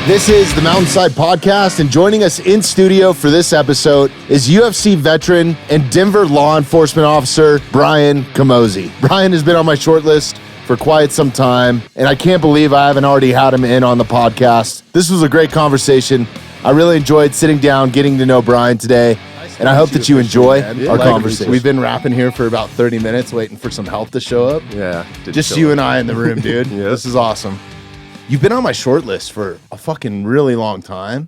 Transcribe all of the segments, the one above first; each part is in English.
This is the Mountainside podcast, and joining us in studio for this episode is UFC veteran and Denver law enforcement officer, Brian Camozzi. Brian has been on my short list for quite some time, and I can't believe I haven't already had him in on the podcast. This was a great conversation. I really enjoyed sitting down, getting to know Brian today, and I hope that you enjoy our conversation. We've been rapping here for about 30 minutes, waiting for some help to show up. Yeah. Just you and I in the room, dude. Yeah. This is awesome. You've been on my short list for a fucking really long time,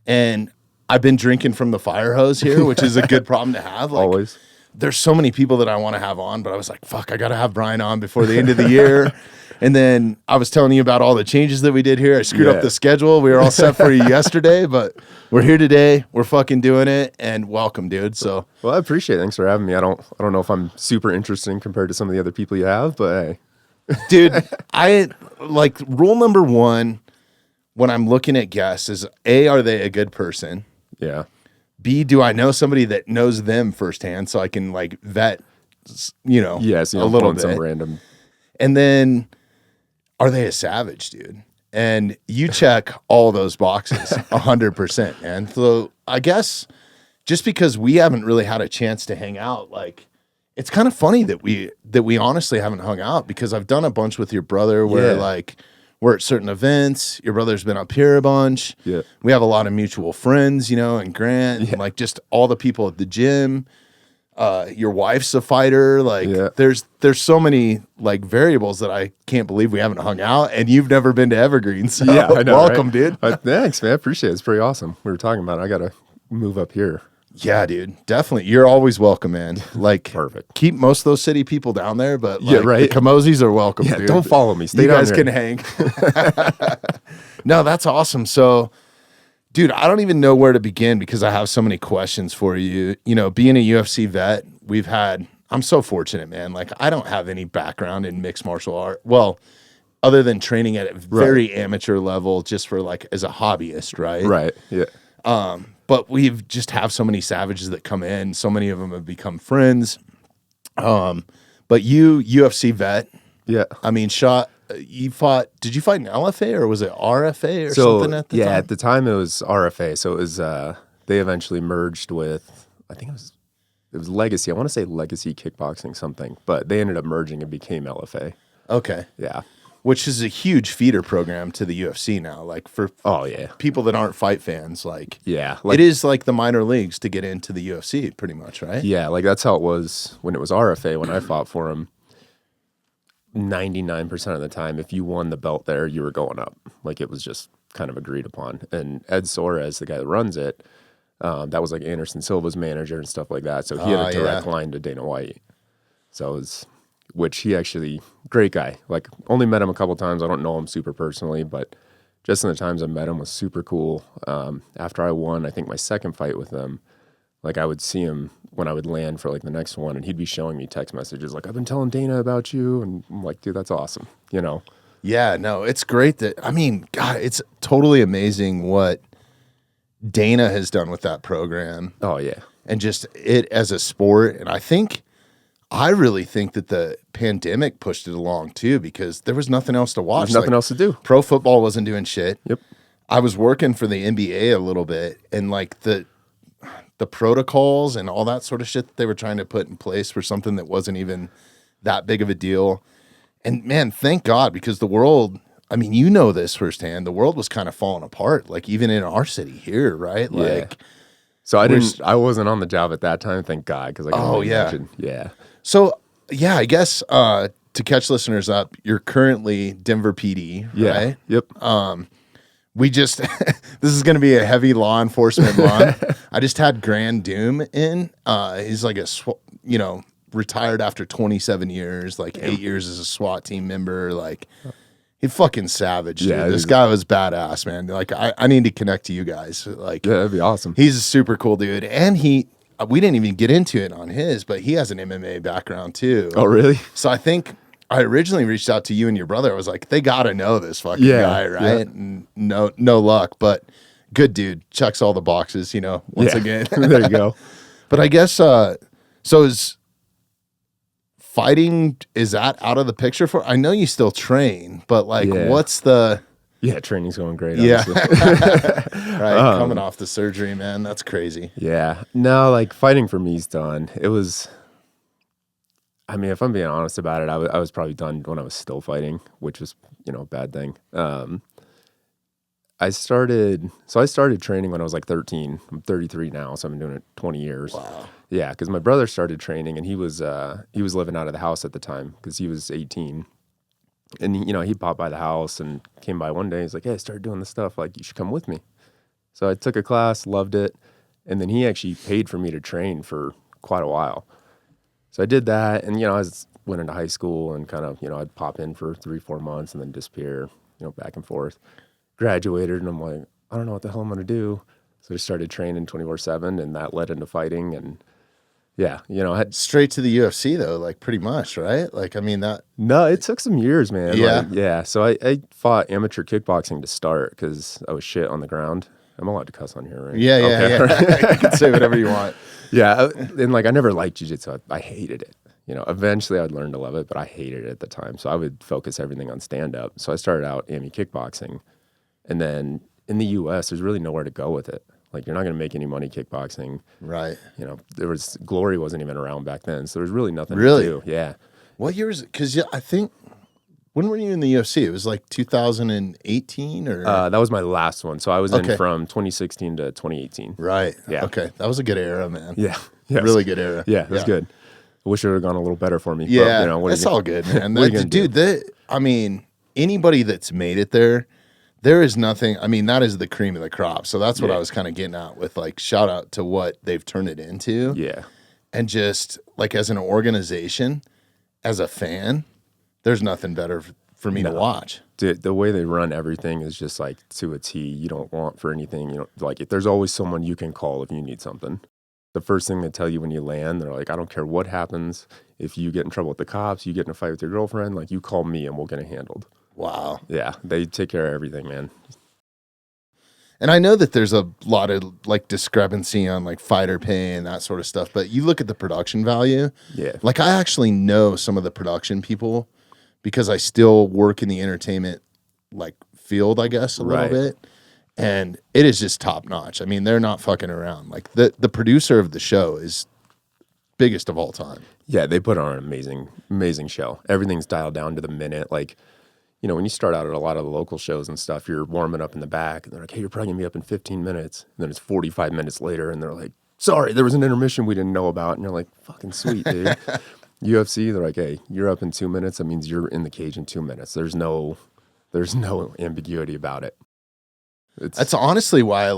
and I've been drinking from the fire hose here, which is a good problem to have. Like, Always. There's so many people that I want to have on, but I was like, fuck, I got to have Brian on before the end of the year. And then I was telling you about all the changes that we did here. I screwed up the schedule. We were all set for you yesterday, but we're here today. We're fucking doing it, and welcome, dude. So, well, I appreciate it. Thanks for having me. I don't know if I'm super interesting compared to some of the other people you have, but hey. Dude, I like rule number one when I'm looking at guests is A, are they a good person? Yeah. B, do I know somebody that knows them firsthand so I can like vet, Yes, a little bit. Some random. And then are they a savage, dude? And you check all those boxes 100%, man. So I guess just because we haven't really had a chance to hang out, like, it's kind of funny that we honestly haven't hung out, because I've done a bunch with your brother where like we're at certain events. Your brother's been up here a bunch. Yeah. We have a lot of mutual friends, and Grant, and like just all the people at the gym. Your wife's a fighter. Like there's so many like variables that I can't believe we haven't hung out, and you've never been to Evergreen. So I know, welcome, dude. Thanks, man. I appreciate it. It's pretty awesome. We were talking about it. I got to move up here. Yeah, dude, definitely. You're always welcome, man. Like, perfect. Keep most of those city people down there, but like, yeah, right. The Camozzis are welcome, dude. Don't follow me. Stay you down guys there. can hang. No, that's awesome. So, dude, I don't even know where to begin because I have so many questions for you. Being a UFC vet, I'm so fortunate, man. Like, I don't have any background in mixed martial art. Well, other than training at a very amateur level, just for like as a hobbyist, right? Right. Yeah. But we've just have so many savages that come in. So many of them have become friends. But you, UFC vet. Yeah. I mean, did you fight in LFA or was it RFA or something at the time? Yeah, at the time it was RFA. So it was, they eventually merged with, I think it was Legacy. I want to say Legacy Kickboxing something, but they ended up merging and became LFA. Okay. Yeah. Which is a huge feeder program to the UFC now. Like for people that aren't fight fans, like it is like the minor leagues to get into the UFC, pretty much, right? Yeah, like that's how it was when it was RFA. When I fought for him, 99% of the time, if you won the belt there, you were going up. Like it was just kind of agreed upon. And Ed Soares, the guy that runs it, that was like Anderson Silva's manager and stuff like that. So he had a direct line to Dana White. So it was. Which he actually, great guy. Like, only met him a couple times. I don't know him super personally, but just in the times I met him was super cool. After I won, I think my second fight with him, like I would see him when I would land for like the next one, and he'd be showing me text messages like, I've been telling Dana about you, and I'm like, dude, that's awesome, Yeah, no, it's great that, I mean, God, it's totally amazing what Dana has done with that program. Oh, yeah. And just it as a sport, and I really think that the pandemic pushed it along too, because there was nothing else to watch. There's nothing else to do. Pro football wasn't doing shit. Yep. I was working for the NBA a little bit, and like the protocols and all that sort of shit that they were trying to put in place for something that wasn't even that big of a deal. And man, thank God, because the world, I mean, you know this firsthand, the world was kind of falling apart, like even in our city here, right? Like, so I wasn't on the job at that time, thank God, because I can only imagine. Yeah. So, yeah, I guess to catch listeners up, you're currently Denver PD, right? Yep. We just, this is going to be a heavy law enforcement month. I just had Grand Doom in. He's like retired after 27 years, like 8 years as a SWAT team member. Like, he fucking savage, dude. This guy was badass, man. Like, I need to connect to you guys. Like, yeah, that'd be awesome. He's a super cool dude. And we didn't even get into it on his, but he has an MMA background too. Oh, really? So I think I originally reached out to you and your brother. I was like, they got to know this fucking guy, right? Yeah. And no luck, but good dude. Checks all the boxes, once again. There you go. But I guess, so is fighting, is that out of the picture for, I know you still train, but like, what's the Yeah, training's going great. Yeah. Right. Coming off the surgery, man. That's crazy. Yeah. No, like fighting for me's done. It was, I mean, if I'm being honest about it, I was probably done when I was still fighting, which was, a bad thing. I started training when I was like 13. I'm 33 now, so I've been doing it 20 years. Wow. Yeah, because my brother started training, and he was living out of the house at the time because he was 18. And, he popped by the house and came by one day. He's like, hey, I started doing this stuff. Like, you should come with me. So I took a class, loved it. And then he actually paid for me to train for quite a while. So I did that. And, I went into high school and kind of, I'd pop in for 3-4 months and then disappear, back and forth. Graduated, and I'm like, I don't know what the hell I'm going to do. So I started training 24/7, and that led into fighting. And yeah, I had straight to the UFC though, like pretty much, right? Like, I mean that. No, it took some years, man. Yeah. Like, yeah. So I fought amateur kickboxing to start because I was shit on the ground. I'm allowed to cuss on here, right? Yeah, okay. Yeah. You can say whatever you want. Yeah. And like, I never liked jiu-jitsu. I hated it. Eventually I'd learn to love it, but I hated it at the time. So I would focus everything on stand-up. So I started out AMI kickboxing. And then in the U.S., there's really nowhere to go with it. Like, you're not going to make any money kickboxing. Right. Glory wasn't even around back then. So there was really nothing Really? to do. Yeah. What year was it? Because I think, when were you in the UFC? It was like 2018 or? That was my last one. So I was Okay. in from 2016 to 2018. Right. Yeah. Okay. That was a good era, man. Yeah. Yes. Really good era. Yeah, it was good. I wish it would have gone a little better for me. Yeah. But, That's all good, man. what are you gonna do? Dude, I mean, anybody that's made it there is nothing. I mean, that is the cream of the crop. So that's what I was kind of getting at with, like, shout out to what they've turned it into. Yeah. And just like as an organization, as a fan, there's nothing better for me to watch. Dude, the way they run everything is just like to a T. You don't want for anything. Like, if there's always someone you can call if you need something. The first thing they tell you when you land, they're like, I don't care what happens. If you get in trouble with the cops, you get in a fight with your girlfriend, like, you call me and we'll get it handled. Wow. Yeah, they take care of everything, man. And I know that there's a lot of like discrepancy on like fighter pay and that sort of stuff, but you look at the production value. Yeah. Like, I actually know some of the production people because I still work in the entertainment like field, I guess, a little bit. And it is just top notch. I mean, they're not fucking around. Like, the producer of the show is biggest of all time. Yeah, they put on an amazing, amazing show. Everything's dialed down to the minute. Like, when you start out at a lot of the local shows and stuff, you're warming up in the back, and they're like, hey, you're probably going to be up in 15 minutes. And then it's 45 minutes later, and they're like, sorry, there was an intermission we didn't know about. And you're like, fucking sweet, dude. UFC, they're like, hey, you're up in 2 minutes. That means you're in the cage in 2 minutes. There's no ambiguity about it. That's honestly why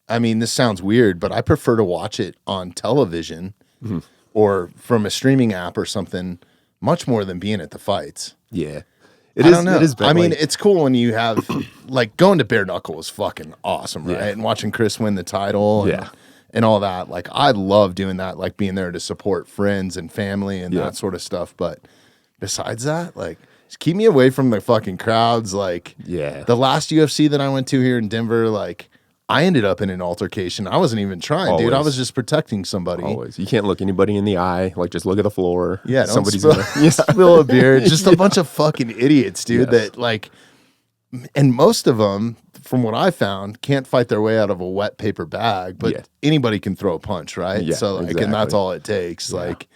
I mean, this sounds weird, but I prefer to watch it on television or from a streaming app or something much more than being at the fights. Yeah. I don't know. I mean, it's cool when you have, like, going to bare knuckle was fucking awesome, right? Yeah. And watching Chris win the title and all that. Like, I love doing that, like being there to support friends and family and that sort of stuff. But besides that, like, just keep me away from the fucking crowds. Like, the last UFC that I went to here in Denver, like, I ended up in an altercation. I wasn't even trying, dude. I was just protecting somebody. Always. You can't look anybody in the eye. Like, just look at the floor. Yeah, don't somebody's spill a beer. Just a bunch of fucking idiots, dude, that, like, and most of them, from what I found, can't fight their way out of a wet paper bag, but anybody can throw a punch, right? Yeah, so, like, exactly. and that's all it takes. Like,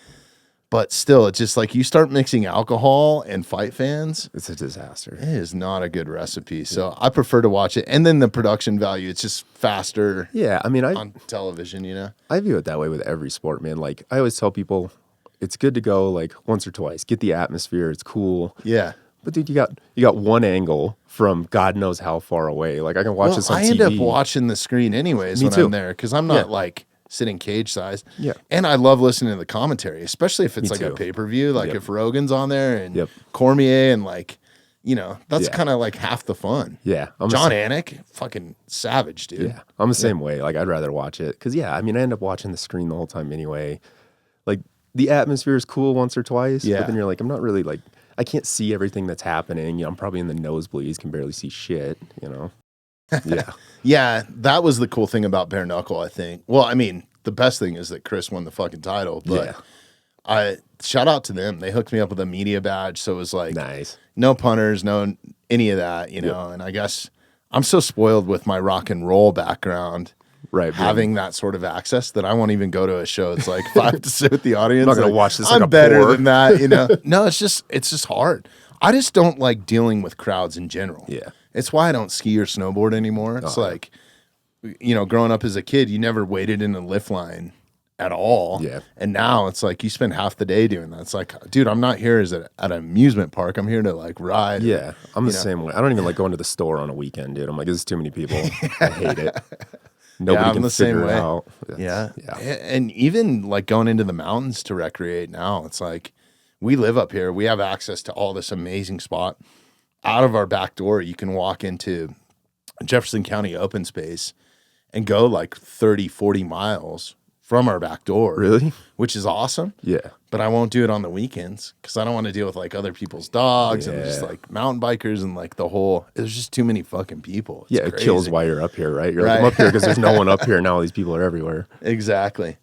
but still, it's just like you start mixing alcohol and fight fans. It's a disaster. It is not a good recipe. So I prefer to watch it. And then the production value, it's just faster. Yeah, I mean, on television, I view it that way with every sport, man. Like, I always tell people, it's good to go like once or twice, get the atmosphere. It's cool. Yeah. But dude, you got one angle from God knows how far away. Like, I can watch this on TV. I end up watching the screen anyways when too. I'm there because I'm not like sitting cage size. Yeah. And I love listening to the commentary, especially if it's like too. a pay-per-view, like if Rogan's on there and Yep. Cormier and like, that's kind of like half the fun. Yeah. John Anik, fucking savage, dude. Yeah. I'm the same way. Like, I'd rather watch it. Because, I mean, I end up watching the screen the whole time anyway. Like, the atmosphere is cool once or twice. Yeah. But then you're like, I'm not really like, I can't see everything that's happening. I'm probably in the nosebleeds, can barely see shit, Yeah. Yeah, that was the cool thing about bare knuckle, I think. Well, I mean, the best thing is that Chris won the fucking title, but I shout out to them. They hooked me up with a media badge, so it was like Nice. no punters, no any of that, you know. And I guess I'm so spoiled with my rock and roll background, right? Having that sort of access that I won't even go to a show. It's like if I have to sit with the audience, I'm not gonna like, watch this. I'm like a better poor. than that, you know. No, it's just hard. I just don't like dealing with crowds in general. Yeah, it's why I don't ski or snowboard anymore. It's like, you know, growing up as a kid, you never waited in a lift line at all. Yeah. And now it's like you spend half the day doing that. It's like, dude, I'm not here at an amusement park. I'm here to like ride. Yeah, I'm the same way. I don't even like going to the store on a weekend, dude. I'm like, this is too many people. I hate it. Nobody I'm can the same figure it way. out. Yeah. Yeah. And even like going into the mountains to recreate now, it's like we live up here. We have access to all this amazing spot. Out of our back door, you can walk into Jefferson County open space and go like 30, 40 miles from our back door. Really? Which is awesome. Yeah. But I won't do it on the weekends because I don't want to deal with like other people's dogs and just like mountain bikers and like the whole, there's just too many fucking people. It's it crazy. kills why you're up here, right? You're like, I'm up here because there's no one up here. Now all these people are everywhere. Exactly.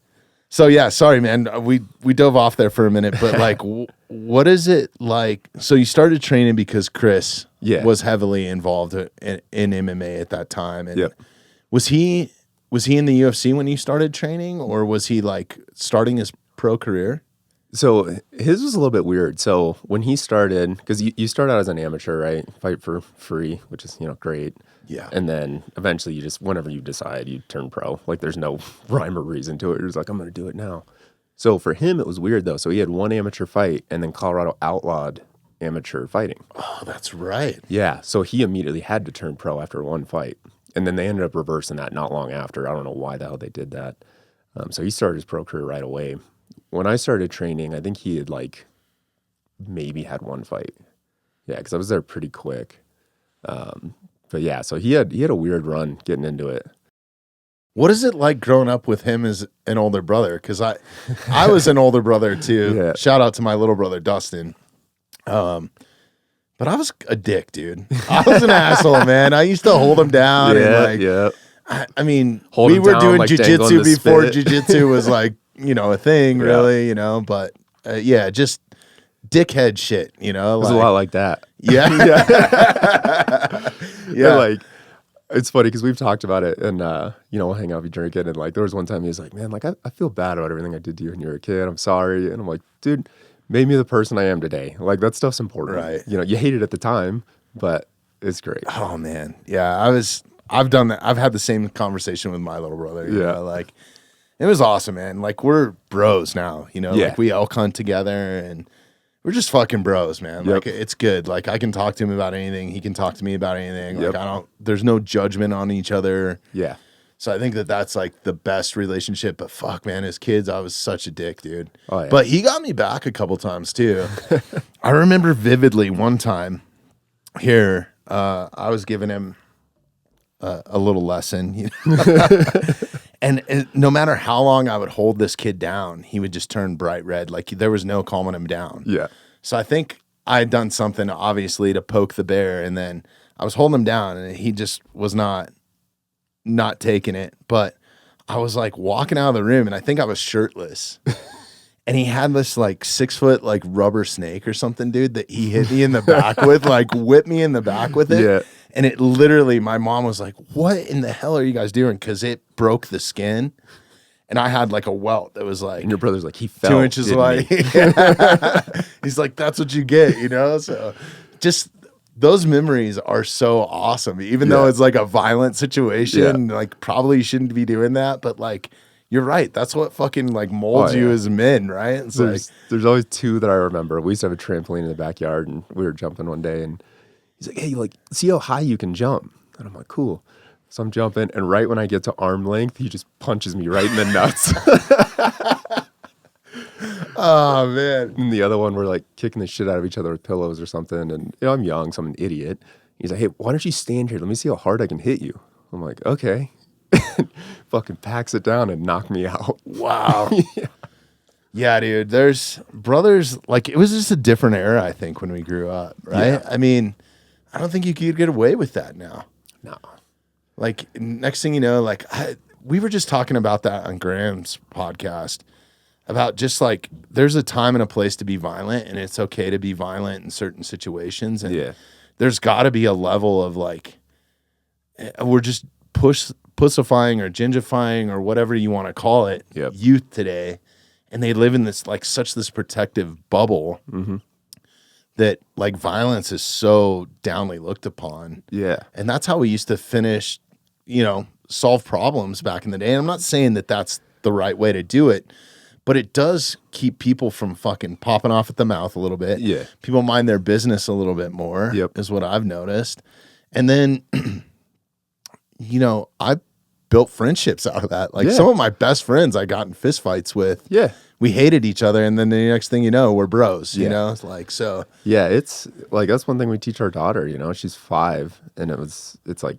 So yeah, sorry, man. We dove off there for a minute, but like, what is it like? So you started training because Chris was heavily involved in MMA at that time. And was he in the UFC when you started training, or was he like starting his pro career? So his was a little bit weird. So when he started, because you start out as an amateur, right? Fight for free, which is, you know, great. Yeah. And then eventually you just, whenever you decide, you turn pro. Like there's no rhyme or reason to it. You're just like, I'm going to do it now. So for him, it was weird though. So he had one amateur fight and then Colorado outlawed amateur fighting. Oh, that's right. Yeah. So he immediately had to turn pro after one fight. And then they ended up reversing that not long after. I don't know why the hell they did that. So he started his pro career right away. When I started training, I think he had like maybe had one fight. Yeah, because I was there pretty quick. But yeah, so he had a weird run getting into it. What is it like growing up with him as an older brother? Because I was an older brother too. Yeah. Shout out to my little brother Dustin. But I was a dick, dude. I was an asshole, man. I used to hold him down. And like, I mean, we were doing like jiu-jitsu before spit. jiu-jitsu was like, you know, a thing, really, you know. But just dickhead shit, you know. It was a lot like that. Yeah. Yeah. Like, it's funny because we've talked about it and, you know, we'll hang out, be drinking. And like, there was one time he was like, man, like, I feel bad about everything I did to you when you were a kid. I'm sorry. And I'm like, dude, made me the person I am today. Like, that stuff's important. Right. You know, you hate it at the time, but it's great. Oh, man. Yeah. I've done that. I've had the same conversation with my little brother. You know, like, it was awesome, man. Like, we're bros now, you know, like we elk hunt together and we're just fucking bros, man. Like, it's good. Like, I can talk to him about anything. He can talk to me about anything. Like, there's no judgment on each other. Yeah. So I think that's like the best relationship. But fuck, man, as kids, I was such a dick, dude. Oh, yeah. But he got me back a couple times too. I remember vividly one time here, I was giving him a little lesson, you know? And no matter how long I would hold this kid down, he would just turn bright red. Like there was no calming him down. Yeah. So I think I had done something obviously to poke the bear, and then I was holding him down, and he just was not taking it. But I was like walking out of the room, and I think I was shirtless. And he had this like 6 foot like rubber snake or something, dude, that he hit me in the back with, like whipped me in the back with it. Yeah. And it literally, my mom was like, what in the hell are you guys doing? Because it broke the skin. And I had like a welt that was like, And your brother's like, he fell 2 inches away. He's like, that's what you get, you know? So just those memories are so awesome. Even though it's like a violent situation, like probably you shouldn't be doing that. But like, you're right. That's what fucking like molds you as men, right? It's there's always two that I remember. We used to have a trampoline in the backyard, and we were jumping one day, and he's like, hey, like, see how high you can jump? And I'm like, cool. So I'm jumping, and right when I get to arm length, he just punches me right in the nuts. Oh, man. And the other one, we're like kicking the shit out of each other with pillows or something. And you know, I'm young, so I'm an idiot. He's like, hey, why don't you stand here? Let me see how hard I can hit you. I'm like, okay. Fucking packs it down and knocked me out. Wow. Yeah, dude. There's brothers, like, it was just a different era, I think, when we grew up, right? Yeah. I mean, I don't think you could get away with that now. No. Like, next thing you know, like, we were just talking about that on Graham's podcast about just like, there's a time and a place to be violent, and it's okay to be violent in certain situations. And there's got to be a level of like, we're just pussifying or gingifying or whatever you want to call it, youth today. And they live in this like this protective bubble that like violence is so downly looked upon. Yeah. And that's how we used to finish, solve problems back in the day. And I'm not saying that that's the right way to do it, but it does keep people from fucking popping off at the mouth a little bit. Yeah. People mind their business a little bit more, is what I've noticed. And then, I built friendships out of that. Like some of my best friends I got in fist fights with. Yeah. We hated each other. And then the next thing you know, we're bros, It's like, so. Yeah. It's like, that's one thing we teach our daughter, she's 5 and it's like,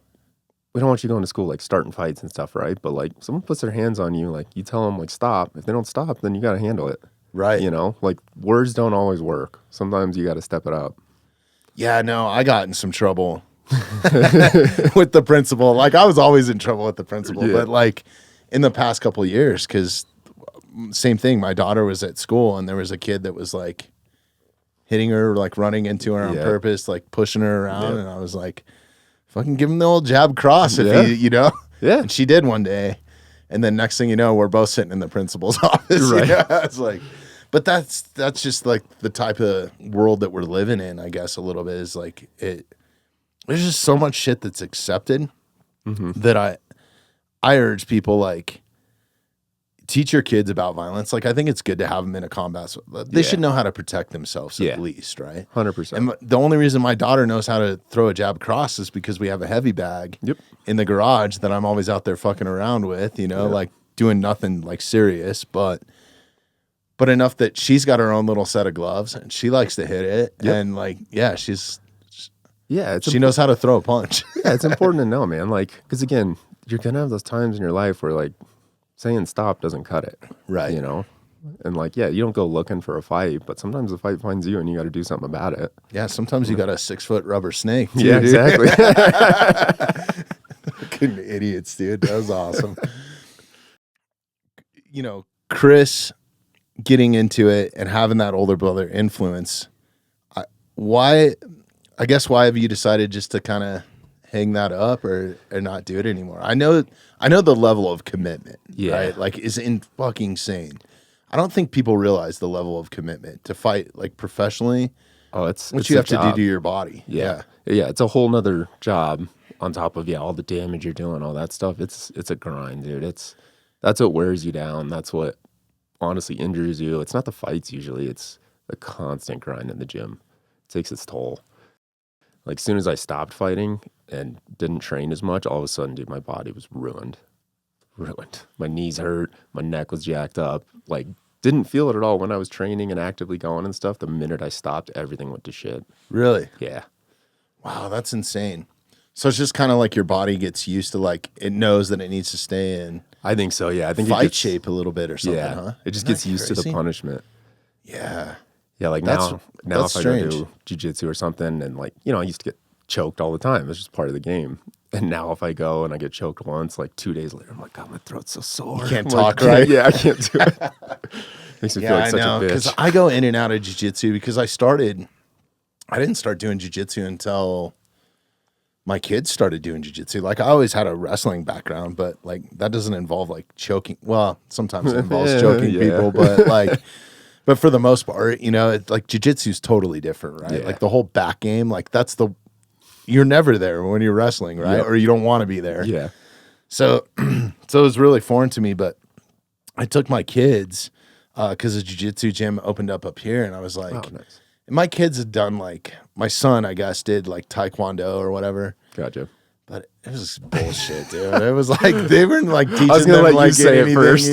we don't want you going to school, like starting fights and stuff. Right. But like someone puts their hands on you, like you tell them like, stop. If they don't stop, then you got to handle it. Right. Like words don't always work. Sometimes you got to step it up. Yeah, no, I got in some trouble with the principal. Like I was always in trouble with the principal, but like in the past couple of years, because same thing, my daughter was at school and there was a kid that was like hitting her, like running into her on purpose, like pushing her around. And I was like, fucking give him the old jab cross if he, Yeah. And she did one day. And then next thing you know, we're both sitting in the principal's office. Right. It's like, but that's just like the type of world that we're living in, I guess, a little bit is like there's just so much shit that's accepted that I urge people like teach your kids about violence. Like I think it's good to have them in a combat. They should know how to protect themselves at least, right? 100%. And the only reason my daughter knows how to throw a jab cross is because we have a heavy bag in the garage that I'm always out there fucking around with, like doing nothing like serious, but enough that she's got her own little set of gloves and she likes to hit it. And like, she knows how to throw a punch. It's important to know, man. Like, because again, you're going to have those times in your life where like saying stop doesn't cut it. Right. And like, you don't go looking for a fight, but sometimes the fight finds you and you got to do something about it. Yeah. Sometimes you got a 6-foot rubber snake. Too, exactly. Fucking idiots, dude. That was awesome. Chris getting into it and having that older brother influence. Why have you decided just to kind of hang that up or not do it anymore? I know the level of commitment, right? Like is fucking insane. I don't think people realize the level of commitment to fight like professionally. Oh, what you have to do to your body. Yeah. It's a whole nother job on top of all the damage you're doing, all that stuff. It's a grind, dude. That's what wears you down. That's what honestly injures you. It's not the fights usually. It's the constant grind in the gym. It takes its toll. Like as soon as I stopped fighting and didn't train as much, all of a sudden, dude, my body was ruined. My knees hurt. My neck was jacked up. Like didn't feel it at all when I was training and actively going and stuff. The minute I stopped, everything went to shit. Really? Yeah. Wow, that's insane. So it's just kind of like your body gets used to like it knows that it needs to stay in. I think so. Yeah, I think fight shape a little bit or something. Huh? It just gets used to the punishment. Yeah. Yeah, like now if I go do jiu-jitsu or something and like, I used to get choked all the time. It's just part of the game. And now if I go and I get choked once, like 2 days later, I'm like, God, my throat's so sore. You can't talk, right? Yeah, I can't do it. Makes me feel like such a bitch. Because I go in and out of jiu-jitsu because I didn't start doing jiu-jitsu until my kids started doing jiu-jitsu. Like I always had a wrestling background, but like that doesn't involve like choking. Well, sometimes it involves choking people, but like... But for the most part, like jiu-jitsu is totally different, right? Yeah. Like the whole back game, like you're never there when you're wrestling, right? Yep. Or you don't want to be there. Yeah. So it was really foreign to me, but I took my kids because the jiu-jitsu gym opened up here, and I was like, oh, nice. And my kids had done like, my son, I guess, did like taekwondo or whatever. Gotcha. But it was bullshit, dude. It was like, they weren't like teaching I was gonna them let like you say anything. It first.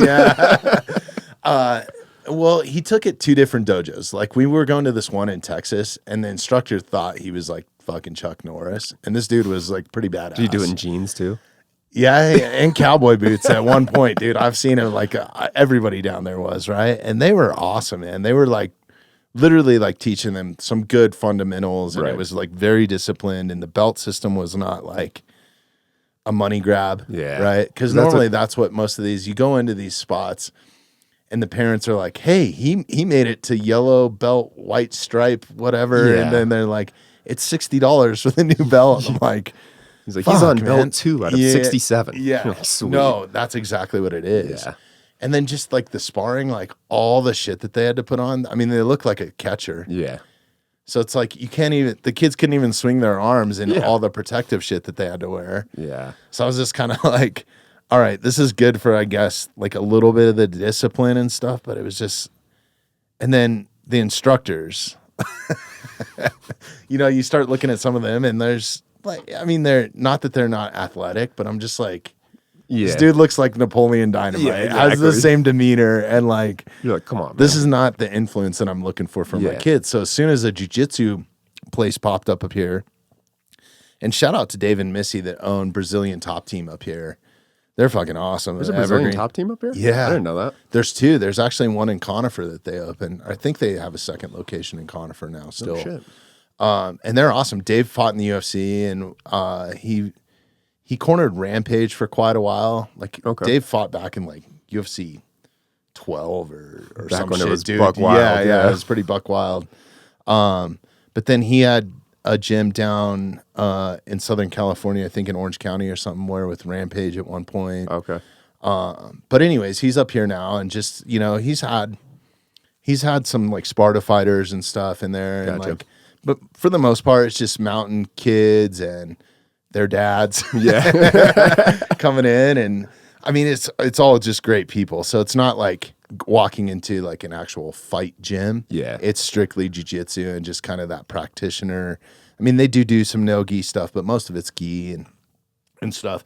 Yeah. Well, he took it 2 different dojos. Like we were going to this one in Texas, and the instructor thought he was like fucking Chuck Norris, and this dude was like pretty badass. Do you do it in jeans too? Yeah, and cowboy boots at one point, dude. I've seen it like everybody down there was, right? And they were awesome, man. They were like literally like teaching them some good fundamentals, and it was like very disciplined, and the belt system was not like a money grab, right? Because normally that's what most of these, you go into these spots and the parents are like, hey, he made it to yellow belt, white stripe, whatever. And then they're like, it's $60 for the new belt. I'm like, he's like, he's on belt 2 out of 67. Yeah. Like, sweet. No, that's exactly what it is. Yeah. And then just like the sparring, like all the shit that they had to put on. I mean, they look like a catcher. Yeah. So it's like the kids couldn't even swing their arms in all the protective shit that they had to wear. Yeah. So I was just kind of like, all right, this is good for, I guess, like a little bit of the discipline and stuff, but it was just, and then the instructors, you start looking at some of them and there's like, I mean, they're not that they're not athletic, but I'm just like, this dude looks like Napoleon Dynamite. Yeah, exactly. Has the same demeanor, and like, you're like, come on, man. This is not the influence that I'm looking for my kids. So as soon as a jiu-jitsu place popped up here, and shout out to Dave and Missy that own Brazilian Top Team up here. They're fucking awesome. There's a Brazilian Top Team up here? Yeah. I didn't know that. There's 2. There's actually one in Conifer that they opened. I think they have a second location in Conifer now still. Oh, shit. And they're awesome. Dave fought in the UFC, and he cornered Rampage for quite a while. Like Dave fought back in like UFC 12 or back some when shit, it was dude. buck wild. Yeah, it was pretty buck wild. But then he had a gym down in Southern California, I think in Orange County or something, where with Rampage at one point. Okay. But anyways, he's up here now, and just he's had some like Sparta fighters and stuff in there, and like, but for the most part, it's just mountain kids and their dads, coming in, and I mean it's all just great people. So it's not like walking into like an actual fight gym. Yeah, it's strictly jiu-jitsu and just kind of that practitioner. I mean, they do some no-gi stuff, but most of it's gi and stuff.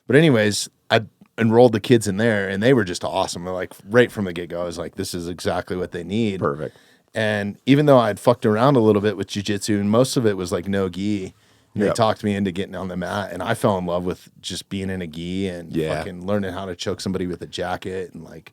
But anyways, I enrolled the kids in there, and they were just awesome. Like right from the get-go, I was like, this is exactly what they need. Perfect. And even though I'd fucked around a little bit with jiu-jitsu, and most of it was like no gi, they talked me into getting on the mat, and I fell in love with just being in a gi and fucking learning how to choke somebody with a jacket and like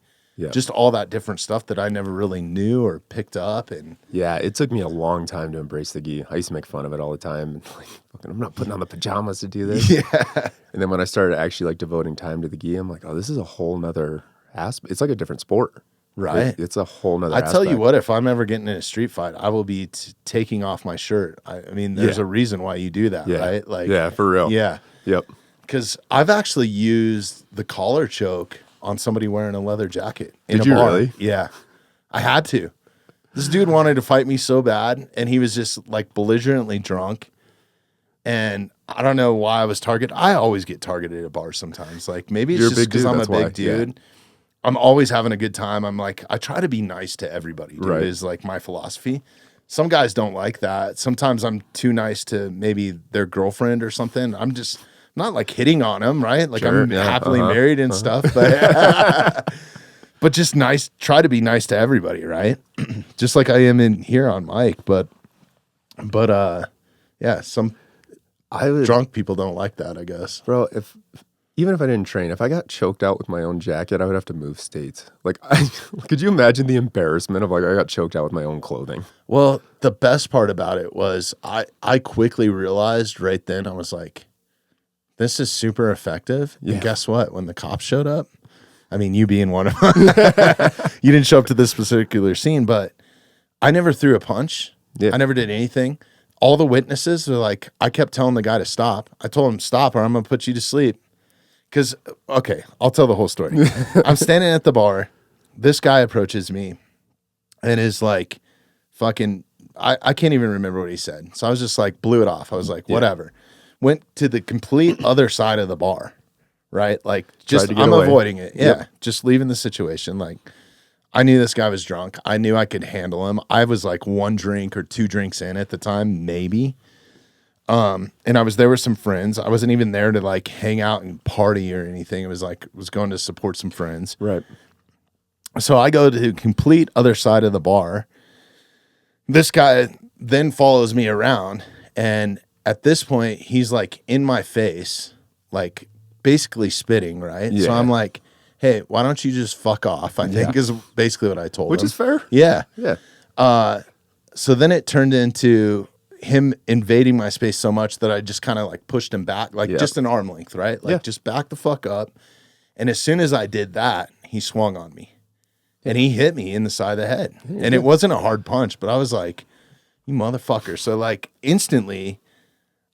just all that different stuff that I never really knew or picked up. And yeah, it took me a long time to embrace the gi. I used to make fun of it all the time. And like, fucking, I'm not putting on the pajamas to do this. Yeah. And then when I started actually like devoting time to the gi, I'm like, oh, this is a whole nother aspect. It's like a different sport. Right. It's a whole nother I tell you what, if I'm ever getting in a street fight, I will be taking off my shirt. I mean, there's a reason why you do that, right? Like, yeah, for real. Yeah. Yep. Because I've actually used the collar choke on somebody wearing a leather jacket in Did a you bar. really? Yeah. I had to. This dude wanted to fight me so bad, and he was just like belligerently drunk. And I don't know why I was targeted. I always get targeted at bars sometimes. Like maybe it's just because I'm a big dude. Yeah. I'm always having a good time. I'm like, I try to be nice to everybody, dude, is like my philosophy. Some guys don't like that. Sometimes I'm too nice to maybe their girlfriend or something. I'm just not like hitting on them, right? Like I'm happily married and stuff, but but just nice. Try to be nice to everybody, right? Just like I am in here on mic, but yeah, some drunk people don't like that, I guess. Bro, even if I didn't train, if I got choked out with my own jacket, I would have to move states. Like, could you imagine the embarrassment of like I got choked out with my own clothing? Well, the best part about it was I quickly realized right then, I was like, this is super effective. Yeah. And guess what? When the cops showed up, I mean, you being one of them, you didn't show up to this particular scene, but I never threw a punch. Yeah. I never did anything. All the witnesses are like, I kept telling the guy to stop. I told him, stop or I'm going to put you to sleep. Because, okay, I'll tell the whole story. I'm standing at the bar. This guy approaches me and is like, fucking, I can't even remember what he said. So I was just like, blew it off. I was like, whatever. Went to the complete other side of the bar, right? Like, just, I'm avoiding it. Yeah, just leaving the situation. Like, I knew this guy was drunk. I knew I could handle him. I was like 1 drink or 2 drinks in at the time, maybe. And I was there with some friends. I wasn't even there to like hang out and party or anything. It was like, was going to support some friends. Right. So I go to the complete other side of the bar. This guy then follows me around. And at this point, he's like in my face, like basically spitting, right? Yeah. So I'm like, hey, why don't you just fuck off? I think is basically what I told him. Which is fair. Yeah. Yeah. So then it turned into him invading my space so much that I just kind of like pushed him back, like just an arm length, right? Like just back the fuck up. And as soon as I did that, he swung on me and he hit me in the side of the head. And it wasn't a hard punch, but I was like, you motherfucker. So like instantly,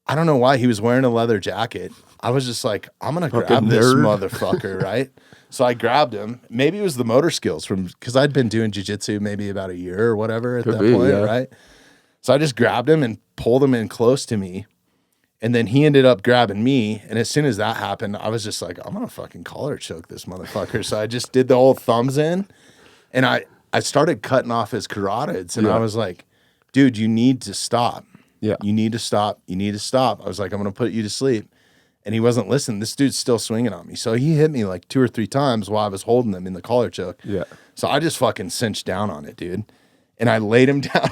I don't know why he was wearing a leather jacket. I was just like, I'm going to grab this motherfucker, right? So I grabbed him. Maybe it was the motor skills because I'd been doing jiu-jitsu maybe about a year or whatever at that point, right? So I just grabbed him and pulled him in close to me. And then he ended up grabbing me. And as soon as that happened, I was just like, I'm going to fucking collar choke this motherfucker. So I just did the old thumbs in. And I started cutting off his carotids. And I was like, dude, you need to stop. Yeah. You need to stop. You need to stop. I was like, I'm going to put you to sleep. And he wasn't listening. This dude's still swinging on me. So he hit me like 2 or 3 times while I was holding him in the collar choke. Yeah. So I just fucking cinched down on it, dude. And I laid him down.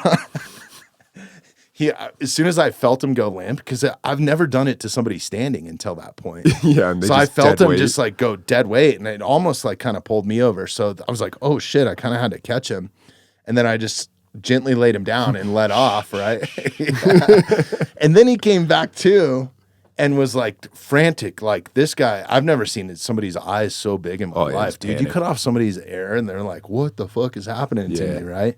As soon as I felt him go limp, because I've never done it to somebody standing until that point. Yeah. So I felt him just like go dead weight, and it almost like kind of pulled me over. So I was like, oh shit, I kind of had to catch him. And then I just gently laid him down and let off, right? And then he came back to and was like frantic. Like this guy, I've never seen somebody's eyes so big in my life, dude. You cut off somebody's air and they're like, what the fuck is happening to me, right?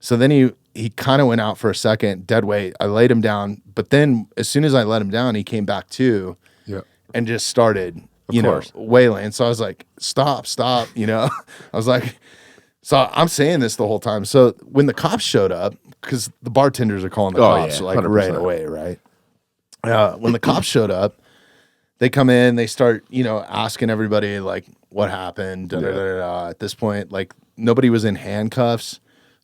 So then he kind of went out for a second, dead weight. I laid him down, but then as soon as I let him down, he came back to and just started, wailing. So I was like, stop, I was like, so I'm saying this the whole time. So when the cops showed up, because the bartenders are calling the cops like 100%. Right away, right? When the cops showed up, they come in, they start, asking everybody like what happened. At this point, like nobody was in handcuffs.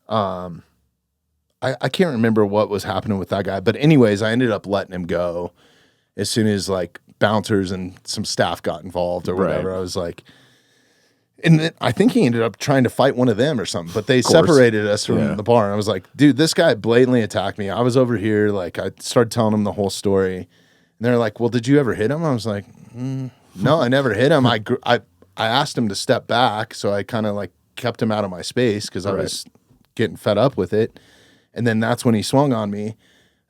I can't remember what was happening with that guy, but anyways, I ended up letting him go as soon as like bouncers and some staff got involved or whatever. I was like, and then I think he ended up trying to fight one of them or something, but they separated us from the bar. And I was like, dude, this guy blatantly attacked me. I was over here. Like I started telling him the whole story and they're like, well, did you ever hit him? I was like, no, I never hit him. I asked him to step back. So I kind of like kept him out of my space because I was getting fed up with it. And then that's when he swung on me.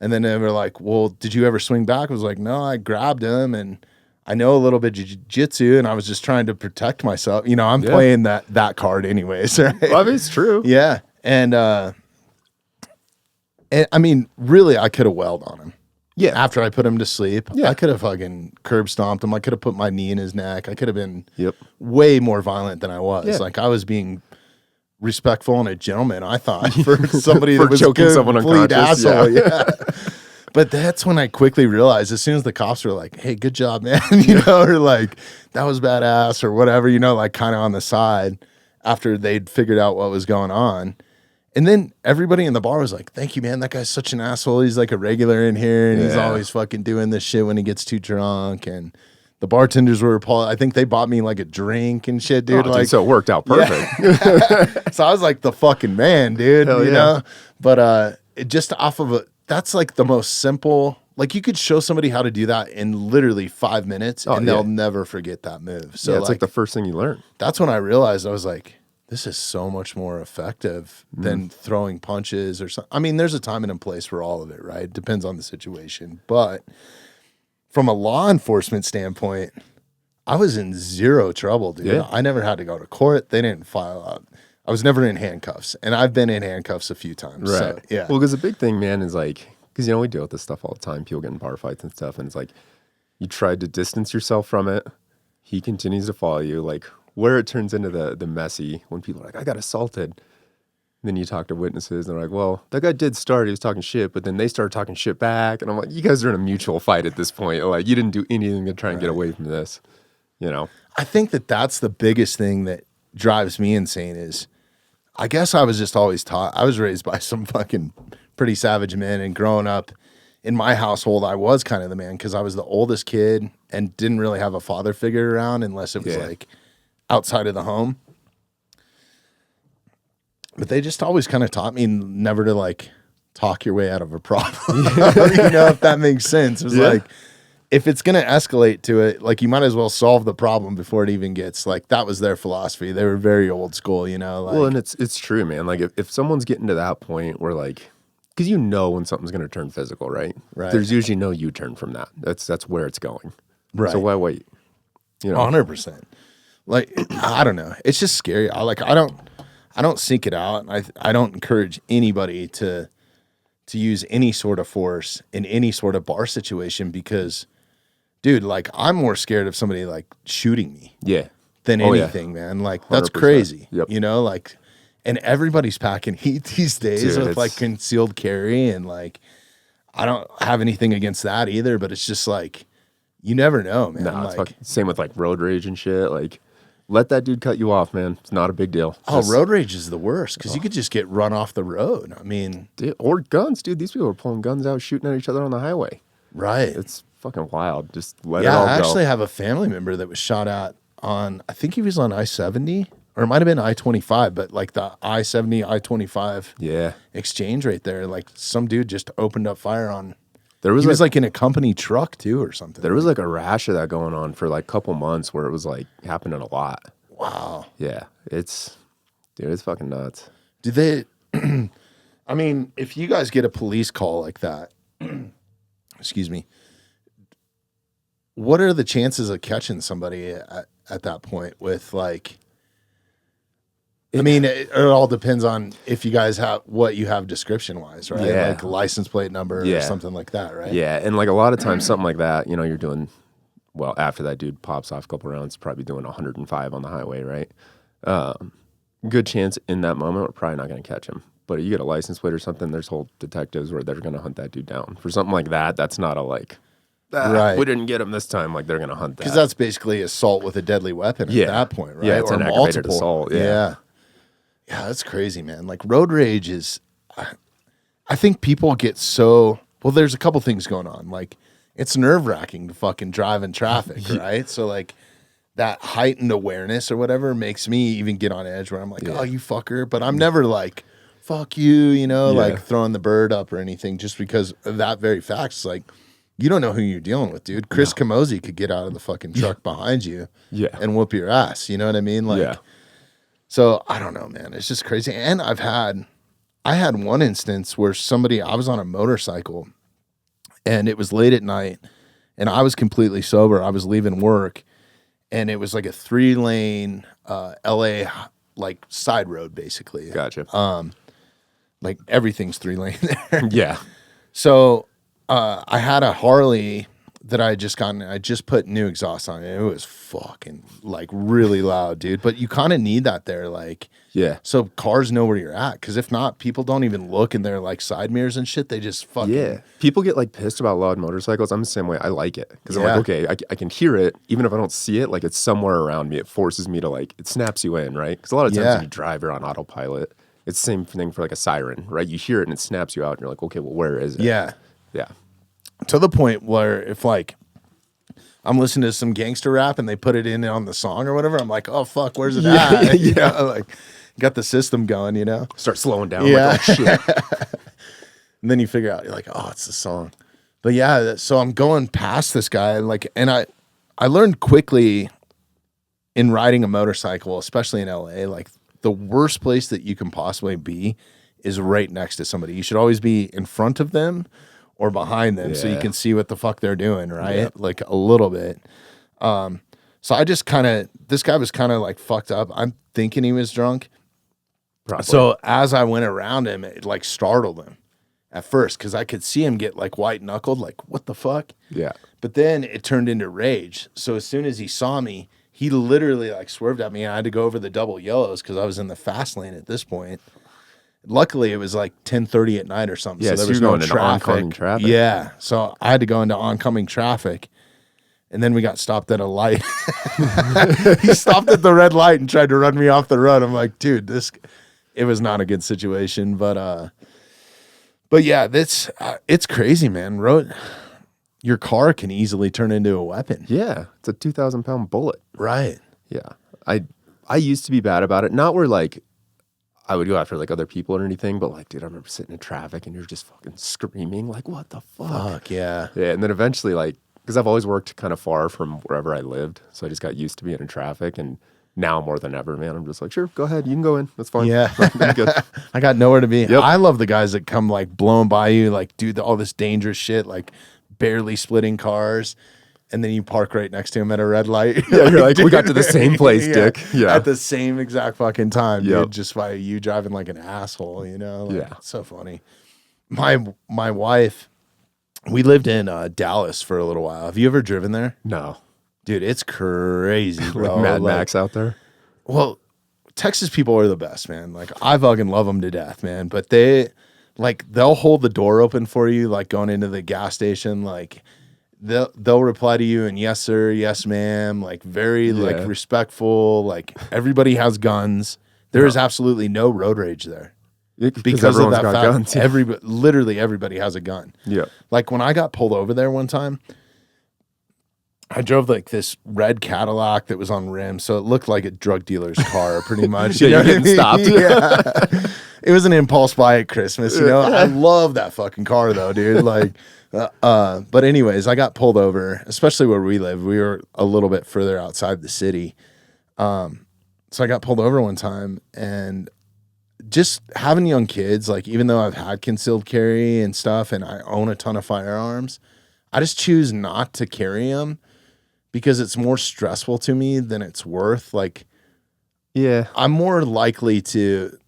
And then they were like, well, did you ever swing back? I was like, no, I grabbed him and I know a little bit of jiu-jitsu and I was just trying to protect myself. I'm playing that card anyways, right? Well, I mean, it's true. Yeah. And I mean, really, I could have wailed on him. Yeah. After I put him to sleep, I could have fucking curb stomped him. I could have put my knee in his neck. I could have been way more violent than I was. Yeah. Like I was being respectful and a gentleman, I thought, for somebody that was choking someone unconscious. Asshole. Yeah. But that's when I quickly realized, as soon as the cops were like, hey, good job, man, or like, that was badass or whatever, like kind of on the side after they'd figured out what was going on. And then everybody in the bar was like, thank you, man. That guy's such an asshole. He's like a regular in here and he's always fucking doing this shit when he gets too drunk. And the bartenders were appalled. I think they bought me like a drink and shit, dude. So it worked out perfect. Yeah. So I was like the fucking man, dude, you know? But it just off of that's like the most simple, like you could show somebody how to do that in literally 5 minutes and they'll never forget that move. So it's like the first thing you learn. That's when I realized, I was like, this is so much more effective than throwing punches or something. I mean, there's a time and a place for all of it, right? It depends on the situation. But from a law enforcement standpoint, I was in zero trouble, dude. Yeah. I never had to go to court. They didn't file out. I was never in handcuffs, and I've been in handcuffs a few times. Right. So, yeah. Well, because the big thing, man, is like, because, we deal with this stuff all the time. People get in bar fights and stuff, and it's like, you tried to distance yourself from it. He continues to follow you. Like, where it turns into the messy, when people are like, I got assaulted. And then you talk to witnesses, and they're like, well, that guy did start. He was talking shit, but then they started talking shit back. And I'm like, you guys are in a mutual fight at this point. Like, you didn't do anything to try and get away from this, I think that's the biggest thing that drives me insane is, I guess I was just always taught. I was raised by some fucking pretty savage men, and growing up in my household, I was kind of the man because I was the oldest kid and didn't really have a father figure around unless it was like outside of the home. But they just always kind of taught me never to like talk your way out of a problem. If that makes sense. It was like, if it's going to escalate to it, like you might as well solve the problem before it even gets like, that was their philosophy. They were very old school, Like, well, and it's true, man. Like if someone's getting to that point where like, because when something's going to turn physical, right? Right. There's usually no U-turn from that. That's where it's going. Right. So why wait? 100%. Like, I don't know. It's just scary. I don't seek it out. I don't encourage anybody to to use any sort of force in any sort of bar situation because, dude, like I'm more scared of somebody like shooting me than anything, man. Like that's 100%. crazy, Yep. you know, like, and everybody's packing heat these days Dude, with like concealed carry. And like, I don't have anything against that either, but it's just like, you never know, man. No, it's like, same with like road rage and shit. Like, let that dude cut you off, man. It's not a big deal. road rage is the worst because you could just get run off the road. I mean, dude, or guns, dude. These people are pulling guns out, shooting at each other on the highway. right. It's fucking wild. Just let it all go. I actually have a family member that was shot at on, I think he was on I-70 or it might have been I-25, but like the I-70, I-25 exchange right there. Like some dude just opened up fire on. He was like in a company truck too or something. There was like a rash of that going on for like a couple months where it was like happening a lot. Wow. Yeah. It's fucking nuts. Do they, I mean, if you guys get a police call like that, excuse me, what are the chances of catching somebody at that point with like, I mean, it all depends on if you guys have what you have description wise, right? Yeah. Like a license plate number or something like that, right? Yeah. And like a lot of times, something like that, you know, you're doing, well, after that dude pops off a couple rounds, probably doing 105 on the highway, right? Good chance in that moment, we're probably not going to catch him. But you get a license plate or something, there's whole detectives where they're going to hunt that dude down. For something like that, that's not a like, we didn't get him this time. Like they're going to hunt that. Because that's basically assault with a deadly weapon at that point, right? Yeah, it's or an aggravated assault. Yeah, that's crazy, man. Like road rage is, I think people get so, well, there's a couple things going on. Like it's nerve wracking to fucking drive in traffic, right? So like that heightened awareness or whatever makes me even get on edge where I'm like, oh, you fucker. But I'm never like, fuck you, you know, like throwing the bird up or anything just because of that very fact. It's like, you don't know who you're dealing with, dude. Chris Camozzi could get out of the fucking truck behind you and whoop your ass. You know what I mean? Like, so I don't know, man. It's just crazy. And I had one instance where I was on a motorcycle and it was late at night and I was completely sober. I was leaving work and it was like a 3-lane LA like side road basically. Gotcha. Like everything's 3-lane there. Yeah. So I had a Harley that I had just gotten. I just put new exhaust on it. It was fucking like really loud, dude. But you kind of need that there, like so cars know where you're at. Because if not, people don't even look in their like side mirrors and shit. They just fucking People get like pissed about loud motorcycles. I'm the same way. I like it because I'm like, okay, I can hear it even if I don't see it. Like it's somewhere around me. It forces me to like it snaps you in, right? Because a lot of times when you drive, you're on autopilot. It's the same thing for like a siren, right? You hear it and it snaps you out, and you're like, okay, well, where is it? Yeah. Yeah. To the point where if like I'm listening to some gangster rap and they put it in on the song or whatever, I'm like, oh fuck, where's it at? You know, like got the system going, you know? Start slowing down. Like, oh shit. And then you figure out, you're like, oh, it's the song. But yeah, so I'm going past this guy, like, and I learned quickly in riding a motorcycle, especially in LA, like the worst place that you can possibly be is right next to somebody. You should always be in front of them or behind them so you can see what the fuck they're doing, right? Like a little bit. So I just this guy was kind of like fucked up. I'm thinking he was drunk. Probably. So as I went around him, it like startled him at first because I could see him get like white knuckled, like what the fuck? Yeah. But then it turned into rage. So as soon as he saw me, he literally like swerved at me and I had to go over the double yellows because I was in the fast lane at this point. Luckily, it was like 10:30 at night or something. Yeah, so there was no traffic. Oncoming traffic. Yeah, so I had to go into oncoming traffic, and then we got stopped at a light. He stopped at the red light and tried to run me off the road. I'm like, dude, it was not a good situation. But yeah, it's crazy, man. Your car can easily turn into a weapon. Yeah, it's a 2,000-pound bullet. Right. Yeah, I used to be bad about it. Not where like I would go after like other people or anything, but like, dude, I remember sitting in traffic and you're just fucking screaming like, what the fuck? Yeah. Yeah. And then eventually like, because I've always worked kind of far from wherever I lived. So I just got used to being in traffic. And now more than ever, man, I'm just like, sure, go ahead. You can go in. That's fine. Yeah. Good. I got nowhere to be. Yep. I love the guys that come like blowing by you, like do all this dangerous shit, like barely splitting cars. And then you park right next to him at a red light. Yeah, you're like, we got to the same place, dick. Yeah. At the same exact fucking time, dude, just by you driving like an asshole, you know? Like, it's so funny. my wife, we lived in Dallas for a little while. Have you ever driven there? No. Dude, it's crazy, bro. Like Mad Max out there? Well, Texas people are the best, man. Like, I fucking love them to death, man. But they'll hold the door open for you, like going into the gas station. Like, they'll reply to you and yes, sir, yes, ma'am. Like, very like respectful. Like, everybody has guns. There is absolutely no road rage there. Because of that fact, guns. Literally everybody has a gun. Yeah. Like, when I got pulled over there one time, I drove like this red Cadillac that was on rims, so it looked like a drug dealer's car, pretty much. You know what I mean? Stopped. Yeah. It was an impulse buy at Christmas, you know. I love that fucking car though, dude. Like, but anyways, I got pulled over, especially where we live. We were a little bit further outside the city, so I got pulled over one time, and just having young kids, like, even though I've had concealed carry and stuff, and I own a ton of firearms, I just choose not to carry them. Because it's more stressful to me than it's worth. Like, yeah, I'm more likely to,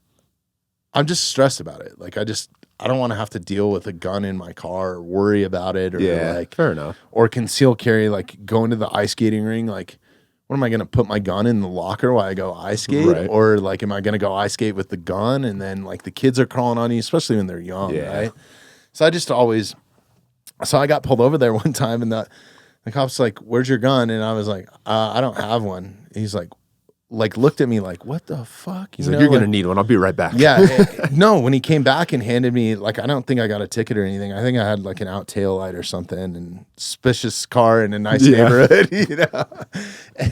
I'm just stressed about it. Like, I don't want to have to deal with a gun in my car or worry about it or like, fair enough. Or conceal carry, like going to the ice skating ring. Like, what am I going to put my gun in the locker while I go ice skate? Right. Or like, am I going to go ice skate with the gun? And then like the kids are crawling on you, especially when they're young, right? So I got pulled over there one time and the cop's like, "Where's your gun?" And I was like, "I don't have one." He's like looked at me like, "What the fuck?" He's like, "You're gonna need one. I'll be right back." Yeah. No, when he came back and handed me, like, I don't think I got a ticket or anything. I think I had like an out tail light or something, and suspicious car in a nice neighborhood, you know.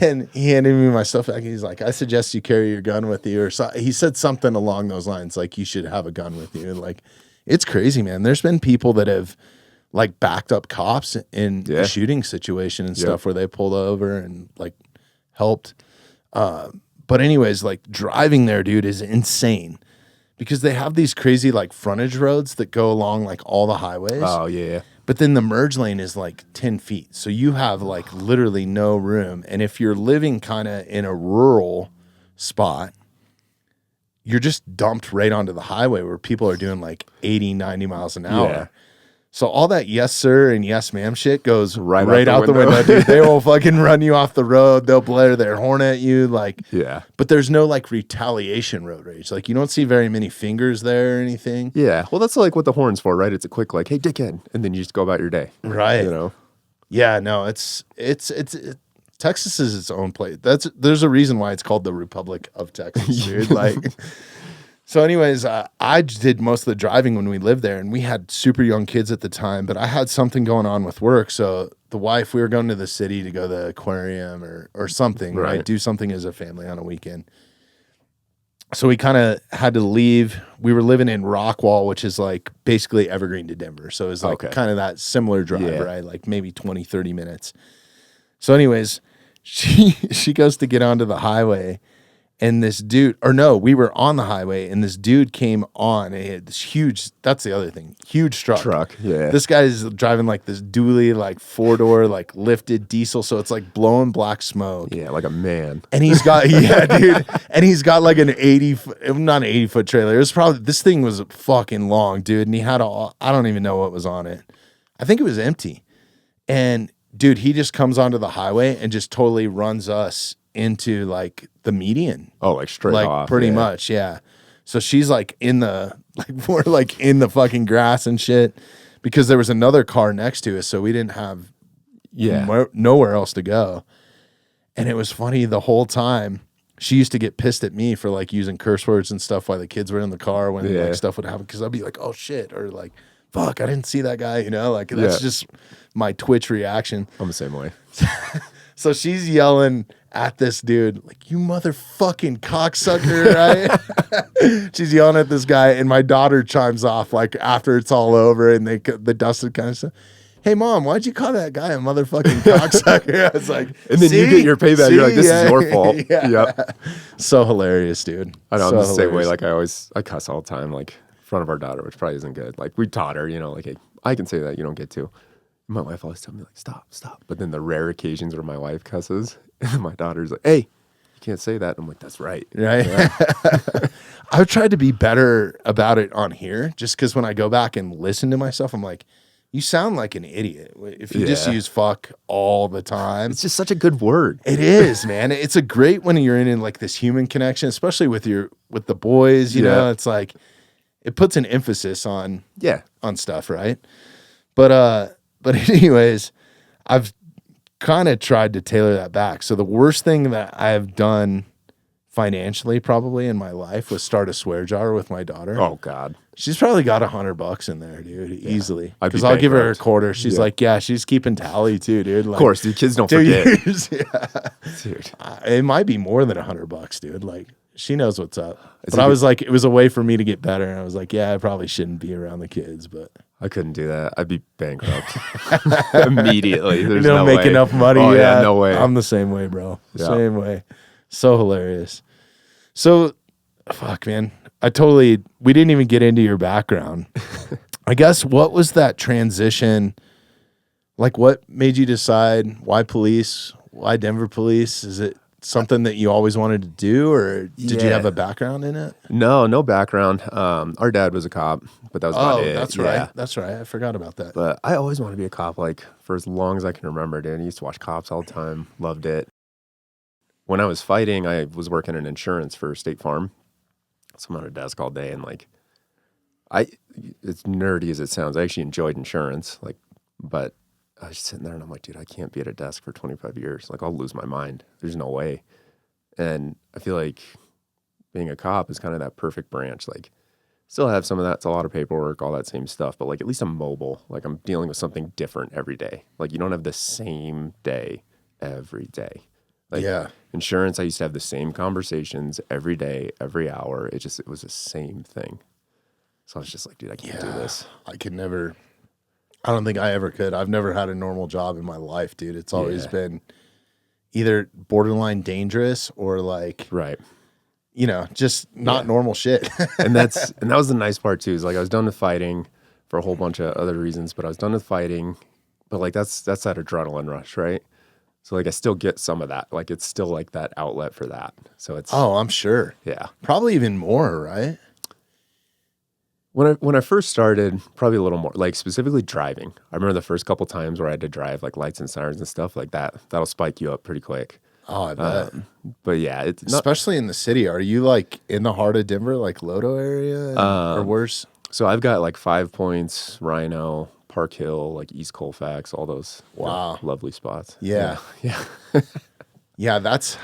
And he handed me my stuff back. He's like, "I suggest you carry your gun with you," or so. He said something along those lines, like, "You should have a gun with you." And like, it's crazy, man. There's been people that have like backed up cops in a shooting situation and stuff where they pulled over and like helped. But anyways, like driving there, dude, is insane because they have these crazy like frontage roads that go along like all the highways. Oh yeah. But then the merge lane is like 10 feet. So you have like literally no room. And if you're living kind of in a rural spot, you're just dumped right onto the highway where people are doing like 80, 90 miles an hour. Yeah. So all that yes, sir, and yes, ma'am shit goes right out the window, dude. They will fucking run you off the road. They'll blare their horn at you. Like, yeah. But there's no like retaliation road rage. Like, you don't see very many fingers there or anything. Yeah. Well, that's like what the horn's for, right? It's a quick like, "Hey, dickhead," and then you just go about your day. Right. You know? Yeah, no, it's Texas is its own place. There's a reason why it's called the Republic of Texas, dude. Like, so anyways, I did most of the driving when we lived there, and we had super young kids at the time, but I had something going on with work. So the wife, we were going to the city to go to the aquarium or something, right? Do something as a family on a weekend. So we kind of had to leave. We were living in Rockwall, which is like basically Evergreen to Denver. So it was like kind of that similar drive, right? Like maybe 20, 30 minutes. So anyways, she goes to get onto the highway, and this dude, or no, we were on the highway, and this dude came on, and he had this huge, that's the other thing, huge truck. Yeah. This guy is driving like this dually, like 4-door, like lifted diesel, so it's like blowing black smoke. Yeah, like a man. And he's got, dude, and he's got like an 80-foot trailer. It was probably, this thing was fucking long, dude, and he had I don't even know what was on it. I think it was empty. And dude, he just comes onto the highway and just totally runs us into like the median. Oh, like straight like off. Pretty much, yeah. So she's like we're like in the fucking grass and shit because there was another car next to us, so we didn't have nowhere else to go. And it was funny the whole time. She used to get pissed at me for like using curse words and stuff while the kids were in the car when like stuff would happen, because I'd be like, "Oh shit," or like, "Fuck, I didn't see that guy," you know, like that's just my Twitch reaction. I'm the same way. So she's yelling at this dude, like, "You motherfucking cocksucker," right? She's yelling at this guy, and my daughter chimes off, like, after it's all over, and the dust kind of stuff. "Hey, Mom, why'd you call that guy a motherfucking cocksucker?" I was like, and then you get your payback. You're like, "This is your fault." Yep. So hilarious, dude. I know, I'm the same way. Like, I cuss all the time, like, in front of our daughter, which probably isn't good. Like, we taught her, you know, like, "Hey, I can say that, you don't get to." My wife always tells me, like, stop. But then the rare occasions where my wife cusses, and my daughter's like, "Hey, You can't say that. I'm like, that's right. Right. Yeah. I've tried to be better about it on here just because when I go back and listen to myself, I'm like, you sound like an idiot if you just use fuck all the time. It's just such a good word. It is, man. It's a great when you're in like this human connection, especially with the boys, you know, it's like it puts an emphasis on stuff, right? But anyways, I've kind of tried to tailor that back. So the worst thing that I've done financially probably in my life was start a swear jar with my daughter. Oh God. She's probably got $100 in there, dude, easily. Because I'll give her a quarter. She's like, she's keeping tally too, dude. Like, of course, the kids don't forget. Dude. It might be more than $100, dude. Like, she knows what's up. But I was like, it was a way for me to get better. And I was like, I probably shouldn't be around the kids, but I couldn't do that. I'd be bankrupt immediately. There's don't make way. enough money. Oh yeah, no way. I'm the same way, bro. Same way. So hilarious. So, fuck, man. We didn't even get into your background. I guess what was that transition? Like, what made you decide why police? Why Denver police? Is it something that you always wanted to do, or did you have a background in it? No background. Our dad was a cop, but that was about it. That's right. That's right. I forgot about that. But I always wanted to be a cop, like, for as long as I can remember, dude. I used to watch Cops all the time. Loved it. When I was fighting, I was working in insurance for State Farm. So I'm on a desk all day, and like, it's nerdy as it sounds. I actually enjoyed insurance, like, but I was just sitting there and I'm like, dude, I can't be at a desk for 25 years. Like, I'll lose my mind. There's no way. And I feel like being a cop is kind of that perfect branch. Like, still have some of that. It's a lot of paperwork, all that same stuff, but like, at least I'm mobile. Like, I'm dealing with something different every day. Like, you don't have the same day every day. Like, insurance, I used to have the same conversations every day, every hour. It was the same thing. So I was just like, dude, I can't do this. I don't think I ever could. I've never had a normal job in my life, dude. It's always been either borderline dangerous or like, just not normal shit. and that was the nice part too, is like, I was done with fighting for a whole bunch of other reasons, but I was done with fighting. But like, that's that adrenaline rush, right? So like, I still get some of that. Like, it's still like that outlet for that. So it's I'm sure. Yeah. Probably even more, right? When I first started, probably a little more, like specifically driving. I remember the first couple times where I had to drive like lights and sirens and stuff like that. That'll spike you up pretty quick. Oh, I bet. But yeah, it's especially in the city. Are you like in the heart of Denver, like Lodo area or worse? So I've got like 5 Points, Rhino, Park Hill, like East Colfax, all those lovely spots. Yeah. Yeah, that's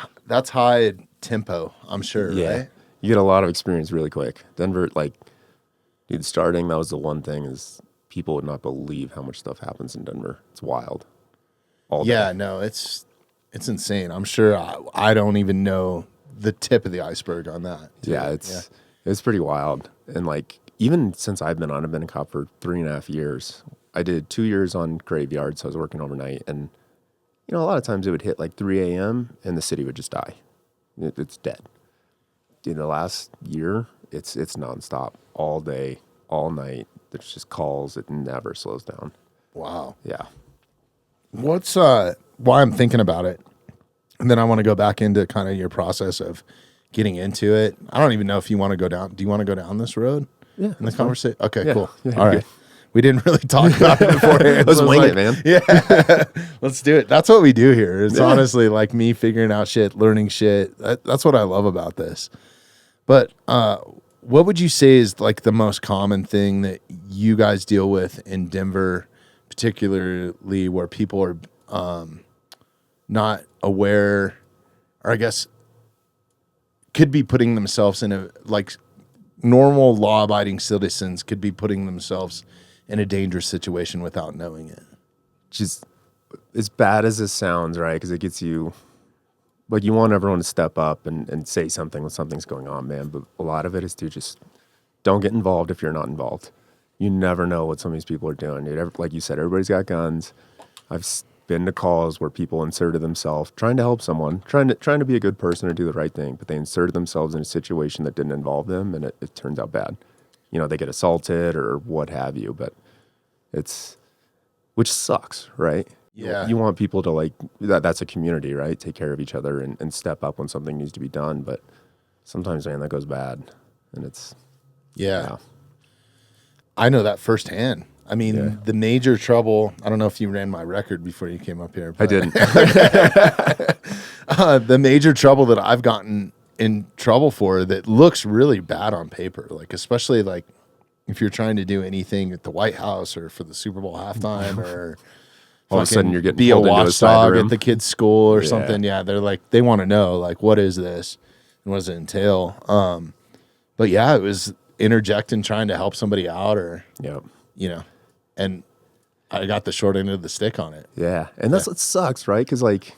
high tempo, I'm sure, right? You get a lot of experience really quick. Denver, like, dude, starting, that was the one thing, is people would not believe how much stuff happens in Denver. It's wild. All day. No, it's insane. I'm sure I don't even know the tip of the iceberg on that. Yeah, it's pretty wild. And like, even since I've been a cop for 3.5 years. I did 2 years on graveyard, so I was working overnight. And, you know, a lot of times it would hit like 3 a.m. and the city would just die. It's dead. In the last year, it's nonstop. All day, all night. There's just calls. It never slows down. Wow. Yeah. What's why I'm thinking about it, and then I want to go back into kind of your process of getting into it. I don't even know if you want to go down. Do you want to go down this road? Yeah. In the conversation? Okay, cool. Yeah, all right. good. We didn't really talk about it beforehand. Let's wing it, man. Yeah. Let's do it. That's what we do here. It's honestly like me figuring out shit, learning shit. That's what I love about this. But what would you say is like the most common thing that you guys deal with in Denver, particularly where people are not aware, or I guess could be putting themselves in a, like, normal law-abiding citizens could be putting themselves in a dangerous situation without knowing it? Just as bad as this sounds, right? Because it gets you, like, you want everyone to step up and say something when something's going on, man. But a lot of it is to just don't get involved if you're not involved. You never know what some of these people are doing, dude. Like you said, everybody's got guns. I've been to calls where people inserted themselves, trying to help someone, trying to be a good person or do the right thing, but they inserted themselves in a situation that didn't involve them, and it turns out bad. You know, they get assaulted or what have you, but which sucks, right? You want people to like that's a community, right? Take care of each other and step up when something needs to be done. But sometimes, man, that goes bad, and it's I know that firsthand. I mean, the major trouble. I don't know if you ran my record before you came up here. But I didn't. The major trouble that I've gotten in trouble for that looks really bad on paper, like especially like if you're trying to do anything at the White House or for the Super Bowl halftime or all of a sudden you're getting be a pulled into a side watchdog room at the kid's school or something. Yeah, they're like they want to know like what is this and what does it entail. But yeah, it was interjecting trying to help somebody out or you know, and I got the short end of the stick on it. Yeah, and that's what sucks, right? Because like,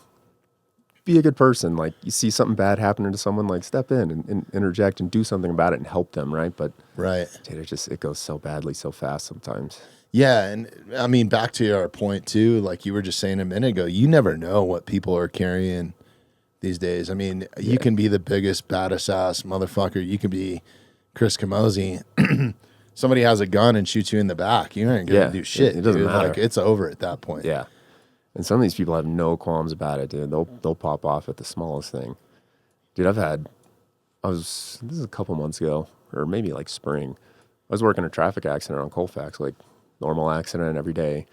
be a good person. Like you see something bad happening to someone, like step in and interject and do something about it and help them, right? But dude, it goes so badly so fast sometimes. Yeah, and I mean, back to our point too, like you were just saying a minute ago, you never know what people are carrying these days. I mean, you can be the biggest, baddest ass motherfucker. You can be Chris Camozzi. Somebody has a gun and shoots you in the back. You ain't gonna do shit. It doesn't matter. Like it's over at that point. Yeah, and some of these people have no qualms about it, dude. They'll pop off at the smallest thing. Dude, this is a couple months ago, or maybe like spring. I was working a traffic accident on Colfax, like normal accident every day.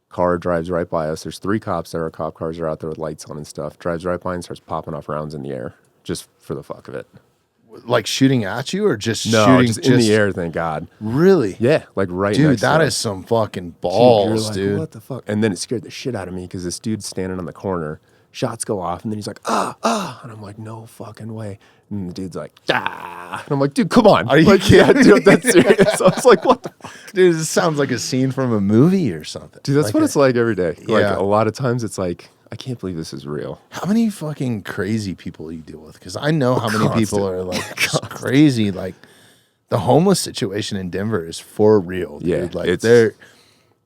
Car drives right by us. There's 3 cops there. Our cop cars are out there with lights on and stuff. Drives right by and starts popping off rounds in the air just for the fuck of it. Like shooting at you or just shooting? Just in the air, thank God. Really? Yeah, like right dude, next to that us. is some fucking balls, Like, dude. what the fuck? And then it scared the shit out of me because this dude's standing on the corner. Shots go off, and then he's like, and I'm like, no fucking way. And the dude's like, and I'm like, dude, come on. Are you like, kidding? Yeah, dude, that's serious. I was like, what the fuck? Dude, this sounds like a scene from a movie or something. Dude, that's like what it's like every day. Like, Yeah. a lot of times it's like, I can't believe this is real. How many fucking crazy people you deal with? Because I know how many people are like just Constant. crazy. Like the homeless situation in Denver is for real, dude. Yeah, Like they're,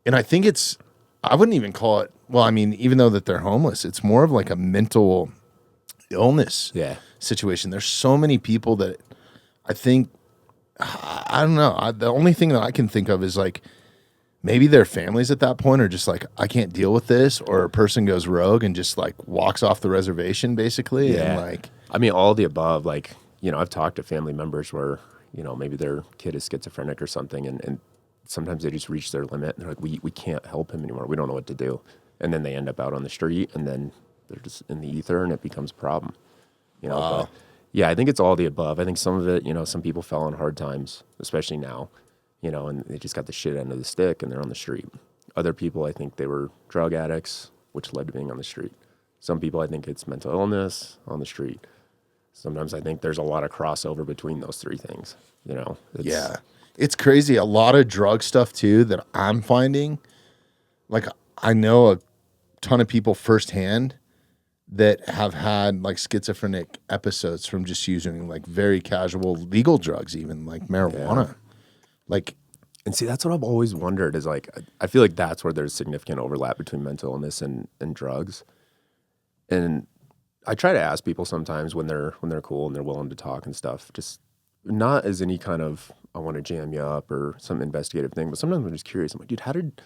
and I think I wouldn't even call it. Well, I mean, even though that they're homeless, it's more of like a mental illness situation. There's so many people that I think, I don't know. The only thing that I can think of is like maybe their families at that point are just like, I can't deal with this, or a person goes rogue and just like walks off the reservation basically. Yeah. And like, I mean, all the above. Like, you know, I've talked to family members where, you know, maybe their kid is schizophrenic or something, and sometimes they just reach their limit and they're like, we can't help him anymore. We don't know what to do. And then they end up out on the street, and then they're just in the ether, and it becomes a problem. You know, but yeah, I think it's all the above. I think some of it, you know, some people fell on hard times, especially now, you know, and they just got the shit end of the stick and they're on the street. Other people, I think they were drug addicts, which led to being on the street. Some people, I think it's mental illness on the street. Sometimes I think there's a lot of crossover between those 3 things, you know. It's crazy. A lot of drug stuff too that I'm finding. Like I know a ton of people firsthand that have had like schizophrenic episodes from just using like very casual legal drugs, even like marijuana. Like, and see, that's what I've always wondered is like, I feel like that's where there's significant overlap between mental illness and drugs. And I try to ask people sometimes when they're cool and they're willing to talk and stuff, just not as any kind of, I want to jam you up or some investigative thing, but sometimes I'm just curious. I'm like, dude,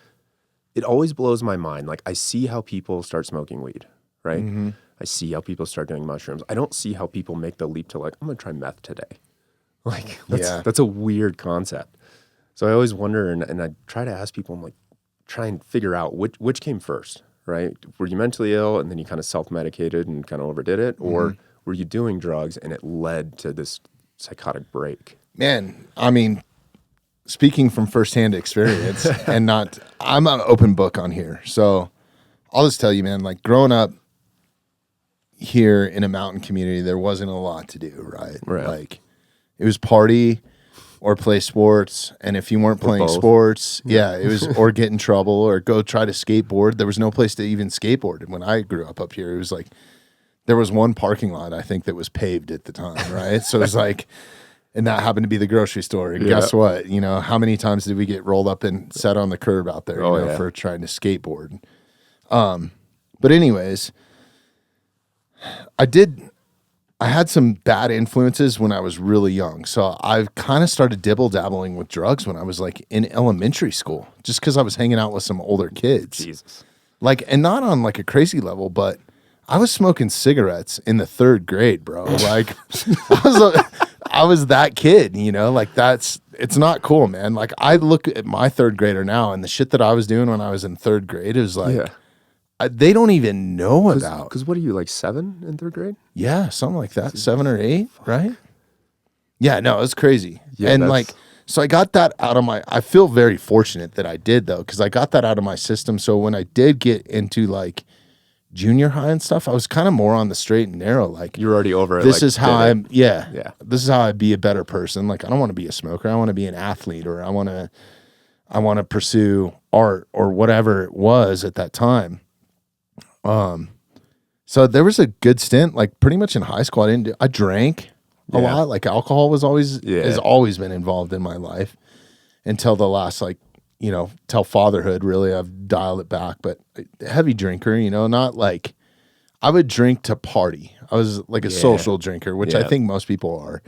it always blows my mind. Like I see how people start smoking weed, right? Mm-hmm. I see how people start doing mushrooms. I don't see how people make the leap to like, I'm going to try meth today. Like that's a weird concept. So I always wonder, and I try to ask people, I'm like, try and figure out which came first, right? Were you mentally ill and then you kind of self-medicated and kind of overdid it? Or were you doing drugs and it led to this psychotic break? Man, I mean, speaking from firsthand experience and I'm an open book on here. So I'll just tell you, man, like growing up here in a mountain community, there wasn't a lot to do, right? Like it was party or play sports. And if you weren't playing sports, it was or get in trouble or go try to skateboard. There was no place to even skateboard. When I grew up here, it was like, there was one parking lot, I think, that was paved at the time, right? So it was like, and that happened to be the grocery store. And guess what? You know, how many times did we get rolled up and set on the curb out there, for trying to skateboard? But anyways, I had some bad influences when I was really young. So I kind of started dibble-dabbling with drugs when I was like in elementary school, just because I was hanging out with some older kids. Jesus. Like, and not on like a crazy level, but I was smoking cigarettes in the 3rd grade, bro. Like, I was that kid, you know, like it's not cool, man. Like, I look at my 3rd grader now and the shit that I was doing when I was in 3rd grade is like, they don't even know about. Because what are you, like 7 in 3rd grade? Yeah, something like that. 7 or 8, right? Yeah, no, it was crazy. Yeah, and like, so I got that out of I feel very fortunate that I did though, because I got that out of my system. So when I did get into like junior high and stuff, I was kind of more on the straight and narrow. Like, you're already over it. This like, is how this is how I'd be a better person. Like, I don't want to be a smoker. I want to be an athlete, or I want to pursue art or whatever it was at that time. So there was a good stint, like pretty much in high school. I drank a lot. Like, alcohol was has always been involved in my life until the last, like, you know, till fatherhood, really. I've dialed it back, but heavy drinker, you know, not like I would drink to party. I was like a social drinker, which I think most people are,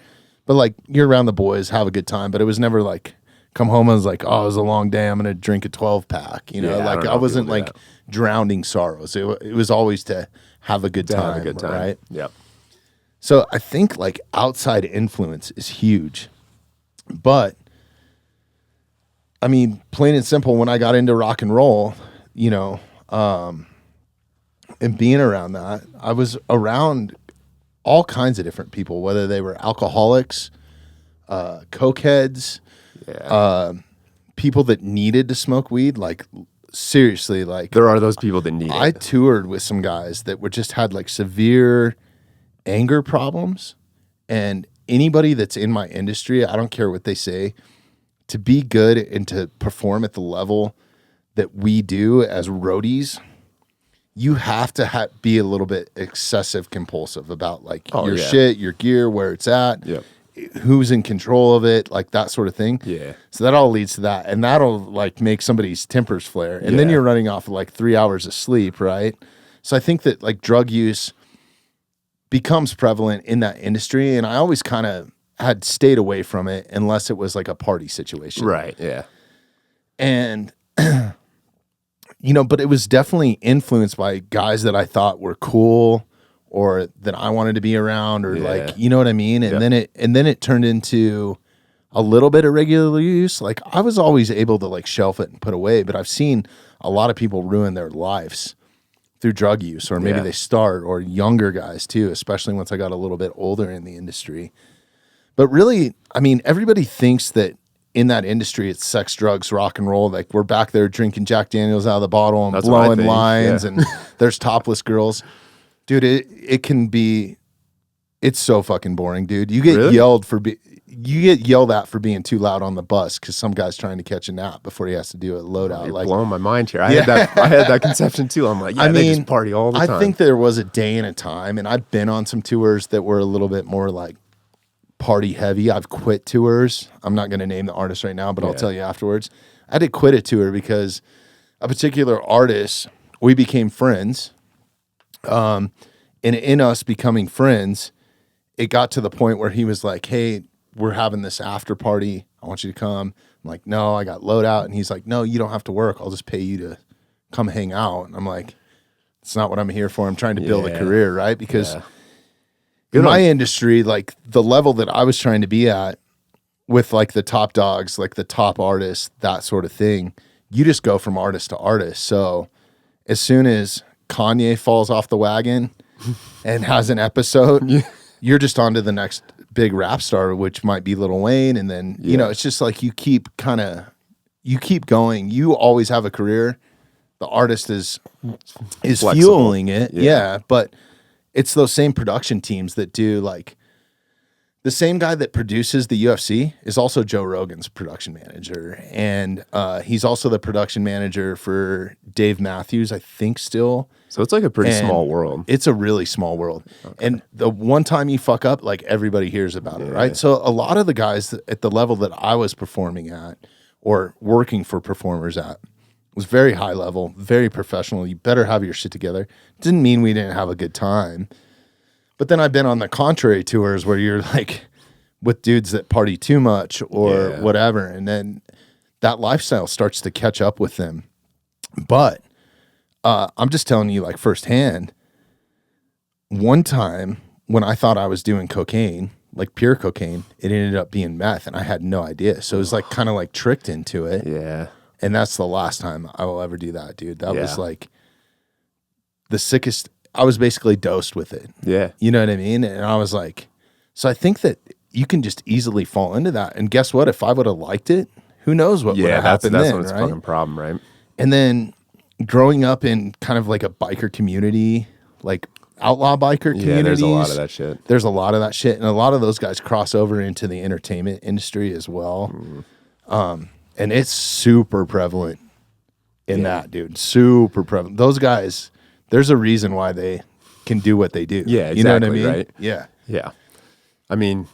but like, you're around the boys, have a good time, but it was never like come home and was like, oh, it was a long day, I'm going to drink a 12-pack, you know, like I wasn't like drowning sorrows. It was always to have a good time. Have a good time. Right. Yep. So I think like outside influence is huge, but I mean, plain and simple, when I got into rock and roll, you know, and being around that, I was around all kinds of different people, whether they were alcoholics, cokeheads, people that needed to smoke weed. Like, seriously, like, there are those people that need it. I toured with some guys that had like severe anger problems, and anybody that's in my industry, I don't care what they say, to be good and to perform at the level that we do as roadies, you have to be a little bit excessive compulsive about like your shit, your gear, where it's at, who's in control of it, like that sort of thing. Yeah. So that all leads to that, and that'll like make somebody's tempers flare, and then you're running off of like 3 hours of sleep, right? So I think that like drug use becomes prevalent in that industry, and I always kind of had stayed away from it unless it was like a party situation. Right, yeah. And, you know, but it was definitely influenced by guys that I thought were cool or that I wanted to be around, or like, you know what I mean? And then it turned into a little bit of regular use. Like, I was always able to like shelf it and put away, but I've seen a lot of people ruin their lives through drug use, or maybe they start, or younger guys too, especially once I got a little bit older in the industry. But really, I mean, everybody thinks that in that industry, it's sex, drugs, rock and roll. Like, we're back there drinking Jack Daniels out of the bottle and blowing lines, and there's topless girls. Dude, it can be, it's so fucking boring, dude. You get yelled at for being too loud on the bus because some guy's trying to catch a nap before he has to do a loadout. You're blowing my mind here. I had that conception too. I'm like, they just party all the time. I think there was a day and a time, and I've been on some tours that were a little bit more like party heavy. I've quit tours. I'm not going to name the artist right now, but I'll tell you afterwards. I had to quit a tour because a particular artist, we became friends. And in us becoming friends, it got to the point where he was like, hey, we're having this after party. I want you to come. I'm like, no, I got loadout. And he's like, no, you don't have to work. I'll just pay you to come hang out. And I'm like, it's not what I'm here for. I'm trying to build a career, right? Because in my industry, like the level that I was trying to be at with like the top dogs, like the top artists, that sort of thing, you just go from artist to artist. So as soon as Kanye falls off the wagon and has an episode, you're just on to the next big rap star, which might be Lil Wayne. And then, you know, it's just like you keep going. You always have a career. The artist is fueling it. Yeah. But it's those same production teams that do, like, the same guy that produces the UFC is also Joe Rogan's production manager. And he's also the production manager for Dave Matthews, I think, still. So it's like a pretty small world. It's a really small world. Okay. And the one time you fuck up, like, everybody hears about it, right? So a lot of the guys at the level that I was performing at or working for performers at was very high level, very professional. You better have your shit together. Didn't mean we didn't have a good time. But then I've been on the contrary tours where you're like with dudes that party too much or whatever. And then that lifestyle starts to catch up with them. But I'm just telling you, like, firsthand, one time when I thought I was doing cocaine, like pure cocaine, it ended up being meth, and I had no idea. So it was like kind of like tricked into it. Yeah. And that's the last time I will ever do that, dude. That was Yeah. like the sickest. I was basically dosed with it. Yeah. You know what I mean? And I was like, so I think that you can just easily fall into that. And guess what? If I would have liked it, who knows what would have happened that's then, when it's a right? fucking problem, right? And then growing up in kind of like a biker community, like outlaw biker communities. Yeah, there's a lot of that shit. There's a lot of that shit. And a lot of those guys cross over into the entertainment industry as well. And it's super prevalent in that, dude. Super prevalent. Those guys, there's a reason why they can do what they do. Yeah, exactly, you know what I mean? right? Yeah. Yeah. I mean,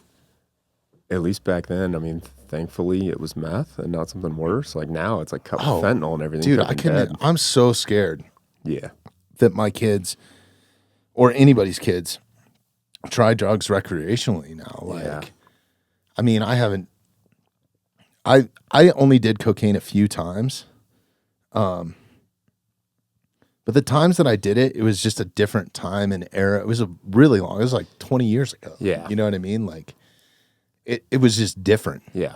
at least back then, I mean, thankfully it was meth and not something worse. Like now it's like cut with fentanyl and everything. Dude, I'm so scared Yeah. that my kids or anybody's kids try drugs recreationally now. Like, I mean, I only did cocaine a few times. But the times that I did it, it was just a different time and era. It was really long. It was like 20 years ago. Yeah. You know what I mean? Like it was just different. Yeah.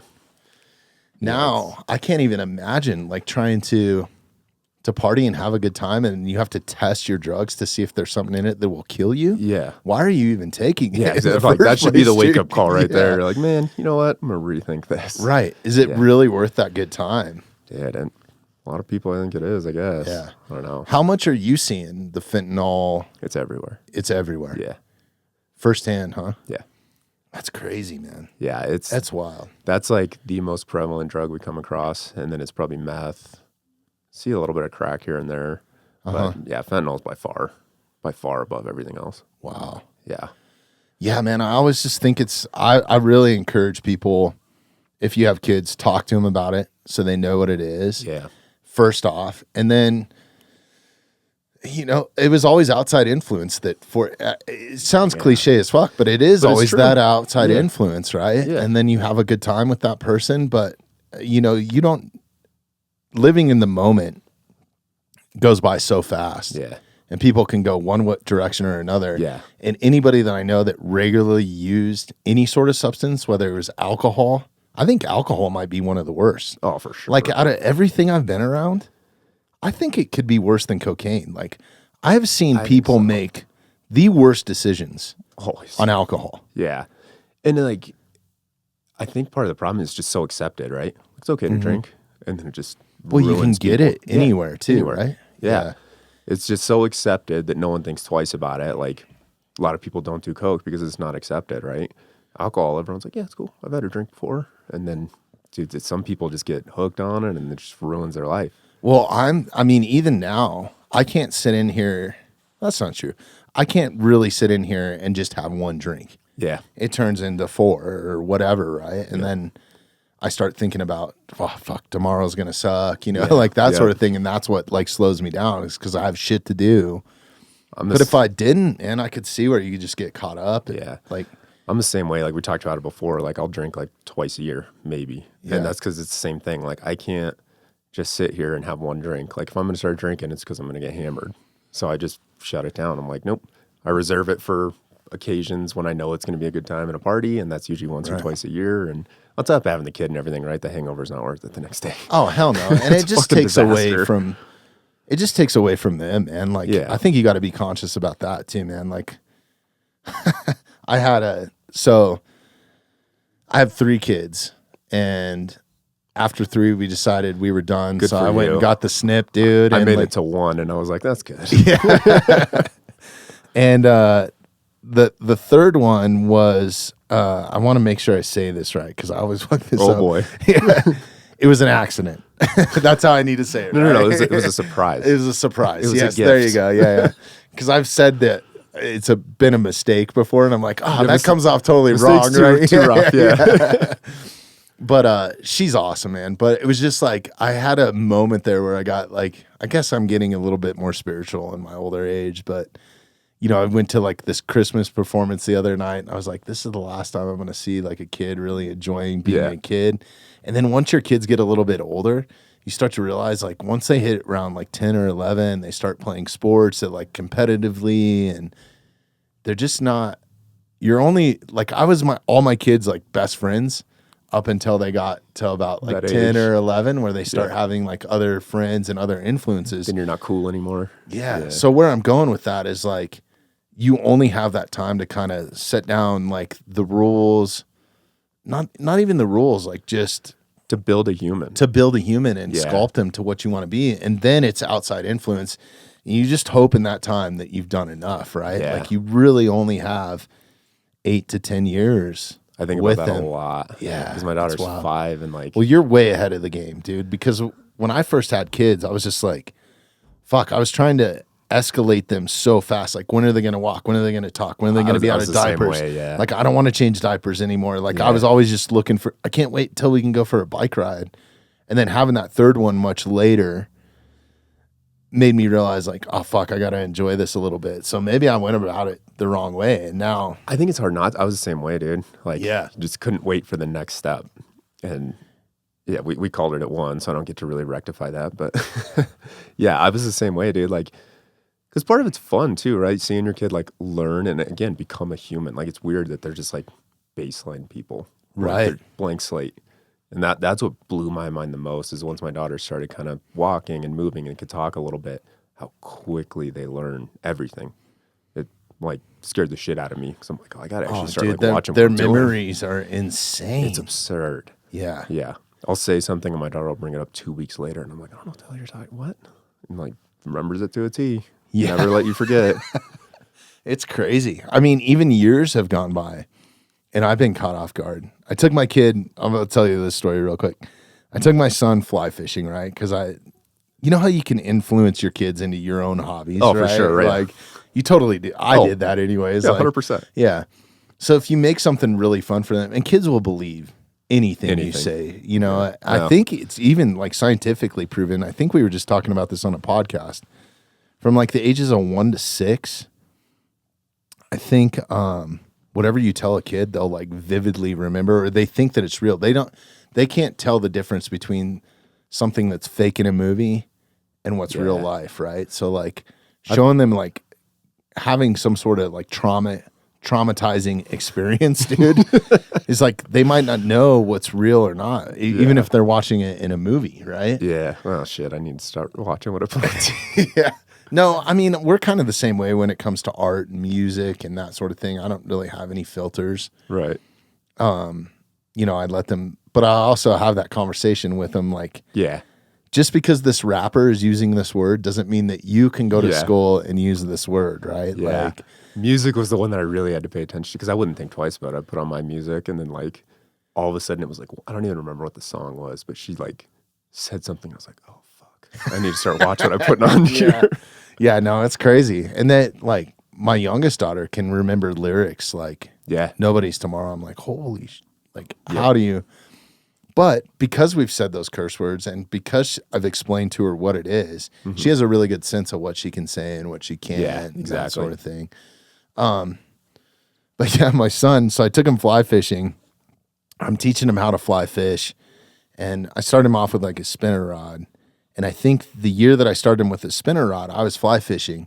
Now I can't even imagine like trying to party and have a good time, and you have to test your drugs to see if there's something in it that will kill you. Yeah. Why are you even taking it? Yeah. in the Like, that first should be the place, wake dude? up call right Yeah. there. You're like, man, you know what? I'm going to rethink this. Right. Is it really worth that good time? Yeah. A lot of people, I think it is, I guess. Yeah. I don't know. How much are you seeing the fentanyl? It's everywhere. It's everywhere. Yeah. Firsthand, huh? Yeah. That's crazy, man. Yeah. That's wild. That's like the most prevalent drug we come across. And then it's probably meth. See a little bit of crack here and there. But yeah, fentanyl is by far above everything else. Wow. Yeah. Yeah, man. I always just think I really encourage people, if you have kids, talk to them about it so they know what it is. Yeah. First off. And then, you know, it was always outside influence that it sounds cliche as fuck, but it is But it's always true. that outside influence, right? Yeah. And then you have a good time with that person, but you know, living in the moment goes by so fast. Yeah. And people can go one direction or another. Yeah. And anybody that I know that regularly used any sort of substance, whether it was alcohol, I think alcohol might be one of the worst. Oh, for sure. Like out of everything I've been around, I think it could be worse than cocaine. Like I have seen people make the worst decisions always on alcohol. Yeah. And like, I think part of the problem is just so accepted, right? It's okay to drink. And then it just Well, you can ruins get people. it anywhere too, Anywhere. right? Yeah. It's just so accepted that no one thinks twice about it. Like a lot of people don't do coke because it's not accepted, right? Alcohol, everyone's like, yeah, it's cool. I've had a drink before. And then, dude, some people just get hooked on it and it just ruins their life. Well, I mean, even now, I can't sit in here. That's not true. I can't really sit in here and just have one drink. Yeah. It turns into 4 or whatever, right? And then I start thinking about, oh, fuck, tomorrow's going to suck, you know, like that sort of thing. And that's what like slows me down is because I have shit to do. But if I didn't, and I could see where you could just get caught up. And, like, I'm the same way. Like we talked about it before. Like I'll drink like twice a year, maybe. Yeah. And that's because it's the same thing. Like I can't just sit here and have one drink. Like if I'm going to start drinking, it's because I'm going to get hammered. So I just shut it down. I'm like, nope. I reserve it for occasions when I know it's going to be a good time at a party. And that's usually once or twice a year. And on top of having the kid and everything, right? The hangover's not worth it the next day. Oh, hell no. And it just takes disaster. away from them, man. Like, I think you got to be conscious about that too, man. Like I have 3 kids, and after 3, we decided we were done. Good so for I went you. and got the snip, dude. I and made like, it to 1 and I was like, that's good. And the third one was I want to make sure I say this right because I always fuck this up. Oh boy. Yeah. It was an accident. That's how I need to say it. No. Right? It was a surprise. It was a surprise. It was a Yes, there you gift. go. Yeah. Because I've said that it's been a mistake before, and I'm like, oh, that comes off totally wrong, right? Too rough, yeah. But she's awesome, man. But it was just like I had a moment there where I got like, I guess I'm getting a little bit more spiritual in my older age, but you know, I went to like this Christmas performance the other night, and I was like, this is the last time I'm going to see like a kid really enjoying being a kid. And then once your kids get a little bit older, you start to realize like once they hit around like 10 or 11, they start playing sports that like competitively, and they're just not, you're only like, I was all my kids like best friends up until they got to about like That 10 age. or 11, where they start having like other friends and other influences. Then you're not cool anymore. Yeah. So where I'm going with that is like, you only have that time to kind of set down like the rules, not even the rules, like just To build a human. and sculpt them to what you want to be. And then it's outside influence. And you just hope in that time that you've done enough, right? Yeah. Like you really only have 8 to 10 years. I think with about that them. a lot. Yeah, Because my that's daughter's wild. 5 and like, Well, you're way ahead of the game, dude, because when I first had kids, I was just like, fuck, I was trying to escalate them so fast. Like, when are they going to walk? When are they going to talk? When are they going to be I out was of the same diapers? way, yeah. Like, I don't want to change diapers anymore. Like, I was always just looking for, I can't wait until we can go for a bike ride. And then having that third one much later made me realize like, oh, fuck, I got to enjoy this a little bit. So maybe I went about it the wrong way. And now, I think it's hard not. I was the same way, dude. Like, Yeah. just couldn't wait for the next step. And yeah, we called it at one, so I don't get to really rectify that. But yeah, I was the same way, dude. Like, because part of it's fun too, right? Seeing your kid like learn and again become a human. Like, it's weird that they're just like baseline people, like, Right. they're blank slate. And that's what blew my mind the most is once my daughter started kind of walking and moving and could talk a little bit, how quickly they learn everything. It like scared the shit out of me because I'm like, oh, I gotta actually start like watching their what they're doing. memories are insane. It's absurd. Yeah. Yeah. I'll say something and my daughter will bring it up 2 weeks later and I'm like, I don't know what the hell you're talking. What? And like remembers it to a T. Yeah. Never let you forget. It's crazy. I mean, even years have gone by and I've been caught off guard. I took my kid, I'm going to tell you this story real quick. I took my son fly fishing, right? Because you know how you can influence your kids into your own hobbies, Oh, right? for sure, right. Like, you totally do. I did that anyways. Yeah, like, 100%. Yeah. So if you make something really fun for them, and kids will believe anything you say, you know, I think it's even like scientifically proven. I think we were just talking about this on a podcast. From like the ages of 1 to 6, I think whatever you tell a kid, they'll like vividly remember, or they think that it's real. They can't tell the difference between something that's fake in a movie and what's real life, right? So like showing them like having some sort of like traumatizing experience, dude, is like they might not know what's real or not, even if they're watching it in a movie, right? Yeah. Well, shit. I need to start watching what I put. Yeah. No, I mean, we're kind of the same way when it comes to art and music and that sort of thing. I don't really have any filters. Right. You know, I let them, but I also have that conversation with them. Like, Yeah. just because this rapper is using this word doesn't mean that you can go to Yeah. school and use this word, right? Yeah. Like, Music was the one that I really had to pay attention to because I wouldn't think twice about it. I put on my music and then like all of a sudden it was like, I don't even remember what the song was, but she like said something. I was like, oh, fuck. I need to start watching what I put on here. yeah, no, it's crazy. And that, like, my youngest daughter can remember lyrics like Yeah. Nobody's Tomorrow. I'm like, holy, like, how do you? But because we've said those curse words and because I've explained to her what it is, she has a really good sense of what she can say and what she can't, and that sort of thing. But yeah, my son, so I took him fly fishing. I'm teaching him how to fly fish. And I started him off with like a spinner rod. And I think the year that I started him with a spinner rod, I was fly fishing.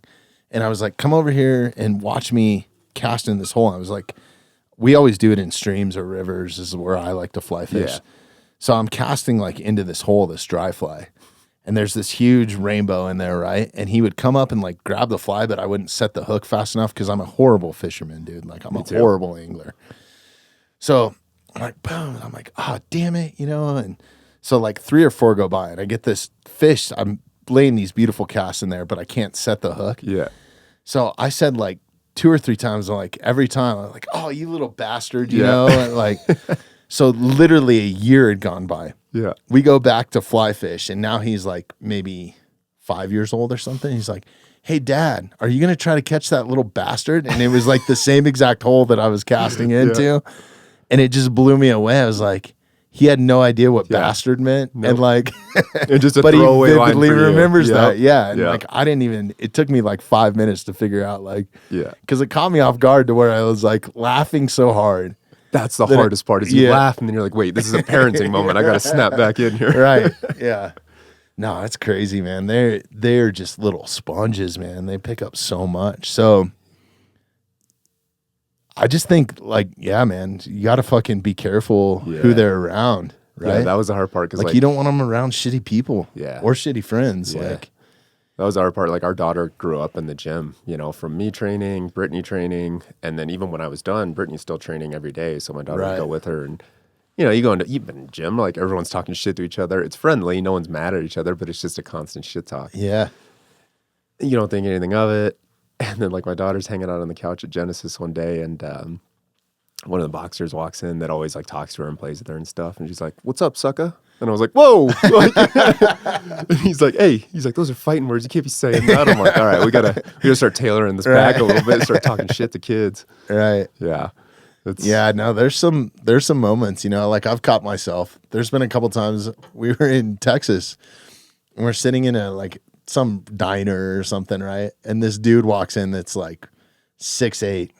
And I was like, come over here and watch me cast in this hole. And I was like, we always do it in streams or rivers. This is where I like to fly fish. Yeah. So I'm casting like into this hole, this dry fly. And there's this huge rainbow in there, right? And he would come up and like grab the fly, but I wouldn't set the hook fast enough because I'm a horrible fisherman, dude. Like, I'm a horrible angler. So I'm like, boom. And I'm like, oh, damn it, you know? And so like 3 or 4 go by and I get this fish. I'm laying these beautiful casts in there, but I can't set the hook. Yeah. So I said like 2 or 3 times, like every time I'm like, oh, you little bastard, you know? And like, so literally a year had gone by. Yeah. We go back to fly fish and now he's like maybe 5 years old or something. He's like, hey, Dad, are you going to try to catch that little bastard? And it was like the same exact hole that I was casting into. And it just blew me away. I was like, he had no idea what bastard meant. Nope. And like, and just a but he throwaway vividly line for remembers you. that. Yeah. And Yep. like, I didn't even, it took me like 5 minutes to figure out like, Yeah. because it caught me off guard to where I was like laughing so hard. That's the hardest part is you laugh and then you're like, wait, this is a parenting moment. I got to snap back in here. Right. Yeah. No, it's crazy, man. They're just little sponges, man. They pick up so much. So I just think, like, yeah, man, you got to fucking be careful who they're around, right? Yeah, that was the hard part. Cause like you don't want them around shitty people or shitty friends. Yeah. Like, that was our part. Like, our daughter grew up in the gym, you know, from me training, Brittany training. And then even when I was done, Brittany's still training every day. So my daughter would go with her. And, you know, you've been in the gym, like everyone's talking shit to each other. It's friendly. No one's mad at each other, but it's just a constant shit talk. Yeah. You don't think anything of it. And then, like, my daughter's hanging out on the couch at Genesis one day, and one of the boxers walks in that always, like, talks to her and plays with her and stuff. And she's like, "What's up, sucker?" And I was like, "Whoa." And he's like, "Hey," he's like, "Those are fighting words. You can't be saying that." I'm like, "All right, we gotta start tailoring this back a little bit, start talking shit to kids." Right. Yeah. No, there's some moments, you know, like I've caught myself. There's been a couple times we were in Texas and we're sitting in some diner or something, right? And this dude walks in that's like 6'8",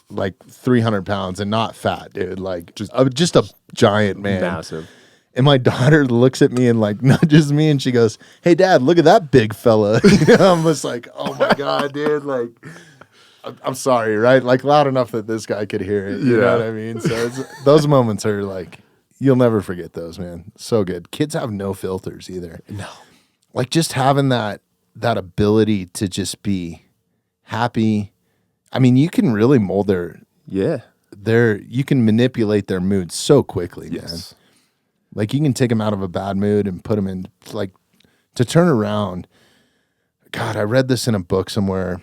like 300 pounds and not fat, dude. Like just a giant man. Massive. And my daughter looks at me and like nudges me and she goes, "Hey dad, look at that big fella." You know, I'm just like, oh my God, dude. Like, I'm sorry, right? Like loud enough that this guy could hear it. You know what I mean? So those moments are like, you'll never forget those, man. So good. Kids have no filters either. No. Like just having that ability to just be happy. I mean, you can really mold you can manipulate their mood so quickly, man. Like you can take them out of a bad mood and put them in, like, to turn around. God, I read this in a book somewhere.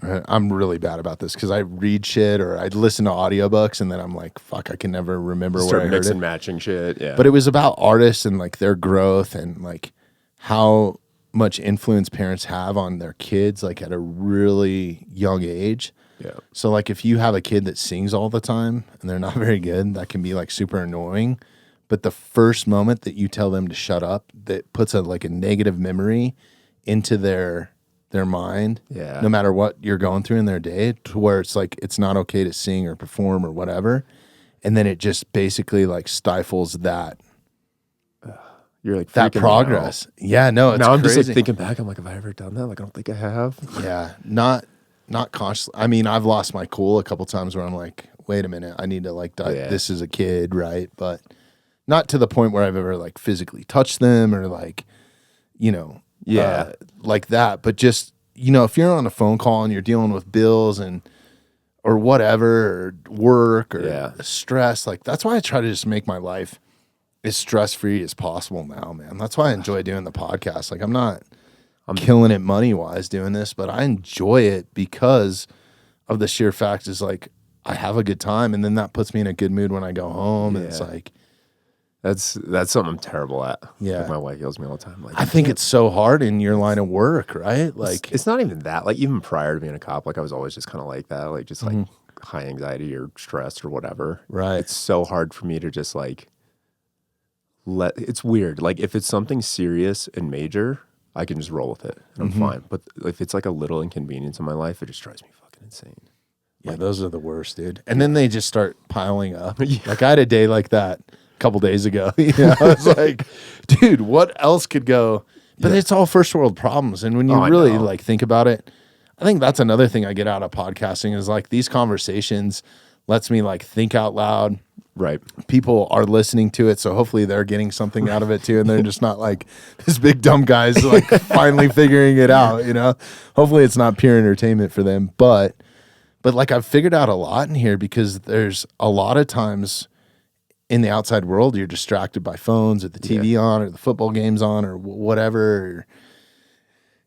I'm really bad about this because I read shit or I listen to audiobooks and then I'm like, fuck, I can never remember where I heard mixing it. matching shit. Yeah. But it was about artists and like their growth and like how much influence parents have on their kids, like at a really young age. Yeah. So like if you have a kid that sings all the time and they're not very good, that can be like super annoying. But the first moment that you tell them to shut up, that puts a negative memory into their mind, no matter what you're going through in their day, to where it's like it's not okay to sing or perform or whatever, and then it just basically like stifles that. You're like that progress. Out. Yeah, no, it's now I'm crazy. just like thinking back. I'm like, have I ever done that? Like, I don't think I have. Yeah, not consciously. I mean, I've lost my cool a couple times where I'm like, wait a minute, I need to like this is a kid, right? But not to the point where I've ever like physically touched them or like, you know. Like that. But just, you know, if you're on a phone call and you're dealing with bills or whatever, or work or stress, like that's why I try to just make my life as stress-free as possible now, man. That's why I enjoy doing the podcast. Like I'm killing it money-wise doing this, but I enjoy it because of the sheer fact is like I have a good time and then that puts me in a good mood when I go home. And it's like, That's something I'm terrible at. Yeah. Like my wife yells at me all the time. Like, I think it's so hard in your line of work, right? Like it's not even that. Like even prior to being a cop, like I was always just kind of like that, like just like high anxiety or stress or whatever. Right. It's so hard for me to just like it's weird. Like if it's something serious and major, I can just roll with it and I'm fine. But if it's like a little inconvenience in my life, it just drives me fucking insane. Yeah, those are the worst, dude. And then they just start piling up. Like I had a day like that a couple days ago. You know, I was like, dude, what else could go? But it's all first world problems. And when you really like think about it, I think that's another thing I get out of podcasting is like these conversations lets me like think out loud. Right. People are listening to it, so hopefully they're getting something out of it too, and they're just not like this big dumb guy's like finally figuring it out, you know? Hopefully it's not pure entertainment for them. But like I've figured out a lot in here because there's a lot of times in the outside world you're distracted by phones or the TV on or the football games on or whatever.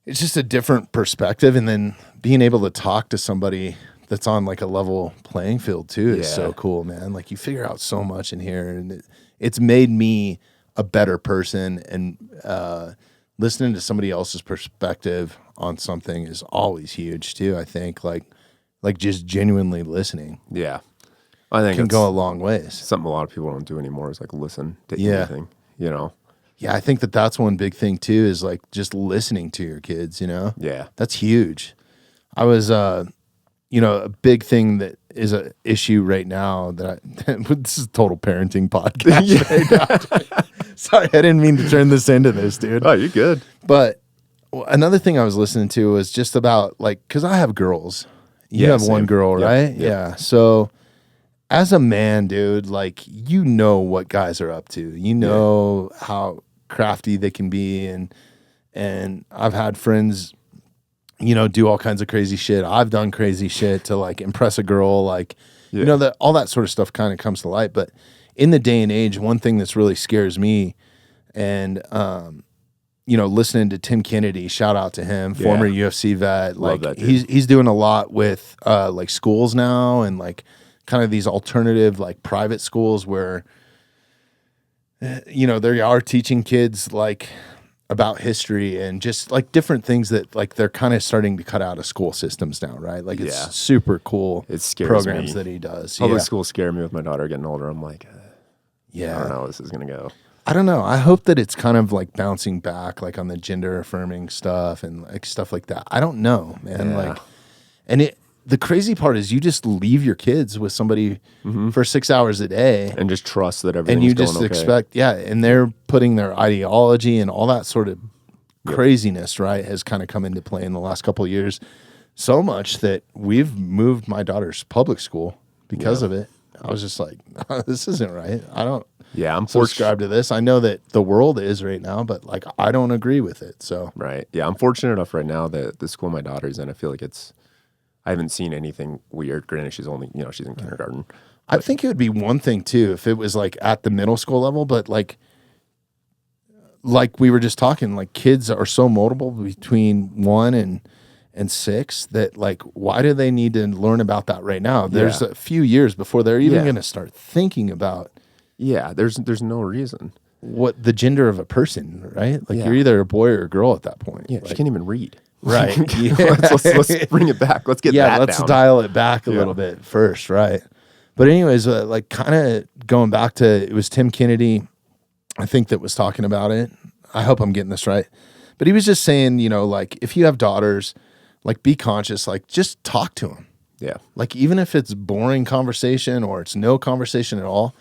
It's just a different perspective, and then being able to talk to somebody that's on like a level playing field too is so cool, man. Like you figure out so much in here, and it's made me a better person. And listening to somebody else's perspective on something is always huge too. I think like just genuinely listening. Yeah, I think can go a long ways. Something a lot of people don't do anymore is like listen to anything. You know. Yeah, I think that's one big thing too is like just listening to your kids. You know. Yeah, that's huge. I was you know, a big thing that is an issue right now that this is a total parenting podcast right now. Sorry, I didn't mean to turn this into this, dude. Oh, you're good. But another thing I was listening to was just about like, because I have girls. You have one same. girl, Yep, right? yep. Yeah. So as a man, dude, like, you know what guys are up to. You know how crafty they can be. And I've had friends, you know, do all kinds of crazy shit. I've done crazy shit to like impress a girl. Like, you know, that all that sort of stuff kind of comes to light. But in the day and age, one thing that's really scares me, and you know, listening to Tim Kennedy, shout out to him, former UFC vet. Like, that dude. he's doing a lot with like schools now, and like kind of these alternative like private schools where you know, they are teaching kids like about history and just like different things that like they're kind of starting to cut out of school systems now, right? Like, it's super cool. It scares programs me. that he does. Public schools scare me with my daughter getting older. I'm like, I Yeah. don't know how this is gonna go. I don't know. I hope that it's kind of like bouncing back, like on the gender affirming stuff and like stuff like that. I don't know, man. Yeah. Like, and the crazy part is you just leave your kids with somebody for 6 hours a day, And just trust that everything's and you going just okay. expect, and they're putting their ideology and all that sort of craziness, right, has kind of come into play in the last couple of years, so much that we've moved my daughter's public school because of it. I was just like, this isn't right. I don't I'm subscribe to this. I know that the world is right now, but like, I don't agree with it. So Right. Yeah, I'm fortunate enough right now that the school my daughter's in, I feel like I haven't seen anything weird. Granted, she's only, she's in kindergarten. I think it would be one thing too if it was like at the middle school level, but like we were just talking, like kids are so multiple between 1 and 6 that like, why do they need to learn about that right now? There's a few years before they're even going to start thinking about there's no reason. what the gender of a person, right? Like you're either a boy or a girl at that point. Yeah, she can't even read. Right. let's bring it back. Let's get that let's down. dial it back a little bit first, right? But anyways, like kind of going back to, it was Tim Kennedy, I think, that was talking about it. I hope I'm getting this right. But he was just saying, you know, like if you have daughters, like be conscious, like just talk to them. Yeah. Like even if it's boring conversation or it's no conversation at all,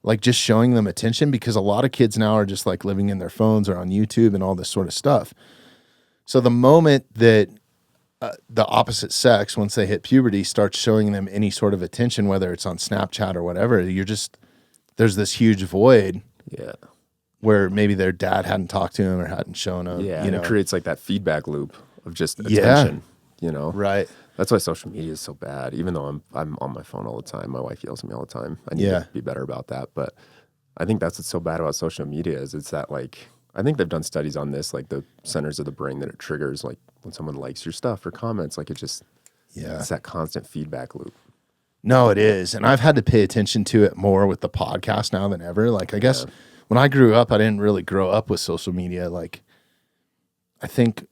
like just showing them attention, because a lot of kids now are just like living in their phones or on YouTube and all this sort of stuff. So the moment that the opposite sex, once they hit puberty, starts showing them any sort of attention, whether it's on Snapchat or whatever, there's this huge void. Yeah. Where maybe their dad hadn't talked to him or hadn't shown him. Yeah. You know, it creates like that feedback loop of just attention, you know? Right. That's why social media is so bad. Even though I'm on my phone all the time, my wife yells at me all the time. I need to be better about that. But I think that's what's so bad about social media is it's that like, I think they've done studies on this, like the centers of the brain that it triggers, like when someone likes your stuff or comments, like it just, it's that constant feedback loop. No, it is. And I've had to pay attention to it more with the podcast now than ever. Like, I guess when I grew up, I didn't really grow up with social media. Like, I think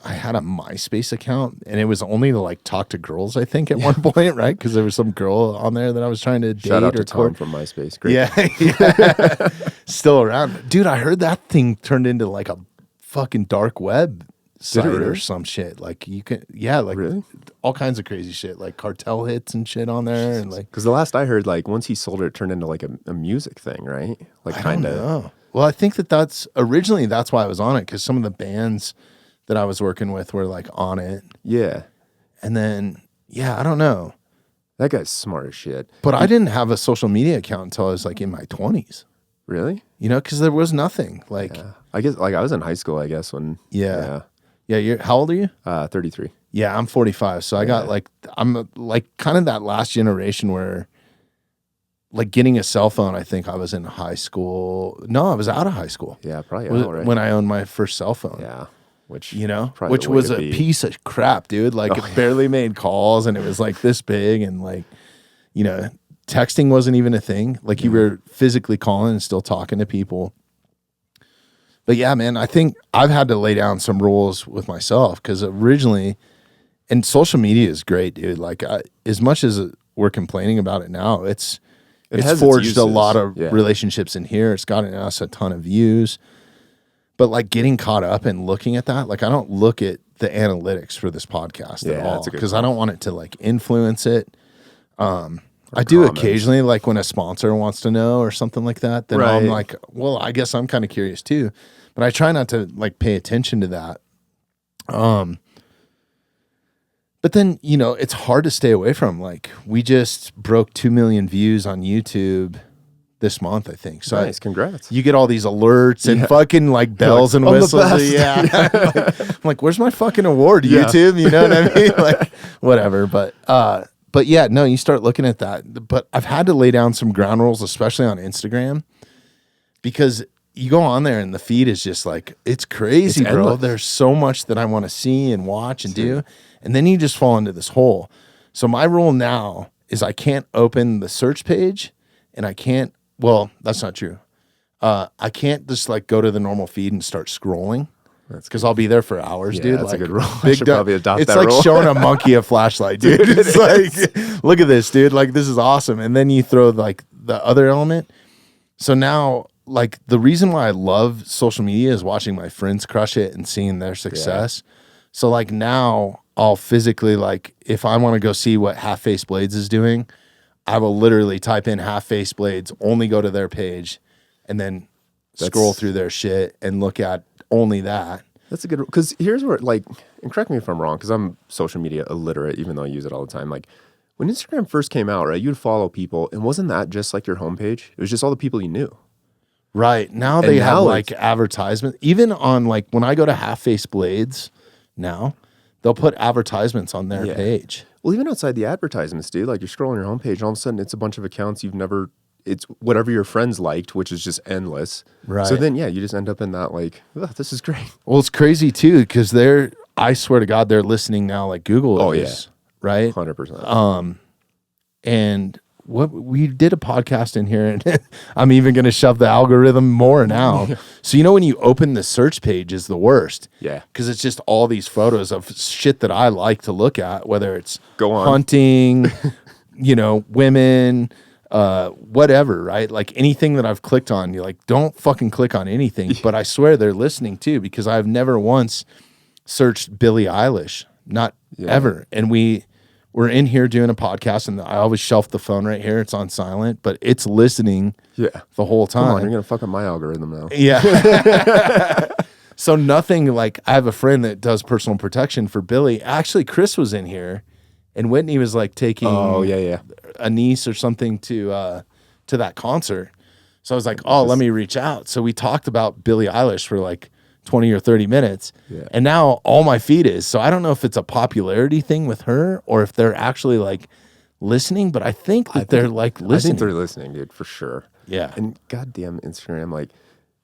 I had a MySpace account and it was only to like talk to girls, I think, at one point, right? Because there was some girl on there that I was trying to date. Shout out or to Tom court. from MySpace. Great. Yeah. Still around. Dude, I heard that thing turned into like a fucking dark web site or some shit. Like you can, like really? All kinds of crazy shit, like cartel hits and shit on there. And like, because the last I heard, like once he sold it turned into like a music thing, right? Like kind of. Well, I think that's originally that's why I was on it, because some of the bands that I was working with were like on it. Yeah. And then, I don't know. That guy's smart as shit. But I didn't have a social media account until I was like in my 20s. Really? You know, because there was nothing. Like, I guess like I was in high school, I guess, when. Yeah. How old are you? 33. Yeah, I'm 45. So I got like, I'm like kind of that last generation where like getting a cell phone, I think I was in high school. No, I was out of high school. Yeah, probably right? When I owned my first cell phone. Yeah. Which, which was a piece of crap, dude. Like it barely made calls and it was like this big, and like, you know, texting wasn't even a thing. Like you were physically calling and still talking to people. But yeah, man, I think I've had to lay down some rules with myself, because originally, and social media is great, dude. Like as much as we're complaining about it now, it's forged a lot of relationships in here. It's gotten us a ton of views. But like getting caught up and looking at that, like I don't look at the analytics for this podcast at all, because I don't want it to like influence it. I I do occasionally, like when a sponsor wants to know or something like that, then I'm like, well, I guess I'm kind of curious too. But I try not to like pay attention to that. But then, you know, it's hard to stay away from. Like, we just broke 2 million views on YouTube this month, I think. So nice, congrats. You get all these alerts and fucking like bells and whistles. Yeah. I'm like, where's my fucking award, YouTube? You know what I mean? Like, whatever. But yeah, no, you start looking at that. But I've had to lay down some ground rules, especially on Instagram, because you go on there and the feed is just like, it's crazy, bro. Endless. There's so much that I want to see and watch and do. And then you just fall into this hole. So my rule now is I can't open the search page and I can't, well, that's not true. I can't just like go to the normal feed and start scrolling because I'll be there for hours, dude. That's like, a good rule. I should probably adopt that rule. It's like rule. showing a monkey a flashlight, dude. It's like, look at this, dude. Like, this is awesome. And then you throw like the other element. So now, like, the reason why I love social media is watching my friends crush it and seeing their success. Yeah. So like now I'll physically, like, if I want to go see what Half Face Blades is doing, I will literally type in Half Face Blades, only go to their page, and then scroll through their shit and look at only that. That's a good, because here's where, like, and correct me if I'm wrong, because I'm social media illiterate, even though I use it all the time. Like, when Instagram first came out, right, you'd follow people, and wasn't that just like your homepage? It was just all the people you knew. Right. Now they have like advertisements. Even on like when I go to Half Face Blades now, they'll put advertisements on their page. Well, even outside the advertisements, dude, like you're scrolling your homepage, and all of a sudden it's a bunch of accounts you've never, it's whatever your friends liked, which is just endless. Right. So then, you just end up in that like, oh, this is great. Well, it's crazy too, because I swear to God, they're listening now like Google is. Right? 100%. And what we did a podcast in here, and I'm even going to shove the algorithm more now. So, you know, when you open the search page is the worst. Yeah. Because it's just all these photos of shit that I like to look at, whether it's hunting, you know, women, whatever, right? Like anything that I've clicked on, you're like, don't fucking click on anything. But I swear they're listening too, because I've never once searched Billie Eilish, not ever. And we're in here doing a podcast, and I always shelf the phone right here. It's on silent, but it's listening the whole time. Come on, you're going to fuck up my algorithm now. Yeah. So nothing like, I have a friend that does personal protection for Billy. Actually, Chris was in here, and Whitney was like taking a niece or something to that concert. So I was like, let me reach out. So we talked about Billie Eilish for like 20 or 30 minutes. Yeah. And now all my feed is. So I don't know if it's a popularity thing with her or if they're actually like listening, but I think they're like listening. I think they're listening, dude, for sure. Yeah. And goddamn Instagram, like,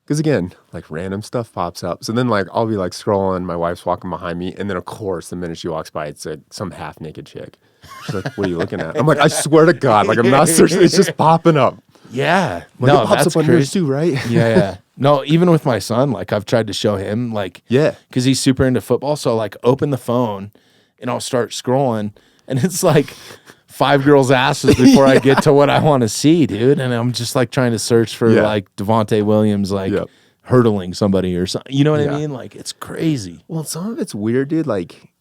because again, like random stuff pops up. So then like I'll be like scrolling, my wife's walking behind me, and then of course the minute she walks by, it's like some half naked chick. She's like, what are you looking at? I'm like, I swear to God, like I'm not searching, it's just popping up. Yeah. Like, no, it pops up on yours too, right? Yeah. No, even with my son, like I've tried to show him, like, because he's super into football. So like open the phone and I'll start scrolling, and it's like 5 girls' asses before I get to what I want to see, dude. And I'm just like trying to search for like Devontae Williams, like hurdling somebody or something. You know what I mean? Like, it's crazy. Well, some of it's weird, dude. Like,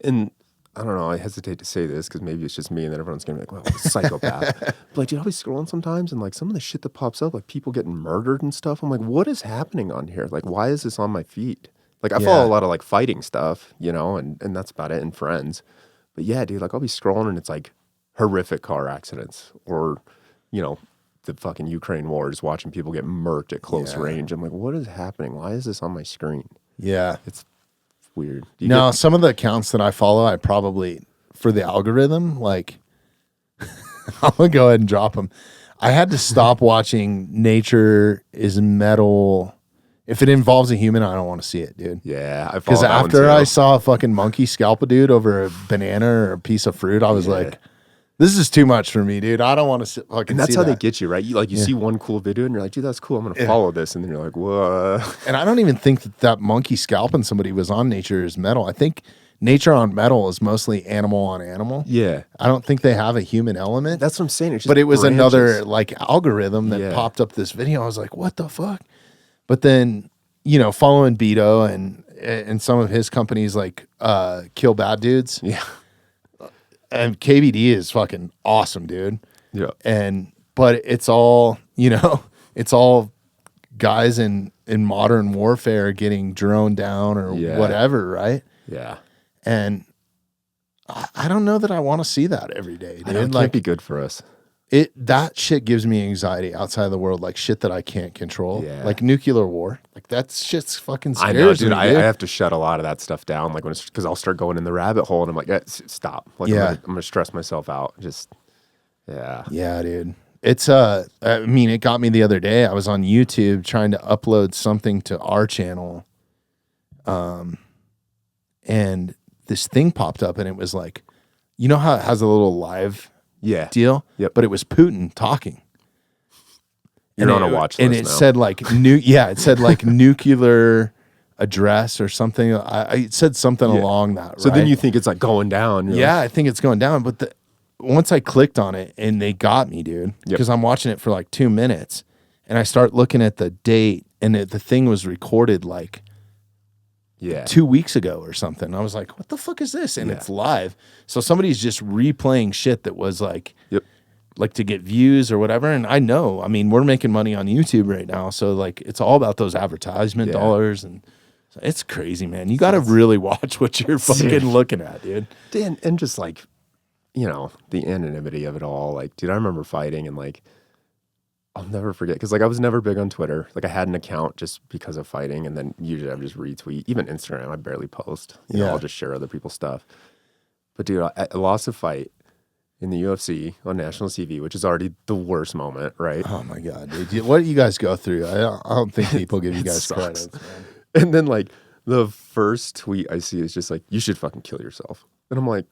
and I don't know, I hesitate to say this because maybe it's just me and then everyone's going to be like, well, psychopath. But like, dude, I'll be scrolling sometimes and like some of the shit that pops up, like people getting murdered and stuff. I'm like, what is happening on here? Like, why is this on my feed? Like, I follow a lot of like fighting stuff, you know, and that's about it, and friends. But yeah, dude, like I'll be scrolling and it's like horrific car accidents or, you know, the fucking Ukraine war, just watching people get murked at close range. I'm like, what is happening? Why is this on my screen? Yeah. It's weird. No, some of the accounts that I follow, I probably, for the algorithm, like, I'm going to go ahead and drop them. I had to stop watching Nature is Metal. If it involves a human, I don't want to see it, dude. Yeah, because after I saw a fucking monkey scalp a dude over a banana or a piece of fruit, I was like, this is too much for me, dude. I don't want to fucking see that. And that's how they get you, right? You see one cool video and you're like, dude, that's cool. I'm going to follow this. And then you're like, whoa. And I don't even think that monkey scalping somebody was on Nature is Metal. I think Nature on Metal is mostly animal on animal. Yeah. I don't think they have a human element. That's what I'm saying. But it was another like algorithm that popped up this video. I was like, what the fuck? But then, you know, following Beto and some of his companies like Kill Bad Dudes. Yeah. and KBD is fucking awesome, dude. Yeah. But it's all, it's all guys in modern warfare getting droned down or whatever, right? Yeah. And I don't know that I want to see that every day, dude. I know, it can't be good for us. That shit gives me anxiety outside of the world, like shit that I can't control, like nuclear war. Like that shit's fucking scary. I know, dude. I have to shut a lot of that stuff down, like because I'll start going in the rabbit hole, and I'm like, stop. Like, I'm gonna stress myself out. Yeah, dude. It's it got me the other day. I was on YouTube trying to upload something to our channel, and this thing popped up, and it was like, you know how it has a little live deal? Yep. But it was Putin talking. You're on a watch list and it now. said like it said like nuclear address or something. It said something along that. So then you think it's like going down. I think it's going down. But once I clicked on it, and they got me, dude, because I'm watching it for like 2 minutes, and I start looking at the date, and the thing was recorded like 2 weeks ago or something. I was like, what the fuck is this? And it's live. So somebody's just replaying shit that was like, like to get views or whatever. And I know, I mean, we're making money on YouTube right now. So like, it's all about those advertisement dollars. And it's crazy, man. You got to really watch what you're fucking looking at, dude. And just like, the anonymity of it all. Like, dude, I remember fighting, and like, I'll never forget, because like I was never big on Twitter. Like I had an account just because of fighting, and then usually I would just retweet. Even Instagram, I barely post. You know, I'll just share other people's stuff. But dude, I lost a fight in the UFC on national TV, which is already the worst moment, right? Oh my God, dude. What do you guys go through? I don't think people give you guys credit. And then like the first tweet I see is just like, you should fucking kill yourself. And I'm like,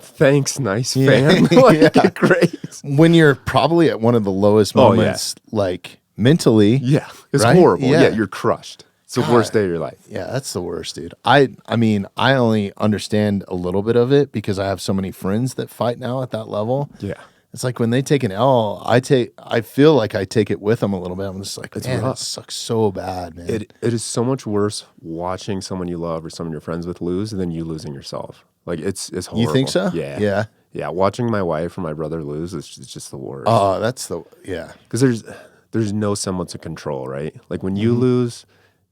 thanks, nice fan. Like, great. When you're probably at one of the lowest moments, like mentally. Yeah, it's right? horrible. Yeah, you're crushed. It's the worst day of your life. Yeah, that's the worst, dude. I mean, I only understand a little bit of it because I have so many friends that fight now at that level. Yeah. It's like when they take an L, I feel like I take it with them a little bit. I'm just like, man, it sucks so bad, man. It is so much worse watching someone you love or someone you're friends with lose than you losing yourself. Like it's horrible. You think so? Yeah. Yeah. Watching my wife or my brother lose is just the worst. Oh, Because there's no semblance of control, right? Like when you lose,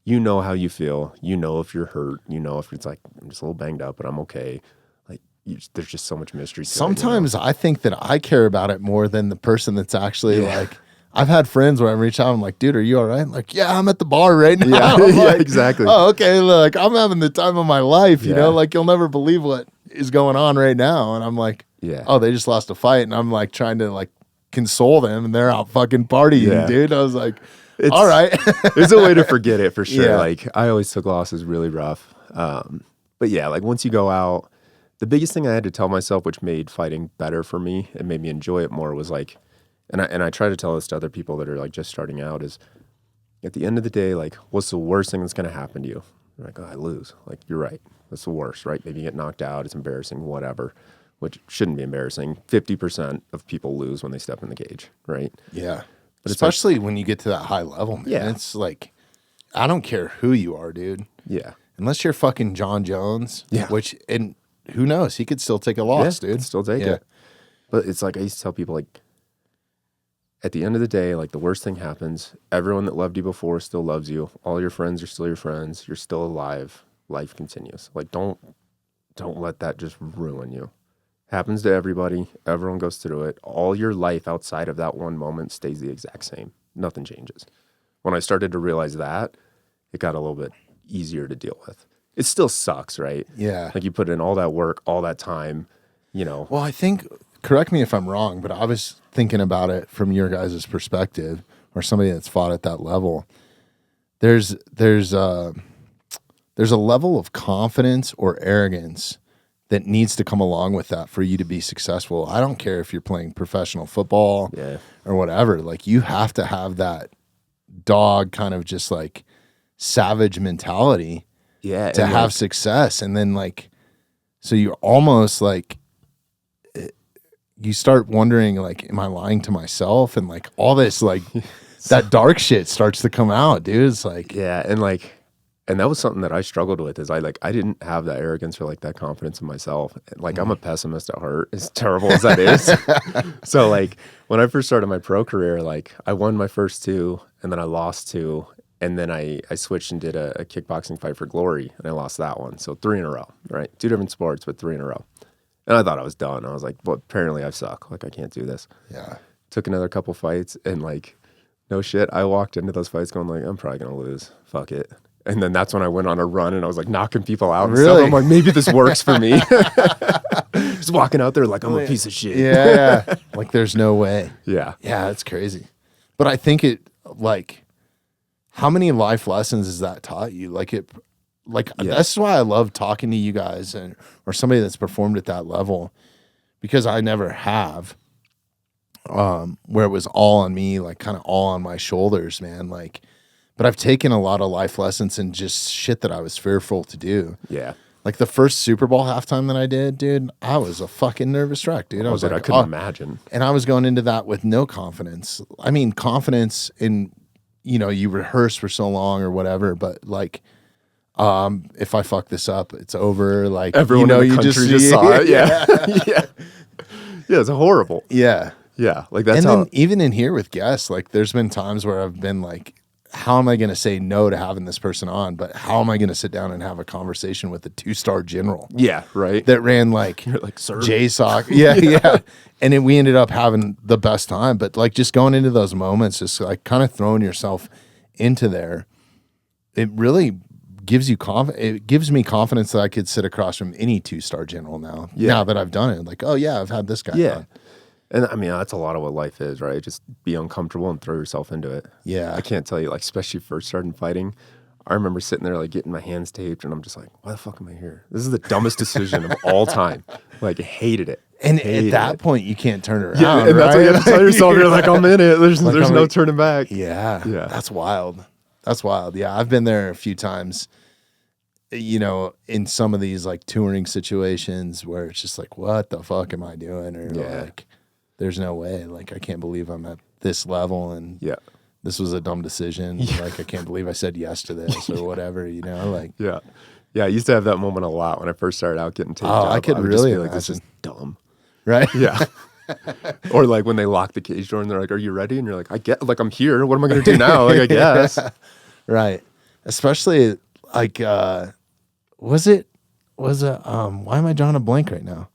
you know how you feel. You know if you're hurt. You know if it's like, I'm just a little banged up, but I'm okay. Like there's just so much mystery. Sometimes I think that I care about it more than the person that's actually like. I've had friends where I reach out, I'm like, dude, are you all right? I'm like, yeah, I'm at the bar right now. Yeah, exactly. Oh, okay, look, I'm having the time of my life, you know? Like, you'll never believe what is going on right now. And I'm like, oh, they just lost a fight. And I'm like trying to like console them, and they're out fucking partying, dude. I was like, all right. There's a way to forget it for sure. Yeah. Like, I always took losses really rough. But yeah, like once you go out, the biggest thing I had to tell myself, which made fighting better for me and made me enjoy it more, was like, and I try to tell this to other people that are like just starting out, is at the end of the day, like, what's the worst thing that's going to happen to you? You're like, oh, I lose. Like, you're right. That's the worst, right? Maybe you get knocked out. It's embarrassing, whatever, which shouldn't be embarrassing. 50% of people lose when they step in the cage, right? Yeah. But especially when you get to that high level, man. Yeah. It's like, I don't care who you are, dude. Yeah. Unless you're fucking John Jones. Yeah. And who knows? He could still take a loss, dude. Still take it. But it's like, I used to tell people, like, at the end of the day, like, the worst thing happens. Everyone that loved you before still loves you. All your friends are still your friends. You're still alive. Life continues. Like, don't let that just ruin you. Happens to everybody. Everyone goes through it. All your life outside of that one moment stays the exact same. Nothing changes. When I started to realize that, it got a little bit easier to deal with. It still sucks, right? Yeah. Like, you put in all that work, all that time, you know. Well, I think, correct me if I'm wrong, but I was thinking about it from your guys' perspective, or somebody that's fought at that level. There's a level of confidence or arrogance that needs to come along with that for you to be successful. I don't care if you're playing professional football or whatever. Like, you have to have that dog kind of just like savage mentality to have success. And then like, so you're almost like, you start wondering, like, am I lying to myself? And like all this, like that dark shit starts to come out, dude. It's like, and like, And that was something that I struggled with is I didn't have that arrogance or like that confidence in myself. Like I'm a pessimist at heart, as terrible as that is. So like when I first started my pro career, like I won my first 2 and then I lost 2. And then I switched and did a kickboxing fight for glory and I lost that one. So 3 in a row, right? 2 different sports, but 3 in a row. And I thought I was done. I was like, well, apparently I suck. Like I can't do this. Yeah. Took another couple fights and like, no shit. I walked into those fights going like, I'm probably going to lose. Fuck it. And then that's when I went on a run and I was like knocking people out and stuff. I'm like, maybe this works for me. Just walking out there like I'm a piece of shit. Yeah. Like there's no way. Yeah. Yeah, that's crazy. But I think it like, how many life lessons has that taught you? That's why I love talking to you guys or somebody that's performed at that level, because I never have, where it was all on me, like kind of all on my shoulders, man. Like, but I've taken a lot of life lessons and just shit that I was fearful to do. Yeah. Like the first Super Bowl halftime that I did, dude, I was a fucking nervous wreck, dude. I couldn't imagine. And I was going into that with no confidence. I mean, confidence in, you rehearse for so long or whatever, but like, if I fuck this up, it's over. Like everyone in the country just saw it. Yeah. Yeah. Yeah. It's horrible. Yeah. Yeah. Like that's then even in here with guests, like there's been times where I've been like, how am I going to say no to having this person on? But how am I going to sit down and have a conversation with a 2-star general? Yeah. Right. That ran like, you're like, sir. JSOC. Yeah. Yeah. And then we ended up having the best time, but like just going into those moments, just like kind of throwing yourself into there, it really gives you it gives me confidence that I could sit across from any 2-star general now. Yeah. Now that I've done it, like, oh yeah, I've had this guy. Yeah. on. And I mean, that's a lot of what life is, right? Just be uncomfortable and throw yourself into it. Yeah. I can't tell you, like, especially first starting fighting, I remember sitting there, like, getting my hands taped, and I'm just like, why the fuck am I here? This is the dumbest decision of all time. Like, hated it. And at that point, you can't turn it around. Yeah, and that's what you have to tell yourself. You're like, I'm in it. There's no turning back. Yeah. Yeah. That's wild. That's wild. Yeah. I've been there a few times, in some of these, like, touring situations where it's just like, what the fuck am I doing? Or, like, there's no way. Like, I can't believe I'm at this level, and this was a dumb decision. Yeah. Like, I can't believe I said yes to this or whatever, like. Yeah. Yeah, I used to have that moment a lot when I first started out getting taped up. I could really just be imagine. like, this is dumb. Right? Yeah. Or like when they lock the cage door and they're like, are you ready? And you're like, I'm here. What am I going to do now? Like, I guess. Right. Especially like, why am I drawing a blank right now?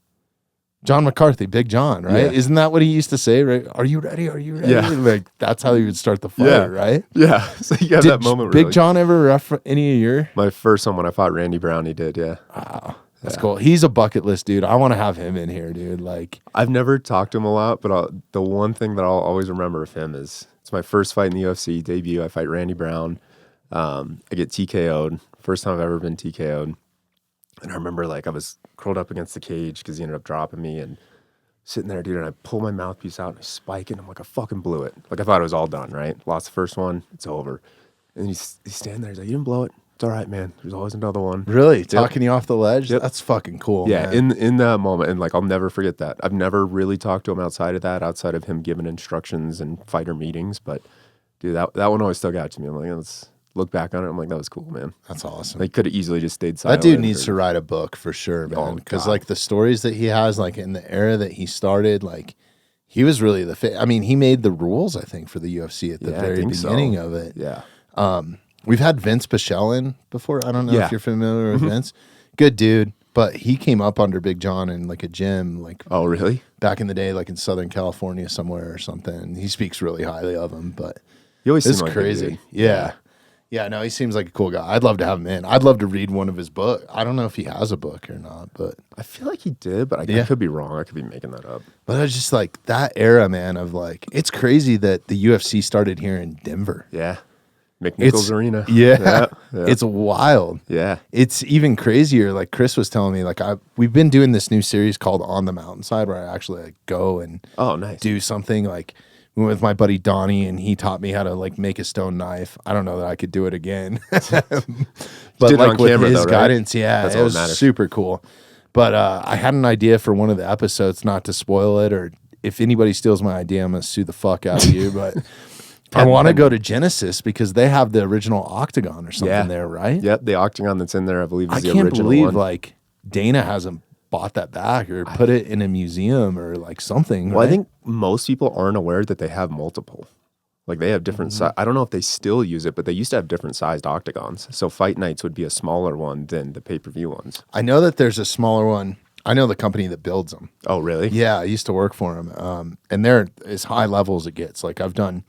John McCarthy, Big John, right? Yeah. Isn't that what he used to say, right? Are you ready? Are you ready? Yeah. Like, that's how he would start the fight, right? Yeah. So you have that moment where Big John ever ref any of your? My first one when I fought Randy Brown, he did, yeah. Wow. That's cool. He's a bucket list dude. I want to have him in here, dude. Like, I've never talked to him a lot, but the one thing that I'll always remember of him is it's my first fight in the UFC debut. I fight Randy Brown. I get TKO'd. First time I've ever been TKO'd. And I remember like I was curled up against the cage because he ended up dropping me and sitting there, dude, and I pull my mouthpiece out and I spike it. And I'm like, I fucking blew it. Like I thought it was all done, right? Lost the first one. It's over. And he's standing there. He's like, you didn't blow it. It's all right, man. There's always another one. Really? Talking you off the ledge? Yep. That's fucking cool. Yeah, man. in that moment. And like I'll never forget that. I've never really talked to him outside of that, outside of him giving instructions and fighter meetings. But dude, that one always stuck out to me. I'm like, let's look back on it. I'm like, that was cool, man. That's awesome. They could have easily just stayed silent. That dude needs to write a book for sure, man. Because like the stories that he has, like in the era that he started, like he was really I mean, he made the rules, I think, for the UFC at the very beginning of it. Yeah. We've had Vince Pichel in before. I don't know if you're familiar with Vince. Good dude. But he came up under Big John in like a gym, like oh really? Back in the day, like in Southern California somewhere or something. He speaks really highly of him, but he always it's like crazy. Yeah. Yeah, no, he seems like a cool guy. I'd love to have him in. I'd love to read one of his books. I don't know if he has a book or not, but I feel like he did, but I could be wrong. I could be making that up. But I was just like that era, man, of like it's crazy that the UFC started here in Denver. Yeah. McNichols Arena. Yeah. It's wild. Yeah. It's even crazier. Like Chris was telling me, like we've been doing this new series called On the Mountainside where I actually like go and do something. Like we went with my buddy Donnie and he taught me how to like make a stone knife. I don't know that I could do it again. But like with his guidance, it was super cool. But I had an idea for one of the episodes, not to spoil it, or if anybody steals my idea, I'm gonna sue the fuck out of you. But I want to go to Genesis because they have the original Octagon or something there, right? Yep, the Octagon that's in there, I believe, is the can't original believe one. like Dana hasn't bought that back or put it in a museum or like something. Well, right? I think most people aren't aware that they have multiple. Like they have different I don't know if they still use it, but they used to have different sized octagons. So fight nights would be a smaller one than the pay-per-view ones. I know that there's a smaller one. I know the company that builds them. Oh, really? Yeah, I used to work for them. And they're as high level as it gets. Like I've done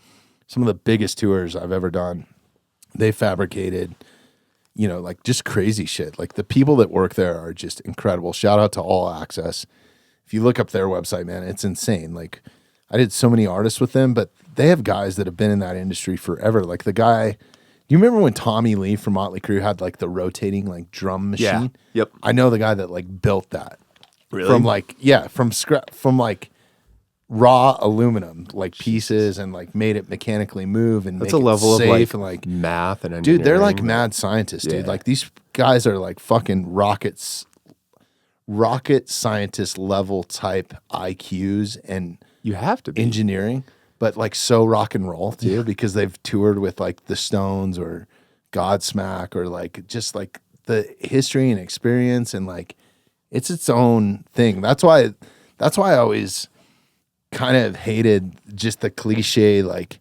some of the biggest tours I've ever done. They fabricated, you know, like just crazy shit. Like the people that work there are just incredible. Shout out to All Access. If you look up their website, man, it's insane. Like I did so many artists with them, but they have guys that have been in that industry forever. Like the guy, do you remember when Tommy Lee from Motley Crue had like the rotating like drum machine? Yeah. Yep. I know the guy that like built that. Really? From like, yeah, from scrap, from like raw aluminum, like pieces and like made it mechanically move and That's make a level it of safe like, and like math and engineering. dude, they're like mad scientists, dude. Yeah. Like these guys are like fucking rocket scientist level type IQs and you have to be. engineering, but like so rock and roll too, because they've toured with like the Stones or Godsmack or like just like the history and experience and like it's its own thing. That's why I always kind of hated just the cliche like,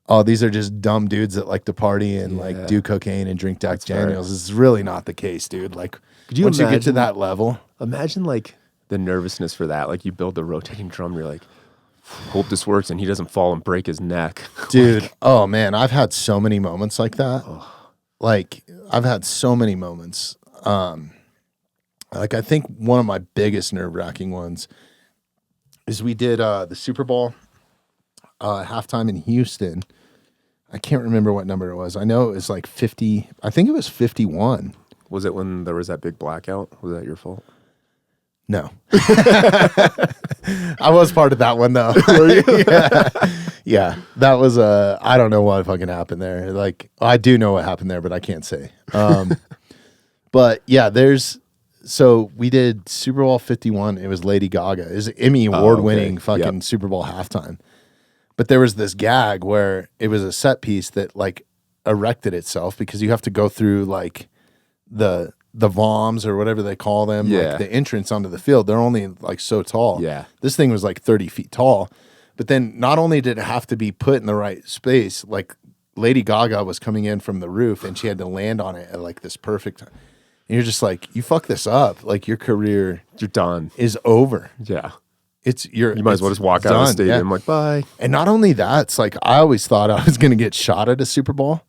oh, these are just dumb dudes that like to party and like do cocaine and drink Jack Daniels. It's really not the case, dude. Like once you get to that level, imagine like the nervousness for that. Like you build the rotating drum, you're like, hope this works and he doesn't fall and break his neck. dude. Like, oh man, I've had so many moments like that. Like I've had so many moments. Like I think one of my biggest nerve-wracking ones is we did the Super Bowl halftime in Houston. I can't remember what number it was. I know it was like 50. I think it was 51. was it when there was that big blackout? Was that your fault? No. I was part of that one though. Yeah. That was I don't know what fucking happened there. Like I do know what happened there, but I can't say. But yeah, so we did Super Bowl 51. It was Lady Gaga. It was an Emmy award-winning fucking Super Bowl halftime. But there was this gag where it was a set piece that like erected itself because you have to go through like the VOMs or whatever they call them, like the entrance onto the field. They're only like so tall. Yeah. This thing was like 30 feet tall. But then not only did it have to be put in the right space, like Lady Gaga was coming in from the roof and she had to land on it at like this perfect time. And you're just like, you fuck this up. Like your career You're done. is over. Yeah. You might as well just walk out of the stadium like, bye. And not only that, it's like I always thought I was going to get shot at a Super Bowl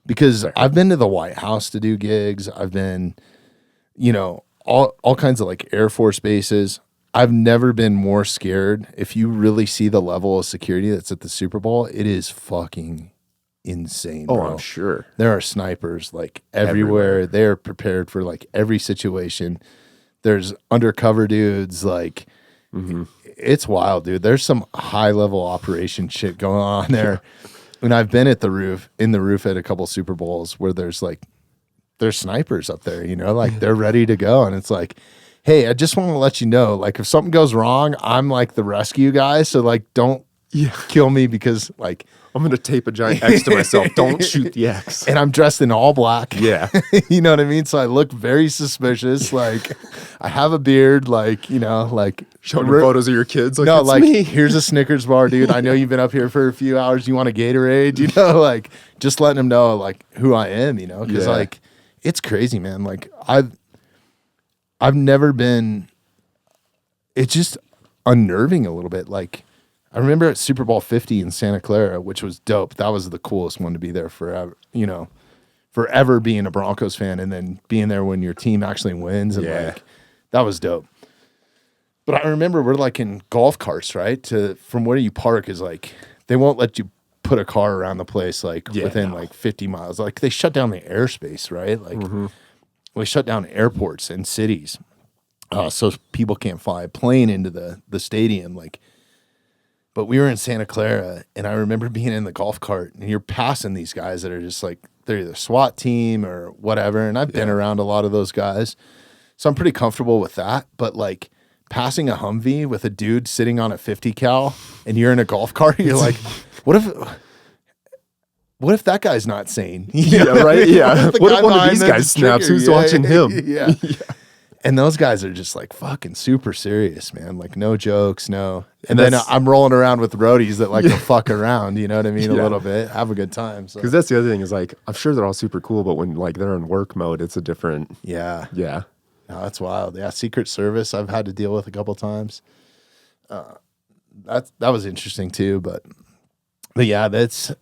because I've been to the White House to do gigs. I've been, you know, all kinds of like Air Force bases. I've never been more scared. If you really see the level of security that's at the Super Bowl, it is fucking insane, bro. Oh, I'm sure. There are snipers like everywhere. They're prepared for like every situation. There's undercover dudes like it's wild, dude. There's some high level operation shit going on there. And I've been at the roof at a couple Super Bowls where there's snipers up there, you know, like they're ready to go. And it's like, hey, I just want to let you know, like if something goes wrong, I'm like the rescue guy. So like, don't kill me because like, I'm going to tape a giant X to myself. Don't shoot the X. And I'm dressed in all black. Yeah. You know what I mean? So I look very suspicious. Like I have a beard, like, you know, like showing photos of your kids. Like, no, it's like me. Here's a Snickers bar, dude. I know you've been up here for a few hours. You want a Gatorade? You know, like just letting them know like who I am, you know, because like it's crazy, man. Like I've never been, it's just unnerving a little bit. Like I remember at Super Bowl 50 in Santa Clara, which was dope. That was the coolest one to be there forever, you know, forever being a Broncos fan and then being there when your team actually wins. And like, that was dope. But I remember we're like in golf carts, right? From where you park is like, they won't let you put a car around the place like within like 50 miles. Like they shut down the airspace, right? Like they shut down airports and cities. So people can't fly a plane into the stadium. Like, but we were in Santa Clara, and I remember being in the golf cart, and you're passing these guys that are just like, they're either SWAT team or whatever, and I've been around a lot of those guys, so I'm pretty comfortable with that, but like, passing a Humvee with a dude sitting on a 50 cal, and you're in a golf cart, you're like, what if, what if that guy's not sane? Yeah, right. Yeah. What What if if one of these guys snaps? Who's watching him? Yeah. And those guys are just like fucking super serious, man. Like no jokes, no. And then I'm rolling around with roadies that like to fuck around, you know what I mean? A little bit, have a good time. Because that's the other thing is like, I'm sure they're all super cool, but when like they're in work mode, it's a different. Yeah. Yeah. No, that's wild. Yeah. Secret Service, I've had to deal with a couple times. That was interesting too. But yeah, that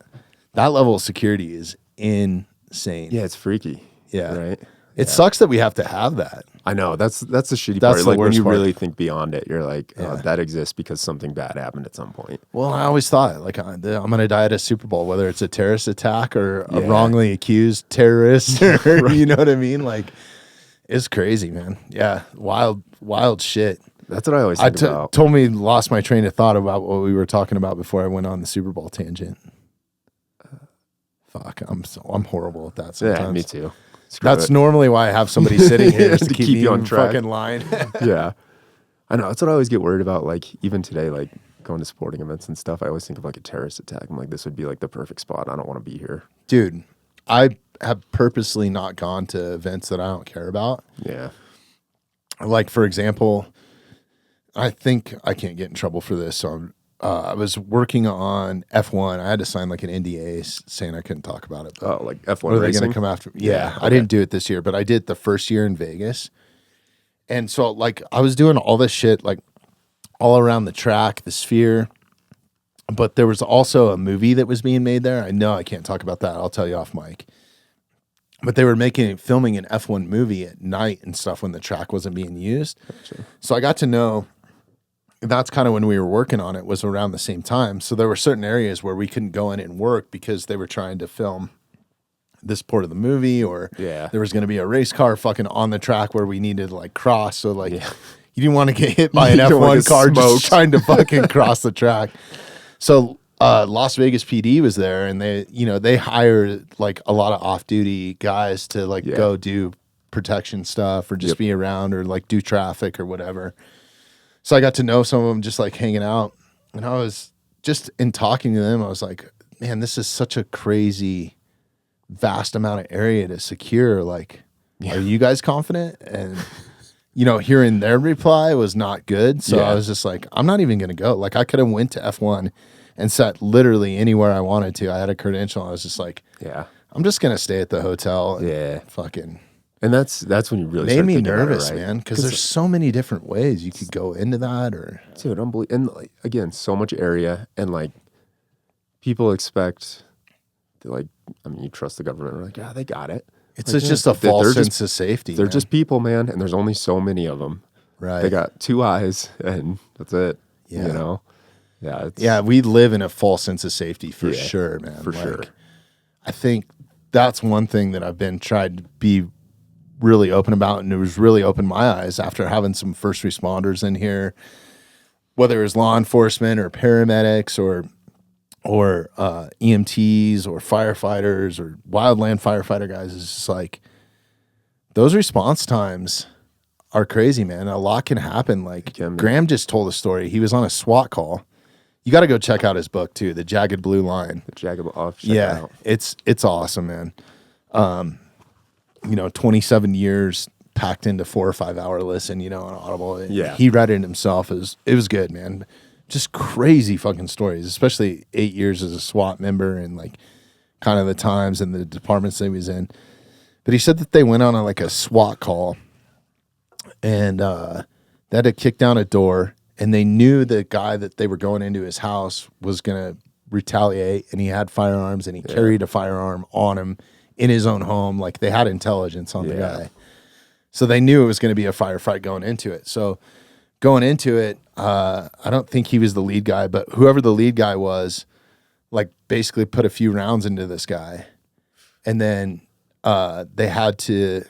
level of security is insane. Yeah. It's freaky. Yeah. Right. It sucks that we have to have that. I know that's the shitty That's part. the Like when worst you part. really think beyond it, you're like, oh, that exists because something bad happened at some point. Well, I always thought like I'm going to die at a Super Bowl, whether it's a terrorist attack or a wrongly accused terrorist, or you know what I mean? Like it's crazy, man. Yeah, wild shit. That's what I always think about. Lost my train of thought about what we were talking about before I went on the Super Bowl tangent. Fuck, I'm horrible at that sometimes. Yeah, me too. That's normally why I have somebody sitting here to keep you on track. Fucking line. Yeah. I know. That's what I always get worried about. Like, even today, like going to sporting events and stuff, I always think of like a terrorist attack. I'm like, this would be like the perfect spot. I don't want to be here. Dude, I have purposely not gone to events that I don't care about. Yeah. Like, for example, I think I can't get in trouble for this. So I was working on F1. I had to sign like an NDA saying I couldn't talk about it. Oh, like F1 Are they racing? going to come after me? Yeah. Okay. I didn't do it this year, but I did the first year in Vegas. And so like I was doing all this shit like all around the track, the Sphere. But there was also a movie that was being made there. I know I can't talk about that. I'll tell you off mic. But they were filming an F1 movie at night and stuff when the track wasn't being used. Gotcha. So I got to know that's kind of when we were working on it, was around the same time. So there were certain areas where we couldn't go in and work because they were trying to film this part of the movie, or there was going to be a race car fucking on the track where we needed to like cross. So like you didn't want to get hit by an F1 car just trying to fucking cross the track. So Las Vegas PD was there, and they hired like a lot of off-duty guys to like go do protection stuff or just be around or like do traffic or whatever. So I got to know some of them just like hanging out, and I was just in talking to them, I was like, man, this is such a crazy, vast amount of area to secure. Like, are you guys confident? And, hearing their reply was not good. So I was just like, I'm not even going to go. Like I could have went to F1 and sat literally anywhere I wanted to. I had a credential. I was just like, I'm just going to stay at the hotel. And fucking. And that's when you really made me nervous, about it, right? man, because there's so many different ways you could go into that. Or dude, unbelievable. And like, again, so much area, and like people expect, you trust the government. We're like, yeah, they got it. It's like, just a false sense of safety. They're just people, man, and there's only so many of them. Right? They got two eyes, and that's it. Yeah. Yeah, we live in a false sense of safety for sure, man. For sure. I think that's one thing that I've been tried to be really open about, and it was really opened my eyes after having some first responders in here, whether it was law enforcement or paramedics or EMTs or firefighters or wildland firefighter guys. It's just like those response times are crazy, man. A lot can happen. Like Graham just told a story. He was on a SWAT call. You got to go check out his book too, The Jagged Blue Line. The Jagged Blue. Check it out. It's awesome, man. 27 years packed into 4 or 5 hour listen, on Audible. He read it himself. It was good, man. Just crazy fucking stories, especially 8 years as a SWAT member and like kind of the times and the departments that he was in. But he said that they went on a SWAT call, and they had to kick down a door, and they knew the guy that they were going into his house was going to retaliate, and he had firearms, and he carried a firearm on him in his own home. Like they had intelligence on the guy. So they knew it was going to be a firefight going into it. So going into it, I don't think he was the lead guy, but whoever the lead guy was, like basically put a few rounds into this guy. And then they had to,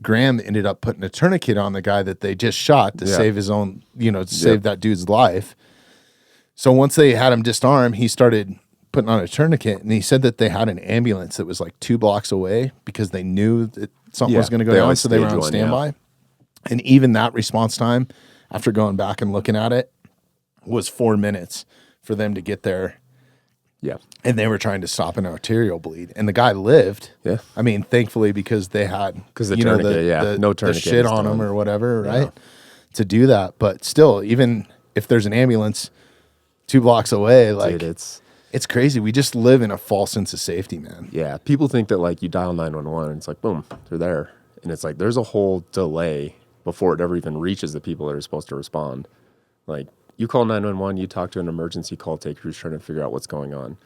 Graham ended up putting a tourniquet on the guy that they just shot to save his own, to save that dude's life. So once they had him disarmed, he started putting on a tourniquet, and he said that they had an ambulance that was like 2 blocks away because they knew that something was going to go down, so they were on standby. And even that response time, after going back and looking at it, was 4 minutes for them to get there Yeah. and they were trying to stop an arterial bleed, and the guy lived. Yeah. I mean, thankfully, because they had the tourniquet, no the tourniquet shit is on done. them or whatever, right? To do that, but still, even if there's an ambulance 2 blocks away, like Dude, it's crazy. We just live in a false sense of safety, man. yeah. People think that like you dial 911 and it's like boom, they're there, and it's like there's a whole delay before it ever even reaches the people that are supposed to respond. Like you call 911, you talk to an emergency call taker who's trying to figure out what's going on.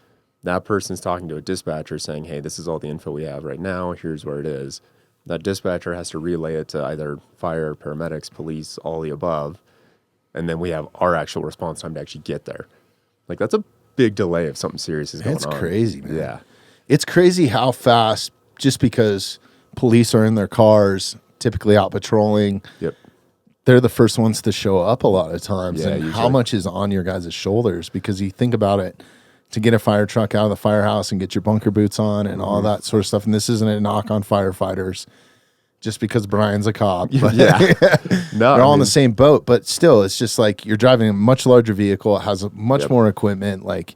That person's talking to a dispatcher saying, hey, this is all the info we have right now. Here's where it is. That dispatcher has to relay it to either fire, paramedics, police, all the above. And then we have our actual response time to actually get there. Like that's a big delay if something serious is going on. It's crazy, man. Yeah. It's crazy how fast, just because police are in their cars, typically out patrolling, Yep. they're the first ones to show up a lot of times. Yeah, And usually. how much is on your guys' shoulders? Because you think about it, to get a fire truck out of the firehouse and get your bunker boots on and all that sort of stuff. And this isn't a knock on firefighters just because Brian's a cop. But Yeah. No, they're all in the same boat. But still, it's just like you're driving a much larger vehicle. It has much more equipment. Like,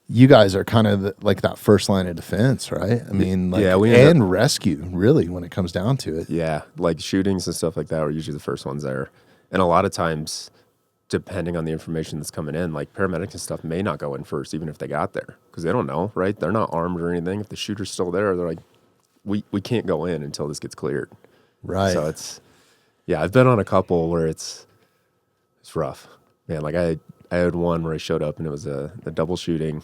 you guys are kind of like that first line of defense, right? I mean, like, and rescue, really, when it comes down to it. Yeah, like shootings and stuff like that are usually the first ones there. And a lot of times, depending on the information that's coming in, like paramedics and stuff may not go in first, even if they got there, because they don't know, right? They're not armed or anything. If the shooter's still there, they're like, we can't go in until this gets cleared. Right. So yeah, I've been on a couple where it's rough. Man, like I had one where I showed up and it was a double shooting,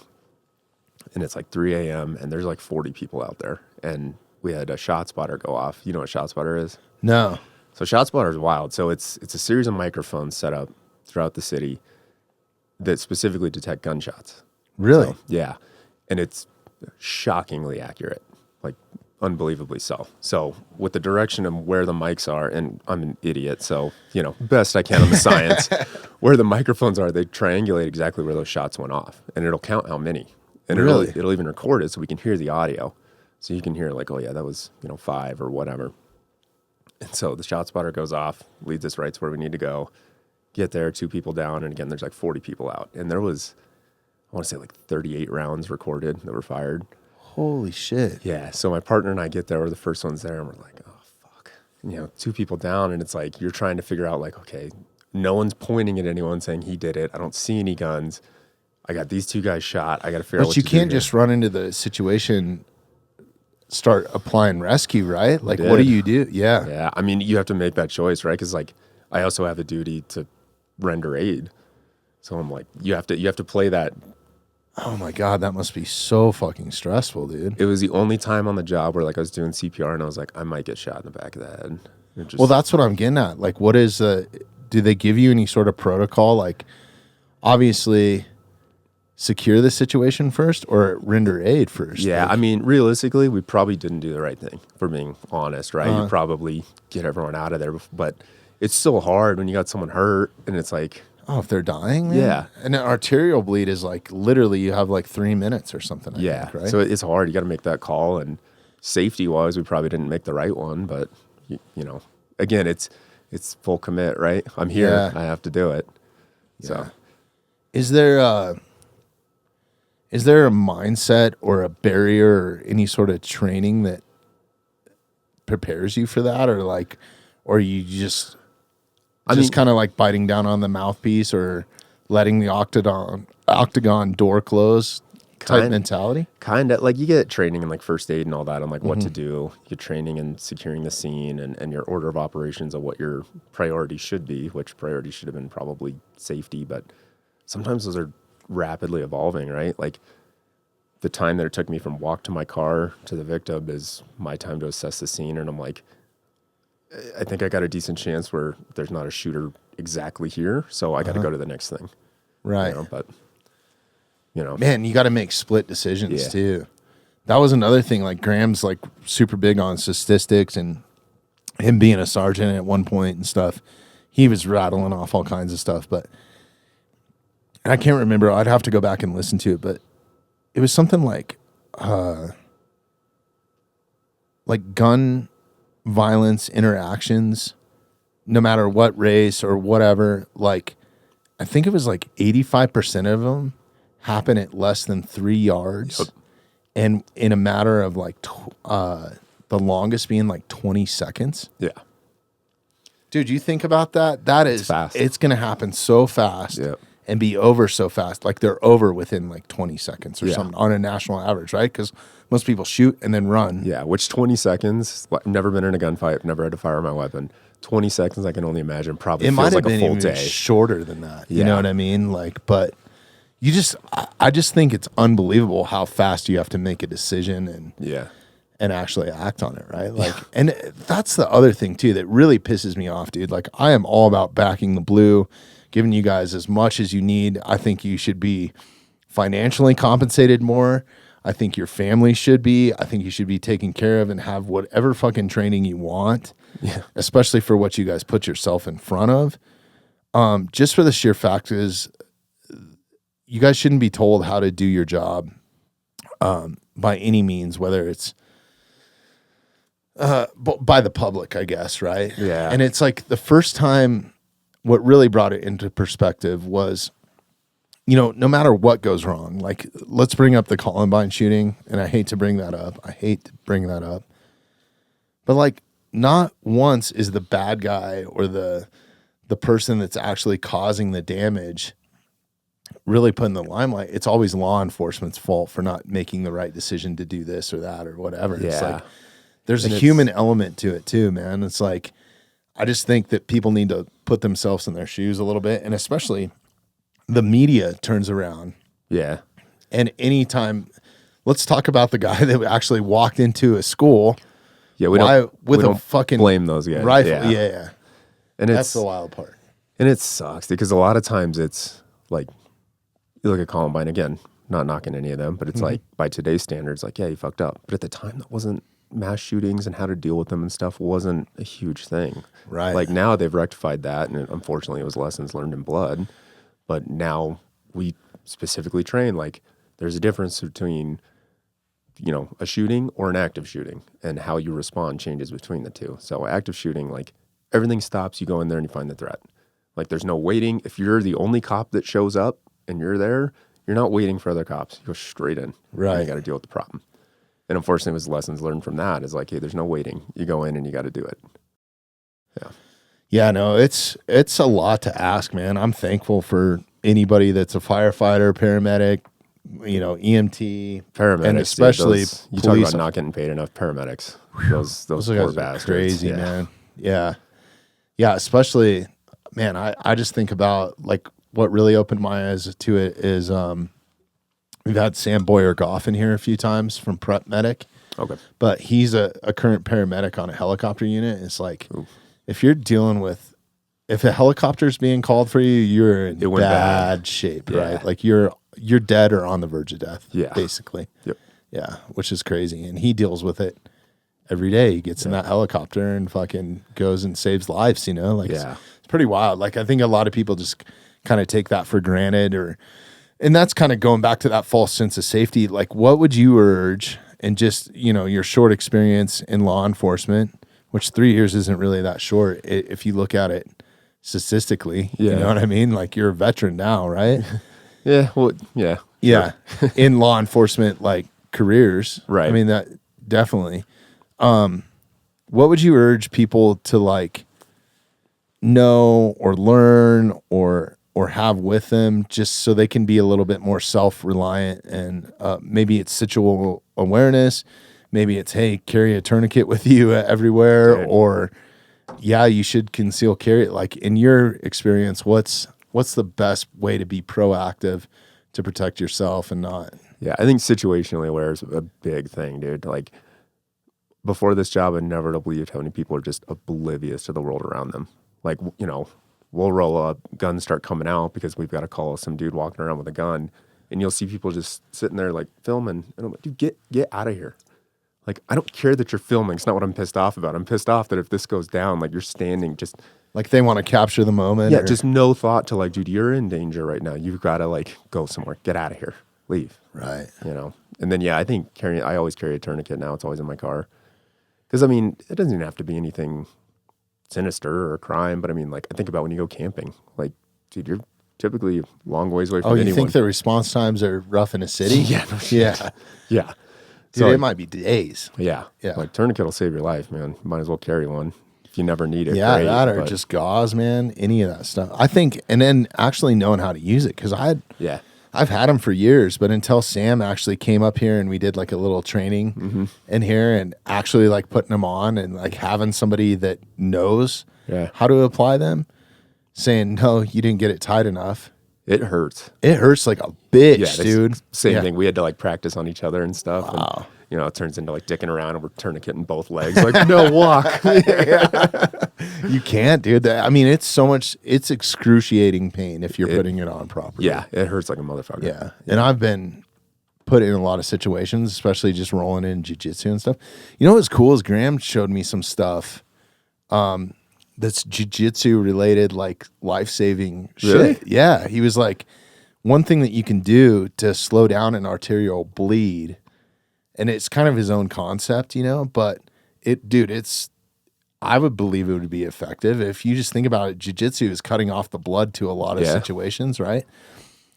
and it's like 3 a.m. and there's like 40 people out there, and we had a shot spotter go off. You know what shot spotter is? No. So shot spotter is wild. So it's a series of microphones set up throughout the city that specifically detect gunshots. Really? So, yeah. And it's shockingly accurate, like unbelievably so. So with the direction of where the mics are, and I'm an idiot, so, best I can on the science, where the microphones are, they triangulate exactly where those shots went off, and it'll count how many. And it'll even record it so we can hear the audio. So you can hear like, oh yeah, that was, 5 or whatever. And so the shot spotter goes off, leads us right to where we need to go, get there, 2 people down, and again, there's like 40 people out. And there was, I want to say like 38 rounds recorded that were fired. Holy shit. Yeah, so my partner and I get there, we're the first ones there, and we're like, oh, fuck. And, 2 people down, and it's like, you're trying to figure out like, okay, no one's pointing at anyone saying he did it. I don't see any guns. I got these 2 guys shot. I got to figure out what to do. But you can't just run into the situation, start applying rescue, right? Like, what do you do? Yeah. Yeah, I mean, you have to make that choice, right? Because like, I also have a duty to render aid. So I'm like, you have to play that. Oh my God, that must be so fucking stressful, dude. It was the only time on the job where like I was doing CPR and I was like, I might get shot in the back of the head. Well, that's what I'm getting at. Like, what is do they give you any sort of protocol? Like, obviously, secure the situation first or render aid first? Yeah, like, I mean, realistically, we probably didn't do the right thing, for being honest, right? You probably get everyone out of there, but it's still hard when you got someone hurt and it's like, oh, if they're dying, man? Yeah. And an arterial bleed is like literally you have like 3 minutes or something. I think, right? So it's hard. You got to make that call, and safety-wise, we probably didn't make the right one, but again, it's full commit, right? I'm here. Yeah. I have to do it. So Yeah. Is there a mindset or a barrier or any sort of training that prepares you for that, or you just kind of like biting down on the mouthpiece or letting the octagon door close type mentality? Kind of like you get training in like first aid and all that on like what to do. You get training in securing the scene and your order of operations of what your priority should be, which priority should have been probably safety, but sometimes those are rapidly evolving, right? Like the time that it took me from walk to my car to the victim is my time to assess the scene, and I'm like, I think I got a decent chance where there's not a shooter exactly here, so I got to go to the next thing. Right. But man, you got to make split decisions too. That was another thing. Like Graham's like super big on statistics, and him being a sergeant at one point and stuff, he was rattling off all kinds of stuff. But I can't remember. I'd have to go back and listen to it. But it was something like gun violence interactions, no matter what race or whatever. Like I think it was like 85% of them happen at less than 3 yards, and in a matter of like the longest being like 20 seconds. Yeah. Dude, you think about that? That is fast. It's going to happen so fast and be over so fast. Like they're over within like 20 seconds or something on a national average, right? Because most people shoot and then run. Yeah, which 20 seconds, I've never been in a gunfight, I've never had to fire my weapon. 20 seconds, I can only imagine, probably It feels might have like been a full even day. shorter than that. You know what I mean? Like, but I just think it's unbelievable how fast you have to make a decision and actually act on it, right? Like, and that's the other thing too that really pisses me off, dude. Like, I am all about backing the blue, giving you guys as much as you need. I think you should be financially compensated more. I think your family should be. I think you should be taken care of and have whatever fucking training you want, especially for what you guys put yourself in front of. Just for the sheer fact is, you guys shouldn't be told how to do your job by any means, whether it's by the public, I guess, right? Yeah. And it's like the first time what really brought it into perspective was, you know, no matter what goes wrong, like let's bring up the Columbine shooting, and I hate to bring that up. But like not once is the bad guy or the person that's actually causing the damage really put in the limelight. It's always law enforcement's fault for not making the right decision to do this or that or whatever. Yeah. It's like there's a human element to it too, man. It's like I just think that people need to put themselves in their shoes a little bit, and especially the media turns around. Yeah. And anytime, let's talk about the guy that actually walked into a school. Yeah, we don't fucking blame those guys. Rifle. Yeah. And that's the wild part. And it sucks because a lot of times it's like, you look at Columbine, again, not knocking any of them, but it's like by today's standards, like, yeah, you fucked up. But at the time, that wasn't mass shootings and how to deal with them and stuff wasn't a huge thing. Right. Like now they've rectified that, and unfortunately it was lessons learned in blood. But now we specifically train, like there's a difference between, you know, a shooting or an active shooting, and how you respond changes between the two. So active shooting, like everything stops, you go in there and you find the threat. Like there's no waiting. If you're the only cop that shows up and you're there, you're not waiting for other cops. You go straight in. Right. And you got to deal with the problem. And unfortunately, it was lessons learned from that is like, hey, there's no waiting. You go in and you got to do it. Yeah. Yeah, no, it's a lot to ask, man. I'm thankful for anybody that's a firefighter, paramedic, you know, EMT, paramedics, and especially you police. talk about not getting paid enough. Paramedics, those poor bastards, crazy, man. Yeah, especially, man. I just think about like what really opened my eyes to it is we've had Sam Boyer-Goff in here a few times from Prep Medic. Okay, but he's a current paramedic on a helicopter unit. It's like if you're dealing with, if a helicopter's being called for you, you're in bad shape, right? Like you're dead or on the verge of death, basically. Yep. Yeah, which is crazy. And he deals with it every day. He gets in that helicopter and fucking goes and saves lives, you know? Like it's pretty wild. Like I think a lot of people just kind of take that for granted, and that's kind of going back to that false sense of safety. Like what would you urge, and just, you know, your short experience in law enforcement, which 3 years isn't really that short if you look at it statistically, you know what I mean? Like you're a veteran now, right? Yeah. In law enforcement, like careers. Right. I mean, that definitely. What would you urge people to like know or learn or have with them, just so they can be a little bit more self-reliant? And maybe it's situational awareness, maybe it's, hey, carry a tourniquet with you everywhere, or you should conceal carry. Like in your experience, what's the best way to be proactive to protect yourself and not? Yeah, I think situationally aware is a big thing, dude. Like before this job, I never believed how many people are just oblivious to the world around them. Like, you know, we'll roll up, guns start coming out because we've got to call some dude walking around with a gun, and you'll see people just sitting there like filming, and I'm like, dude, get out of here. Like, I don't care that you're filming. It's not what I'm pissed off about. I'm pissed off that if this goes down, like you're standing just like they want to capture the moment. Yeah, just no thought to like, dude, you're in danger right now. You've got to like go somewhere. Get out of here. Leave. Right. You know. And then I think I always carry a tourniquet now. It's always in my car. Because I mean, it doesn't even have to be anything sinister or a crime, but I mean, like I think about when you go camping. Like, dude, you're typically long ways away from Oh, you anyone. think the response times are rough in a city? Yeah, no shit. Yeah. Yeah. Dude, So, it like, might be days. yeah. Yeah. Like tourniquet will save your life, man. Might as well carry one. If you never need it, Yeah, great, that or but just gauze, man. Any of that stuff. I think, and then actually knowing how to use it, because yeah. I've had them for years, but until Sam actually came up here and we did like a little training in here and actually like putting them on and like having somebody that knows how to apply them, saying, no, you didn't get it tight enough. It hurts. It hurts like a bitch, dude. Same thing. We had to like practice on each other and stuff. Wow. And, you know, it turns into like dicking around and we're tourniqueting both legs. Like, no, walk. You can't, dude. I mean, it's excruciating pain if you're putting it on properly. Yeah, it hurts like a motherfucker. Yeah. And I've been put in a lot of situations, especially just rolling in jiu-jitsu and stuff. You know what's cool is Graham showed me some stuff that's jiu-jitsu related, like life-saving Really? shit. Yeah. He was like, one thing that you can do to slow down an arterial bleed, and it's kind of his own concept, you know, but I would believe it would be effective. If you just think about it, jiu-jitsu is cutting off the blood to a lot of situations, right?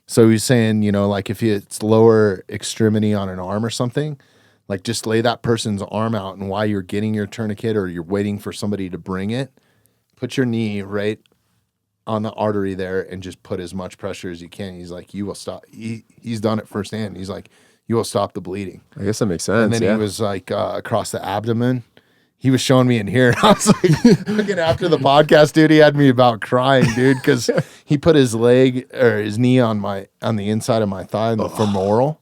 So he's saying, you know, like if it's lower extremity on an arm or something, like just lay that person's arm out, and while you're getting your tourniquet or you're waiting for somebody to bring it, put your knee right on the artery there and just put as much pressure as you can. He's like, you will stop. He's done it firsthand. He's like, you will stop the bleeding. I guess that makes sense. And then he was like across the abdomen. He was showing me in here, and I was like, looking after the podcast, dude, he had me about crying, dude, because he put his leg or his knee on the inside of my thigh, the femoral.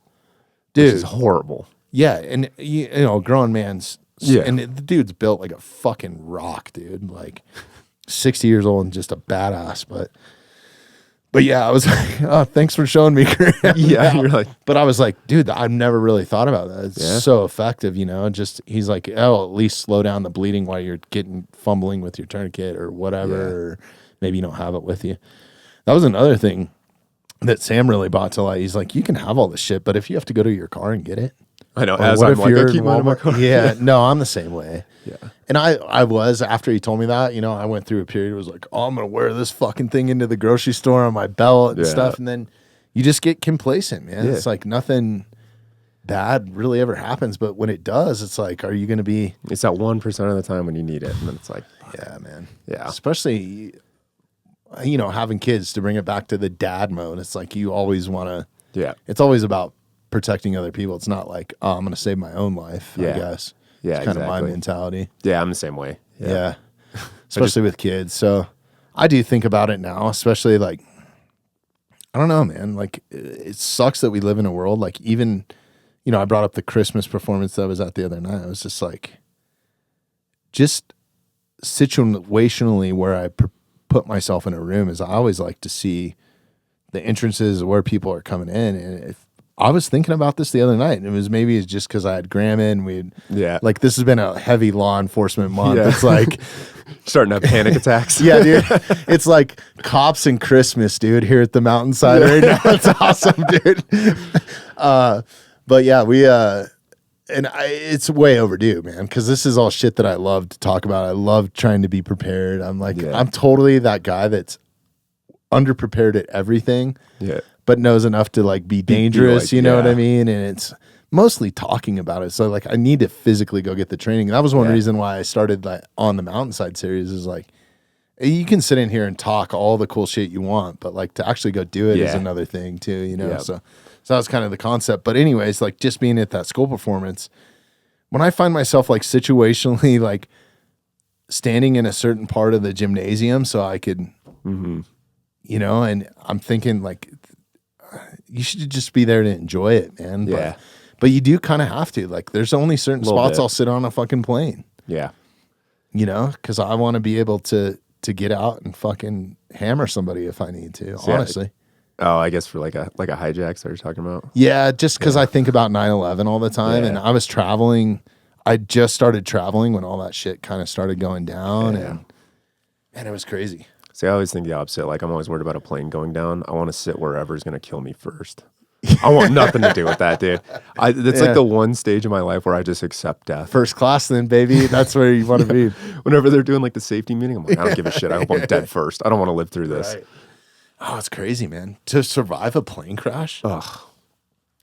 Dude, Which is horrible. Yeah, and you know, grown man's, and the dude's built like a fucking rock, dude, like 60 years old and just a badass, But yeah, I was like, oh, thanks for showing me. Yeah, you're like, but I was like, dude, I've never really thought about that. It's so effective, you know. Just he's like, oh, at least slow down the bleeding while you're fumbling with your tourniquet or whatever, or maybe you don't have it with you. That was another thing that Sam really brought to light. He's like, you can have all this shit, but if you have to go to your car and get it, I know. or As what I'm if like, you're I keep in mine in my Walmart? car. Yeah, no, I'm the same way. Yeah. And I was, after he told me that, you know, I went through a period, it was like, oh, I'm going to wear this fucking thing into the grocery store on my belt and stuff. And then you just get complacent, man. It's like nothing bad really ever happens. But when it does, it's like, are you going to be. It's that 1% of the time when you need it. And then it's like, yeah, man. Yeah. Especially, you know, having kids, to bring it back to the dad mode. It's like you always want to. Yeah. It's always about protecting other people. It's not like, oh, I'm going to save my own life, I guess. Yeah, it's kind of my mentality. Yeah, I'm the same way. Yeah. Especially with kids. So I do think about it now, especially like, I don't know, man. Like, it sucks that we live in a world, like even, you know, I brought up the Christmas performance that I was at the other night. I was just like, just situationally where I put myself in a room is I always like to see the entrances where people are coming in. And if I was thinking about this the other night, and it was maybe it's just because I had Graham in. We'd like this has been a heavy law enforcement month. Yeah. It's like starting to have panic attacks. Yeah, dude. It's like cops and Christmas, dude, here at the Mountainside right now. It's awesome, dude. But yeah, it's way overdue, man, because this is all shit that I love to talk about. I love trying to be prepared. I'm like, I'm totally that guy that's underprepared at everything. Yeah. But knows enough to like be dangerous, like, you know what I mean? And it's mostly talking about it. So like I need to physically go get the training. That was one reason why I started like on the Mountainside series is like you can sit in here and talk all the cool shit you want, but like to actually go do it is another thing too, you know? So that was kind of the concept. But anyways, like just being at that school performance, when I find myself like situationally like standing in a certain part of the gymnasium so I could, you know, and I'm thinking like, you should just be there to enjoy it, man. Yeah. But you do kind of have to. Like, there's only certain spots I'll sit on a fucking plane. Yeah. You know, because I want to be able to get out and fucking hammer somebody if I need to, honestly. Oh, I guess for like a hijack that you're talking about? Yeah, just because I think about 9/11 all the time. And I was traveling. I just started traveling when all that shit kind of started going down. And it was crazy. See, I always think the opposite. Like, I'm always worried about a plane going down. I want to sit wherever's going to kill me first. I want nothing to do with that, dude. That's like the one stage of my life where I just accept death. First class then, baby. That's where you want to be. Whenever they're doing like the safety meeting, I'm like, I don't give a shit. I hope I'm dead first. I don't want to live through this. Right. Oh, it's crazy, man. To survive a plane crash? Ugh.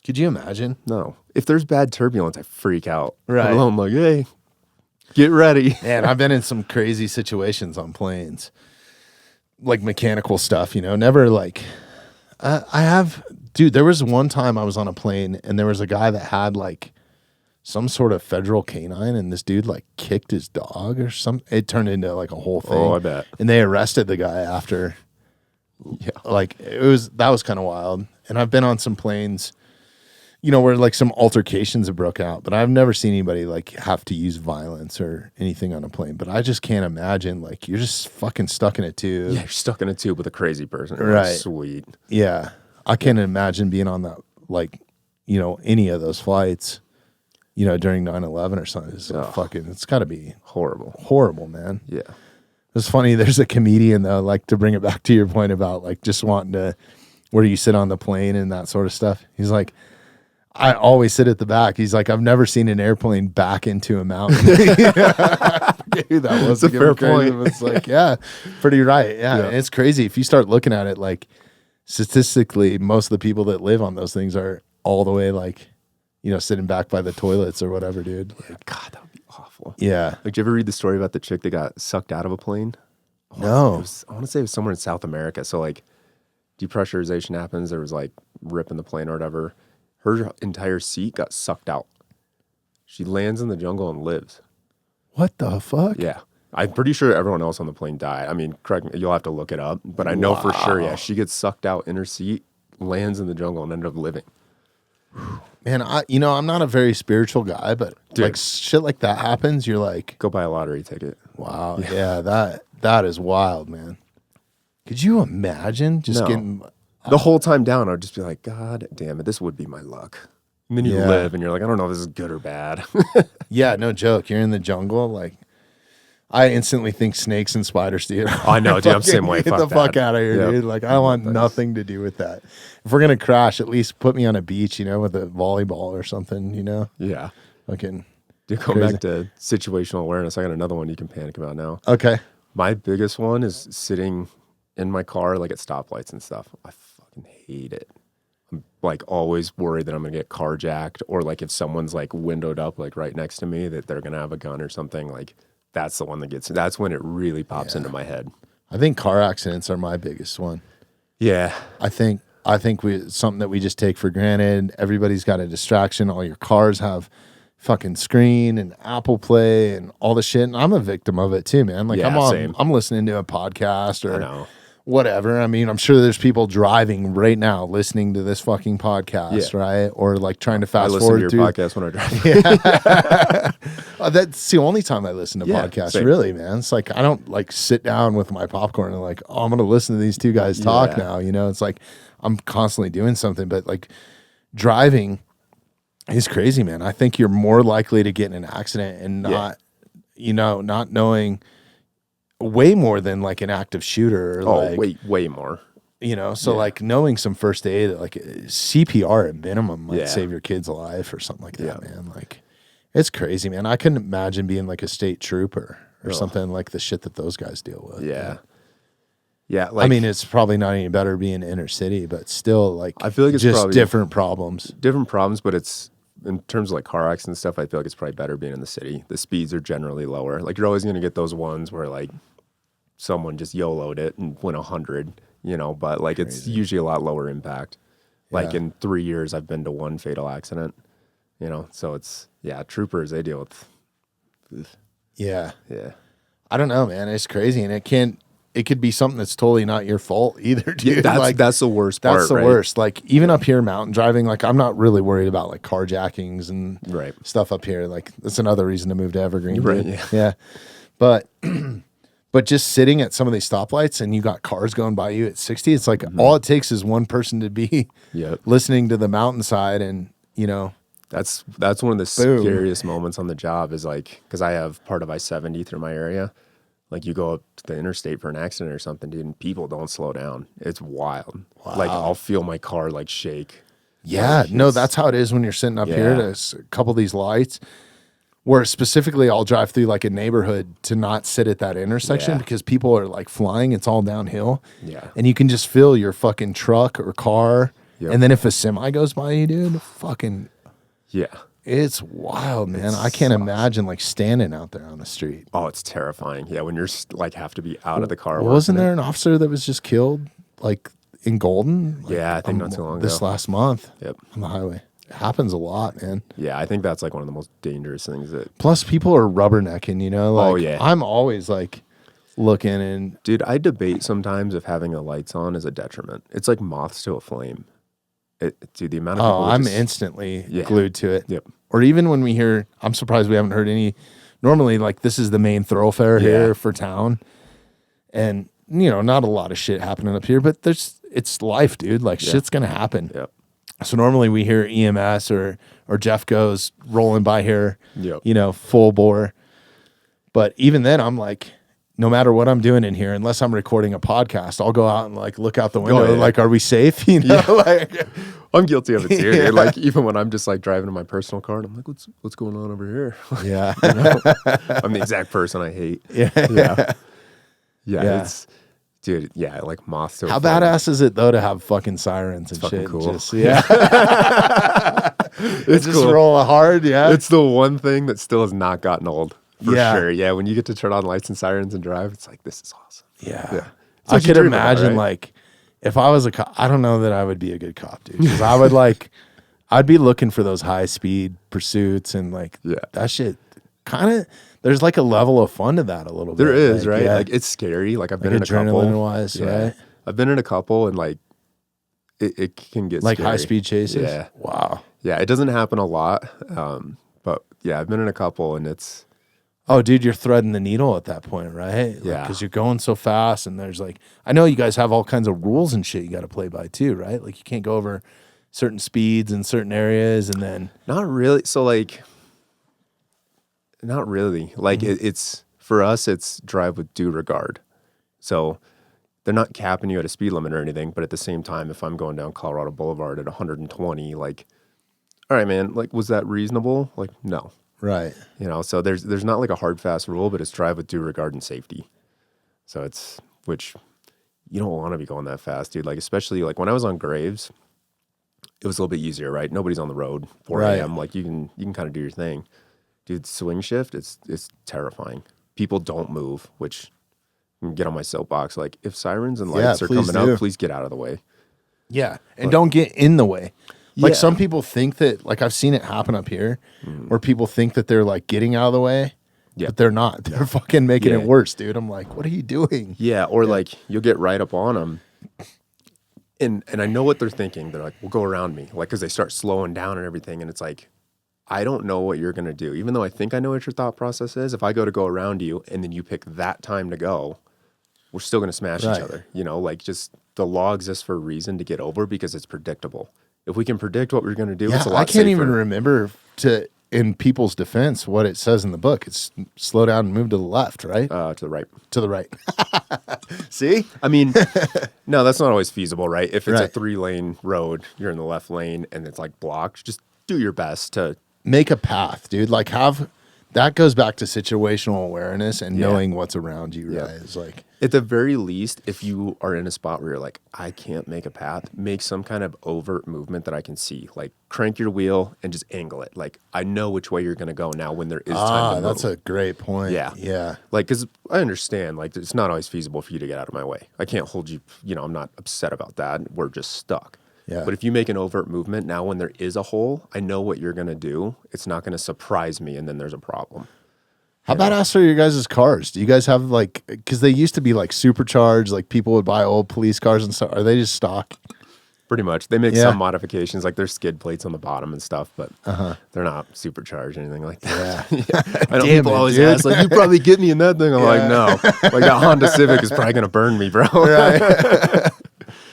Could you imagine? No. If there's bad turbulence, I freak out. Right. I'm like, hey, get ready. Man, I've been in some crazy situations on planes. Like mechanical stuff, never like, dude, there was one time I was on a plane and there was a guy that had like some sort of federal canine and this dude like kicked his dog or something. It turned into like a whole thing. Oh, I bet. And they arrested the guy after. Yeah. Like that was kind of wild. And I've been on some planes, where like some altercations have broke out, but I've never seen anybody like have to use violence or anything on a plane. But I just can't imagine like you're just fucking stuck in a tube. Yeah, you're stuck in a tube with a crazy person. Right. Sweet. Yeah. I can't imagine being on that, like, any of those flights, during 9/11 or something. It's got to be horrible, man. Yeah. It's funny. There's a comedian though, like to bring it back to your point about like just wanting to, where you sit on the plane and that sort of stuff. He's like, I always sit at the back. He's like, I've never seen an airplane back into a mountain. Dude, that was a fair point. It's like, yeah, pretty right. Yeah. And it's crazy. If you start looking at it, like statistically, most of the people that live on those things are all the way like, sitting back by the toilets or whatever, dude. Like, God, that would be awful. Yeah. Like, did you ever read the story about the chick that got sucked out of a plane? No. I want to say it was somewhere in South America. So like depressurization happens. There was like ripping the plane or whatever. Her entire seat got sucked out. She lands in the jungle and lives. What the fuck? Yeah. I'm pretty sure everyone else on the plane died. I mean, correct me, you'll have to look it up. But I know for sure, yeah, she gets sucked out in her seat, lands in the jungle, and ended up living. Man, I'm not a very spiritual guy, but Dude. like shit like that happens, you're like, Go buy a lottery ticket. wow, yeah, that is wild, man. Could you imagine just getting the whole time down? I'd just be like, God damn it, this would be my luck. And then you live, and you're like, I don't know if this is good or bad. Yeah, no joke. You're in the jungle, like I instantly think snakes and spiders, dude. I know, dude. I'm the same way. Get the fuck out of here, dude. Like I want nothing to do with that. If we're gonna crash, at least put me on a beach, with a volleyball or something, Yeah. Fucking. Dude, going back to situational awareness, I got another one you can panic about now. Okay. My biggest one is sitting in my car, like at stoplights and stuff. I fucking hate it. I'm like always worried that I'm gonna get carjacked, or like if someone's like windowed up like right next to me that they're gonna have a gun or something. Like that's the one that gets. That's when it really pops into my head. I think car accidents are my biggest one. Yeah, I think it's something that we just take for granted. Everybody's got a distraction. All your cars have fucking screen and Apple Play and all the shit. And I'm a victim of it too, man. Like same. I'm listening to a podcast or whatever. I mean, I'm sure there's people driving right now listening to this fucking podcast, right? Or like trying to fast forward to through. your podcast when I drive. That's the only time I listen to podcasts, same. really, man. It's like I don't like sit down with my popcorn and like, oh, I'm gonna listen to these two guys talk now. It's like I'm constantly doing something, but like driving is crazy, man. I think you're more likely to get in an accident and not, not knowing way more than like an active shooter. Or way more. So like knowing some first aid, like CPR at minimum might save your kid's life or something like that, man. Like it's crazy, man. I couldn't imagine being like a state trooper or something like the shit that those guys deal with. Yeah. Yeah. Like, I mean, it's probably not any better being inner city, but still like I feel like it's just probably different problems, but it's in terms of like car accidents and stuff, I feel like it's probably better being in the city. The speeds are generally lower. Like you're always going to get those ones where like someone just YOLO'd it and went 100, but like it's usually a lot lower impact. Like in 3 years, I've been to one fatal accident, so it's, troopers, they deal with. Yeah. I don't know, man. It's crazy. And it could be something that's totally not your fault either, dude. That's the worst part. That's the worst. Like even up here mountain driving, like I'm not really worried about like carjackings and stuff up here. Like that's another reason to move to Evergreen. Right. Yeah. But just sitting at some of these stoplights and you got cars going by you at 60, it's like all it takes is one person to be listening to the Mountainside and, That's one of the scariest moments on the job is like, because I have part of I-70 through my area. Like you go up to the interstate for an accident or something, dude, and people don't slow down. It's wild. Wow. Like I'll feel my car like shake. Yeah, no, that's how it is when you're sitting up here to a couple of these lights. where specifically I'll drive through like a neighborhood to not sit at that intersection because people are like flying. It's all downhill. Yeah. And you can just feel your fucking truck or car. Yep. And then if a semi goes by you, dude, fucking, Yeah. it's wild, man. I can't imagine like standing out there on the street. Oh, it's terrifying. Yeah, when you're like have to be out of the car. Wasn't there an officer that was just killed like in Golden? Like, Yeah, I think not too long this ago. last month. Yep. On the highway. It happens a lot, man. Yeah, I think that's like one of the most dangerous things that. Plus, people are rubbernecking, you know? Like, Oh, yeah. I'm always like looking and. Dude, I debate sometimes if having the lights on is a detriment. It's like moths to a flame. Dude, the amount of people. I'm instantly glued to it. Yep. Or even when we hear, I'm surprised we haven't heard any. Normally, like, this is the main thoroughfare here for town. And, you know, not a lot of shit happening up here, but it's life, dude. Like, shit's going to happen. Yep. So normally we hear EMS or Jeff goes rolling by here, Yep. you know, full bore. But even then, I'm like, no matter what I'm doing in here, unless I'm recording a podcast, I'll go out and like look out the window. Like, are we safe? You know, like I'm guilty of it too. Dude. Like even when I'm just like driving in my personal car, and I'm like, what's going on over here? Yeah, You know? I'm the exact person I hate. Yeah. It's. Dude, yeah, like moths to a How flame. badass is it though to have fucking sirens and fucking shit? cool. Just, yeah, It's just cool. roll hard. Yeah, It's the one thing that still has not gotten old. For Yeah. sure. Yeah, when you get to turn on lights and sirens and drive, it's like, this is awesome. yeah. It's I what you could dream about, imagine right? like if I was a cop, I don't know that I would be a good cop, dude. Because I would like, I'd be looking for those high speed pursuits and like that shit. Kind of, there's like a level of fun to that a little bit. There is, like, right? yeah. Like it's scary. Like I've been Like in a couple. adrenaline-wise, right? I've been in a couple and like it can get Like scary. high speed chases. Yeah. Wow. Yeah, it doesn't happen a lot. But yeah, I've been in a couple and it's Oh, dude, you're threading the needle at that point, right? Yeah. Because you're going so fast, and there's like, I know you guys have all kinds of rules and shit you got to play by too, right? Like you can't go over certain speeds in certain areas, and then not really. So like, not really. Like it's for us, it's drive with due regard. So they're not capping you at a speed limit or anything, but at the same time, if I'm going down Colorado Boulevard at 120, like, all right, man, like, was that reasonable? Like, no. right. You know, so there's not like a hard, fast rule, but it's drive with due regard and safety. So it's, which you don't want to be going that fast, dude. Like, especially like when I was on Graves, it was a little bit easier, right? Nobody's on the road, 4 Right. a.m. Like you can kind of do your thing. Dude, swing shift, it's terrifying. People don't move, which I can get on my soapbox. Like if sirens and lights are please coming do. up, please get out of the way. Yeah, and don't get in the way. Like Yeah. some people think that, like I've seen it happen up here, where people think that they're like getting out of the way, Yeah. but they're not. They're fucking making Yeah. it worse, dude. I'm like, what are you doing? Yeah, or like you'll get right up on them. And I know what they're thinking. They're like, well, go around me. Like, because they start slowing down and everything. And it's like, I don't know what you're going to do. Even though I think I know what your thought process is, if I go around you and then you pick that time to go, we're still going to smash Right. each other. You know, like just the law exists for a reason to get over because it's predictable. If we can predict what we're going to do, it's a lot I can't safer. even remember in people's defense what it says in the book. It's slow down and move to the left, right? To the right. To the right. See? I mean, no, that's not always feasible, right? If it's a Right. 3-lane road, you're in the left lane and it's like blocked, just do your best to Make a path, dude. Like that goes back to situational awareness and Yeah. knowing what's around you, Yeah. right? It's like, at the very least, if you are in a spot where you're like, I can't make a path, make some kind of overt movement that I can see. Like crank your wheel and just angle it. Like I know which way you're going to go now when there is time to move. that's a great point. Yeah. Yeah. Like, because I understand, like, it's not always feasible for you to get out of my way. I can't hold you, I'm not upset about that. We're just stuck. Yeah. But if you make an overt movement, now when there is a hole, I know what you're going to do. It's not going to surprise me, and then there's a problem. How badass are your guys' cars? Do you guys have like, because they used to be like supercharged, like people would buy old police cars and stuff. Are they just stock? Pretty much. They make Yeah. some modifications, like there's skid plates on the bottom and stuff, but they're not supercharged or anything like that. Yeah. I know Damn people it, always dude. ask, like, you probably get me in that thing. I'm like, no. Like, that Honda Civic is probably going to burn me, bro. Right.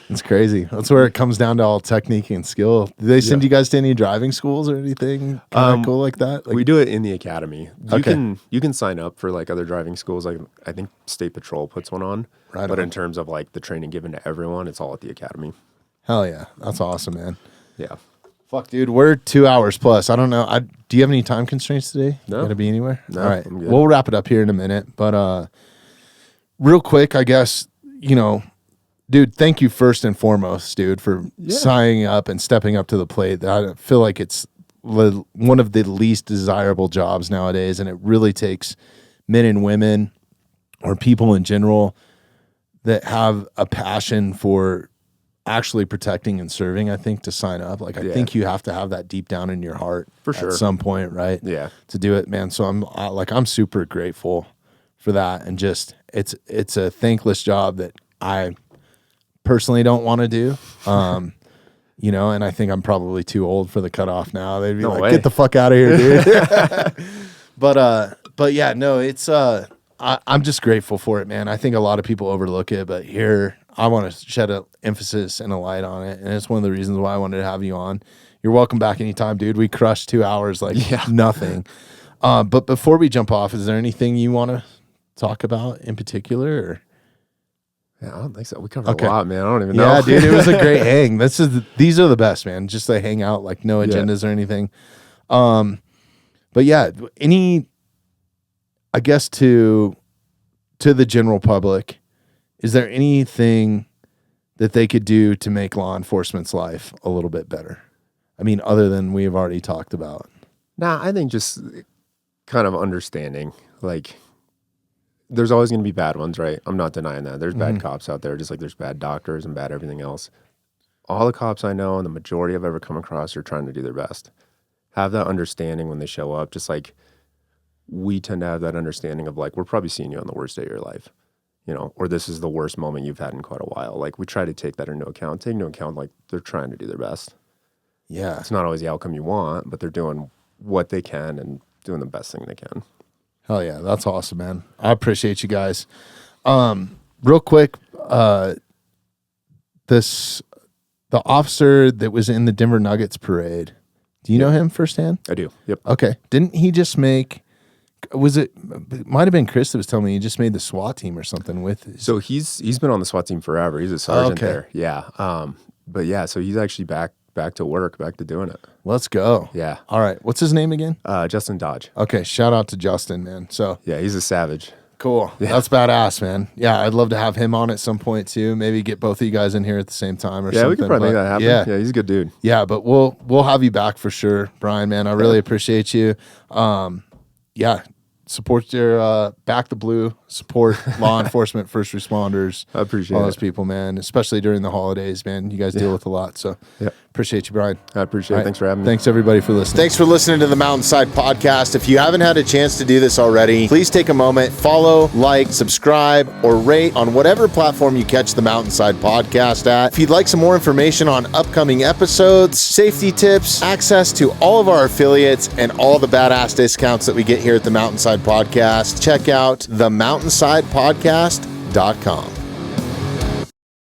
It's crazy. That's where it comes down to all technique and skill. Do they send you guys to any driving schools or anything kind of cool like that? Like, We do it in the academy. Okay. You can sign up for like other driving schools. Like I think State Patrol puts one on. Right But on. in terms of like the training given to everyone, it's all at the academy. hell yeah. That's awesome, man. Yeah. Fuck, dude, we're 2 hours plus. I don't know. Do you have any time constraints today? No. You gotta be anywhere? No, all right. I'm good. We'll wrap it up here in a minute. But real quick, I guess, dude, thank you first and foremost, dude, for signing up and stepping up to the plate. I feel like it's one of the least desirable jobs nowadays, and it really takes men and women or people in general that have a passion for actually protecting and serving, I think, to sign up. Like, I think you have to have that deep down in your heart for sure at some point, right? Yeah. To do it, man. So I'm super grateful for that. And just, it's a thankless job that I personally don't want to do. And I think I'm probably too old for the cutoff now. They'd be get the fuck out of here, dude. But yeah, no, it's, I'm just grateful for it, man. I think a lot of people overlook it, but here I want to shed an emphasis and a light on it. And it's one of the reasons why I wanted to have you on. You're welcome back anytime, dude. We crushed 2 hours like nothing. But before we jump off, is there anything you want to talk about in particular? Or? Yeah, I don't think so. We covered a lot, man. I don't even know. Yeah, dude, it was a great hang. These are the best, man. Just to hang out, like no agendas or anything. But yeah, I guess to the general public, is there anything that they could do to make law enforcement's life a little bit better? I mean, other than we've already talked about. Nah, I think just kind of understanding, like, there's always going to be bad ones, right? I'm not denying that. There's bad cops out there, just like there's bad doctors and bad everything else. All the cops I know and the majority I've ever come across are trying to do their best. Have that understanding when they show up, just like we tend to have that understanding of, like, we're probably seeing you on the worst day of your life, or this is the worst moment you've had in quite a while. Like, we try to take that into account. Take into account, like, they're trying to do their best. Yeah. It's not always the outcome you want, but they're doing what they can and doing the best thing they can. Hell yeah, that's awesome, man. I appreciate you guys. Real quick, the officer that was in the Denver Nuggets parade, do you know him firsthand? I do. Yep. Okay. Didn't he just make? It might have been Chris that was telling me he just made the SWAT team or something with. So he's been on the SWAT team forever. He's a sergeant there. Yeah. But yeah, so he's actually back to work, back to doing it. Let's go. Yeah. All right. What's his name again? Justin Dodge. Okay. Shout out to Justin, man. So yeah, he's a savage. Cool. Yeah. That's badass, man. Yeah, I'd love to have him on at some point too. Maybe get both of you guys in here at the same time or something. Yeah, we could probably make that happen. Yeah, he's a good dude. Yeah, but we'll have you back for sure, Brian, man. I really appreciate you. Yeah. Support your back the blue, support law enforcement, first responders. I appreciate all those people, man, especially during the holidays, man. You guys deal with a lot. So appreciate you, Brian. I appreciate it. Thanks for having me. Thanks everybody for listening. Thanks for listening to the Mountainside podcast. If you haven't had a chance to do this already, please take a moment, follow, like, subscribe, or rate on whatever platform you catch the Mountainside podcast at. If you'd like some more information on upcoming episodes, safety tips, access to all of our affiliates, and all the badass discounts that we get here at the Mountainside podcast, check out themountainsidepodcast.com.